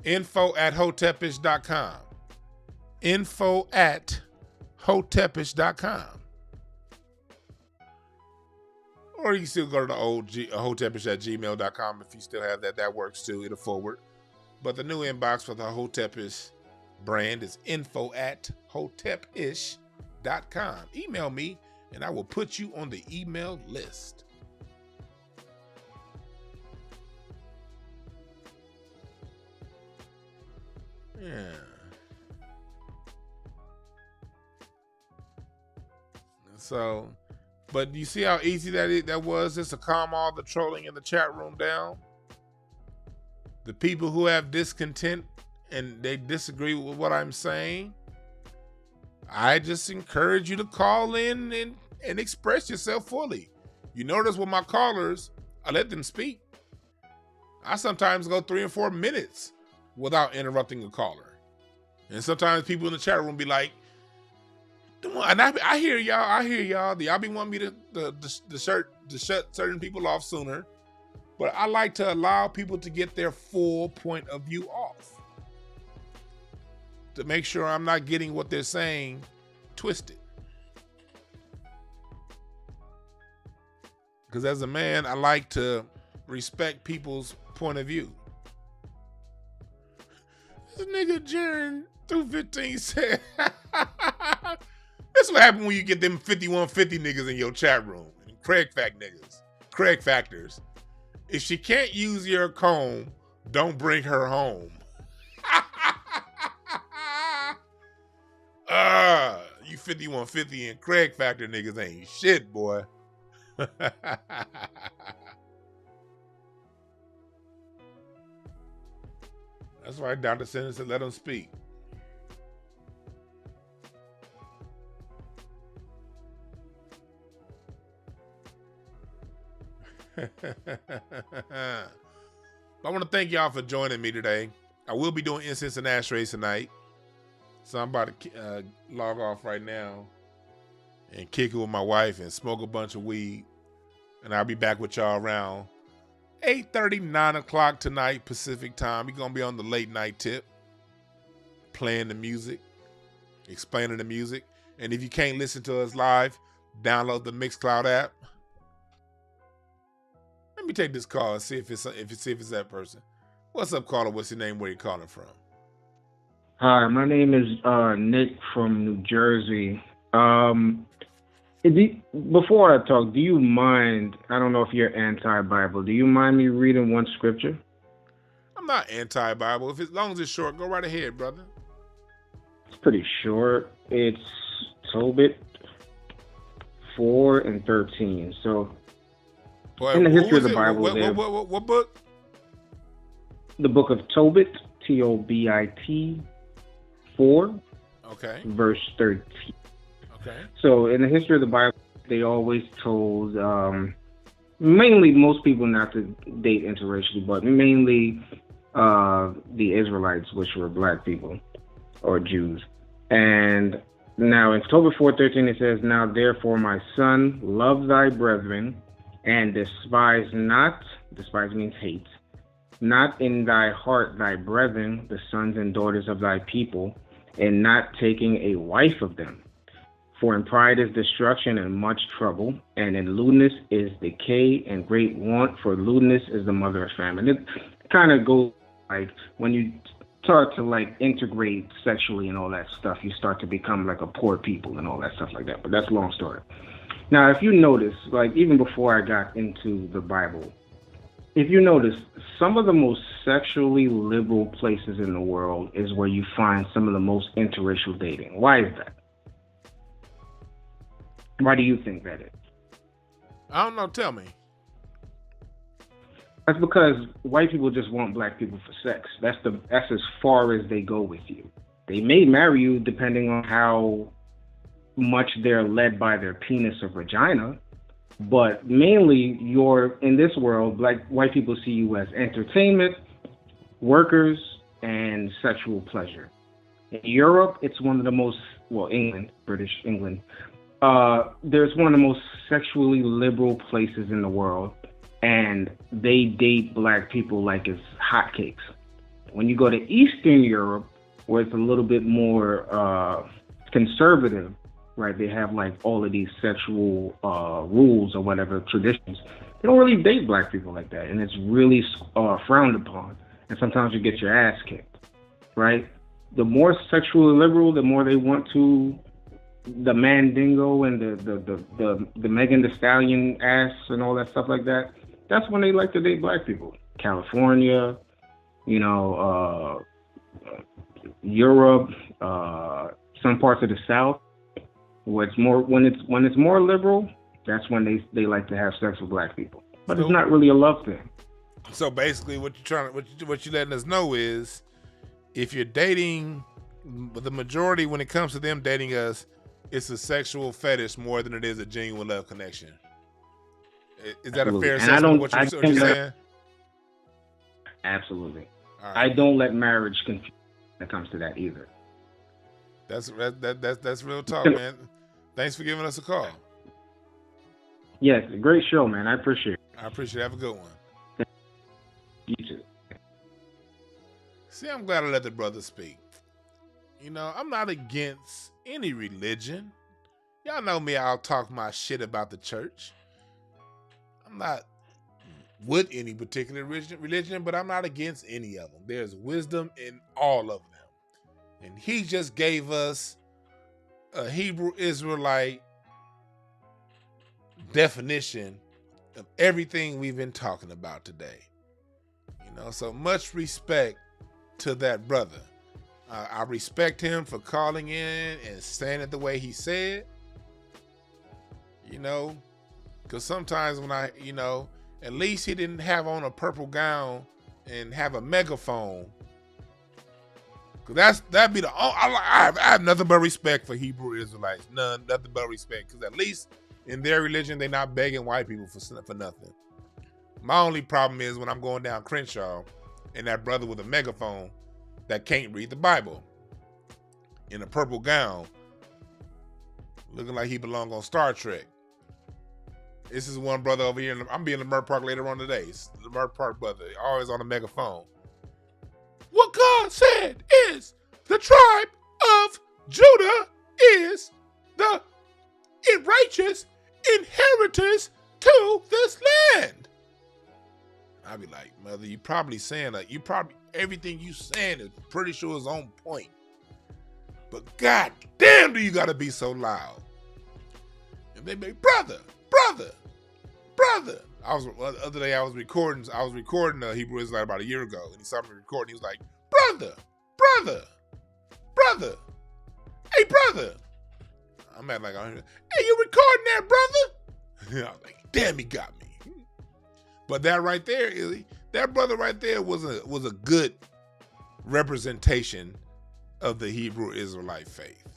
info@hotepish.com. info@hotepish.com. Or you can still go to the old hotepish@gmail.com if you still have that. That works too. It'll forward. But the new inbox for the Hotepish brand is info@hotepish.com. Email me and I will put you on the email list. Yeah. So, but you see how easy that was just to calm all the trolling in the chat room down? The people who have discontent and they disagree with what I'm saying, I just encourage you to call in and express yourself fully. You notice with my callers, I let them speak. I sometimes go 3 and 4 minutes without interrupting a caller. And sometimes people in the chat room be like, and I hear y'all. Y'all be wanting me to shut certain people off sooner. But I like to allow people to get their full point of view off, to make sure I'm not getting what they're saying twisted. Because as a man, I like to respect people's point of view. This nigga Jaren 215 said, that's what happened when you get them 5150 niggas in your chat room. And Craig Factors. If she can't use your comb, don't bring her home. You 5150 and Craig Factor niggas ain't shit, boy. That's right, Dr. Sender said let them speak. I want to thank y'all for joining me today. I will be doing incense and ashtrays tonight, so I'm about to log off right now and kick it with my wife and smoke a bunch of weed, and I'll be back with y'all around 8:30, 9 o'clock tonight Pacific time. We're gonna be on the late night tip, playing the music, explaining the music, and if you can't listen to us live, download the Mixcloud app. Let me take this call and see if it's that person. What's up, caller? What's your name? Where you calling from? Hi, my name is Nick from New Jersey. Before I talk, do you mind? I don't know if you're anti-Bible. Do you mind me reading one scripture? I'm not anti-Bible. As long as it's short, go right ahead, brother. It's pretty short. It's Tobit 4 and 13. So. Boy, in the history of the Bible, what book? The book of Tobit, Tobit 4, okay, verse 13. Okay. So in the history of the Bible, they always told, mainly most people not to date interracially, but mainly the Israelites, which were black people or Jews. And now in Tobit 4:13, it says, "Now therefore, my son, love thy brethren, and despise not," despise means hate, "not in thy heart thy brethren, the sons and daughters of thy people, and not taking a wife of them. For in pride is destruction and much trouble, and in lewdness is decay and great want, for lewdness is the mother of famine." It kind of goes like when you start to like integrate sexually and all that stuff, you start to become like a poor people and all that stuff like that. But that's a long story. Now, if you notice, like even before I got into the Bible, if you notice, some of the most sexually liberal places in the world is where you find some of the most interracial dating. Why is that? Why do you think that is? I don't know. Tell me. That's because white people just want black people for sex. That's as far as they go with you. They may marry you depending on how much they're led by their penis or vagina, but mainly in this world, white people see you as entertainment, workers, and sexual pleasure. In Europe, it's one of the most, British England, there's one of the most sexually liberal places in the world, and they date black people like it's hotcakes. When you go to Eastern Europe, where it's a little bit more conservative, right? They have like all of these sexual rules or whatever, traditions. They don't really date black people like that, and it's really frowned upon. And sometimes you get your ass kicked, right? The more sexually liberal, the more they want to, the Mandingo and the Megan Thee Stallion ass and all that stuff like that. That's when they like to date black people. California, Europe, some parts of the South. What's more when it's more liberal, that's when they like to have sex with black people. But it's not really a love thing. So basically, what you're letting us know is, if you're dating, the majority when it comes to them dating us, it's a sexual fetish more than it is a genuine love connection. Is that Absolutely. a fair And assessment of what you're saying? Absolutely. Right. I don't let marriage confuse when it comes to that either. That's real talk, man. Thanks for giving us a call. Yes, great show, man. I appreciate it. I appreciate it. Have a good one. You too. See, I'm glad I let the brother speak. You know, I'm not against any religion. Y'all know me, I'll talk my shit about the church. I'm not with any particular religion, but I'm not against any of them. There's wisdom in all of them. And he just gave us a Hebrew Israelite definition of everything we've been talking about today. You know, so much respect to that brother. I respect him for calling in and saying it the way he said. You know, because sometimes when at least he didn't have on a purple gown and have a megaphone. Because that'd be I have nothing but respect for Hebrew Israelites. Nothing but respect. Because at least in their religion, they're not begging white people for nothing. My only problem is when I'm going down Crenshaw and that brother with a megaphone that can't read the Bible in a purple gown, looking like he belonged on Star Trek. This is one brother over here. I'm being in Lamert Park later on today. It's the Lamert Park brother, always on a megaphone. What God said is the tribe of Judah is the righteous inheritors to this land. I'd be like, mother, you probably saying everything you saying is pretty sure is on point. But god damn, do you gotta be so loud? And they be, brother. The other day I was recording Hebrew Israelite about a year ago, and he saw me recording. He was like, brother. Hey, brother. I'm at like, hey, you recording that, brother? I was like, damn, he got me. But that brother right there was a good representation of the Hebrew Israelite faith.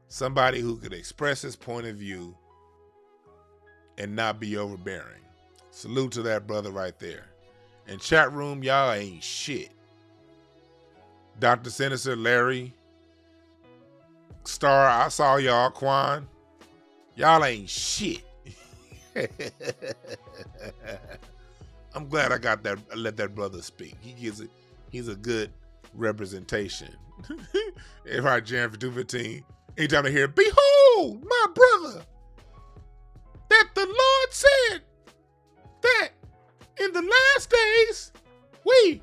Somebody who could express his point of view and not be overbearing. Salute to that brother right there. And chat room, y'all ain't shit. Dr. Sinister, Larry, Star, I saw y'all, Quan. Y'all ain't shit. I'm glad I let that brother speak. He's a good representation. Everybody jamming for 215. Anytime I hear, behold, my brother, that the Lord said that in the last days we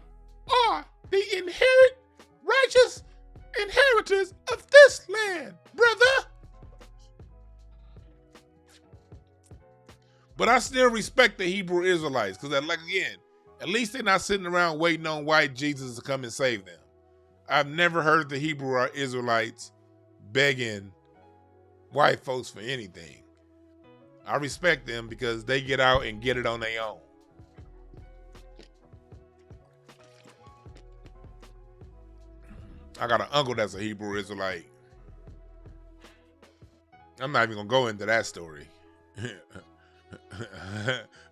are the righteous inheritors of this land, brother. But I still respect the Hebrew Israelites because, like, again, at least they're not sitting around waiting on white Jesus to come and save them. I've never heard the Hebrew Israelites begging white folks for anything. I respect them because they get out and get it on their own. I got an uncle that's a Hebrew Israelite. I'm not even going to go into that story.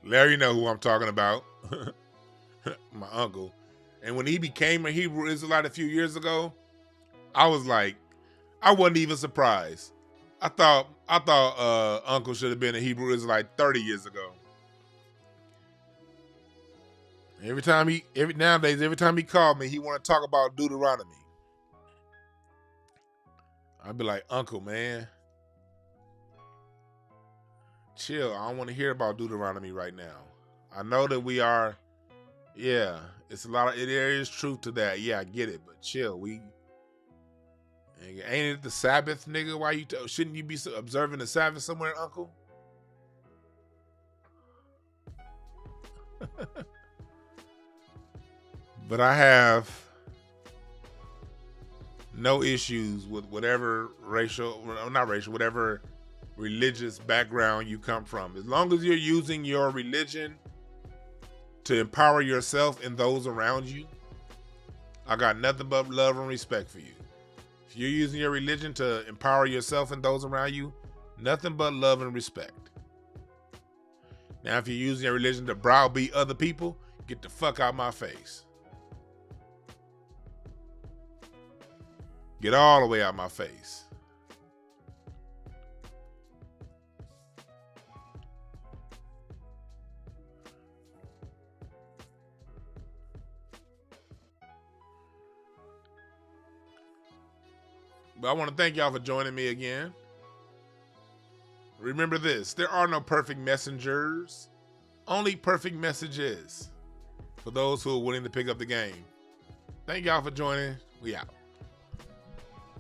Larry, you know who I'm talking about. My uncle. And when he became a Hebrew Israelite a few years ago, I was like, I wasn't even surprised. I thought Uncle should have been a Hebrew Israelite 30 years ago. Nowadays, every time he called me, he want to talk about Deuteronomy. I'd be like, Uncle, man, chill. I don't want to hear about Deuteronomy right now. I know that we are, yeah, there is truth to that. Yeah, I get it, but chill. Ain't it the Sabbath, nigga? Why shouldn't you be observing the Sabbath somewhere, Uncle? But I have no issues with whatever whatever religious background you come from. As long as you're using your religion to empower yourself and those around you, I got nothing but love and respect for you. If you're using your religion to empower yourself and those around you, nothing but love and respect. Now, if you're using your religion to browbeat other people, get the fuck out my face. Get all the way out my face. But I want to thank y'all for joining me again. Remember this, there are no perfect messengers, only perfect messages for those who are willing to pick up the game. Thank y'all for joining. We out.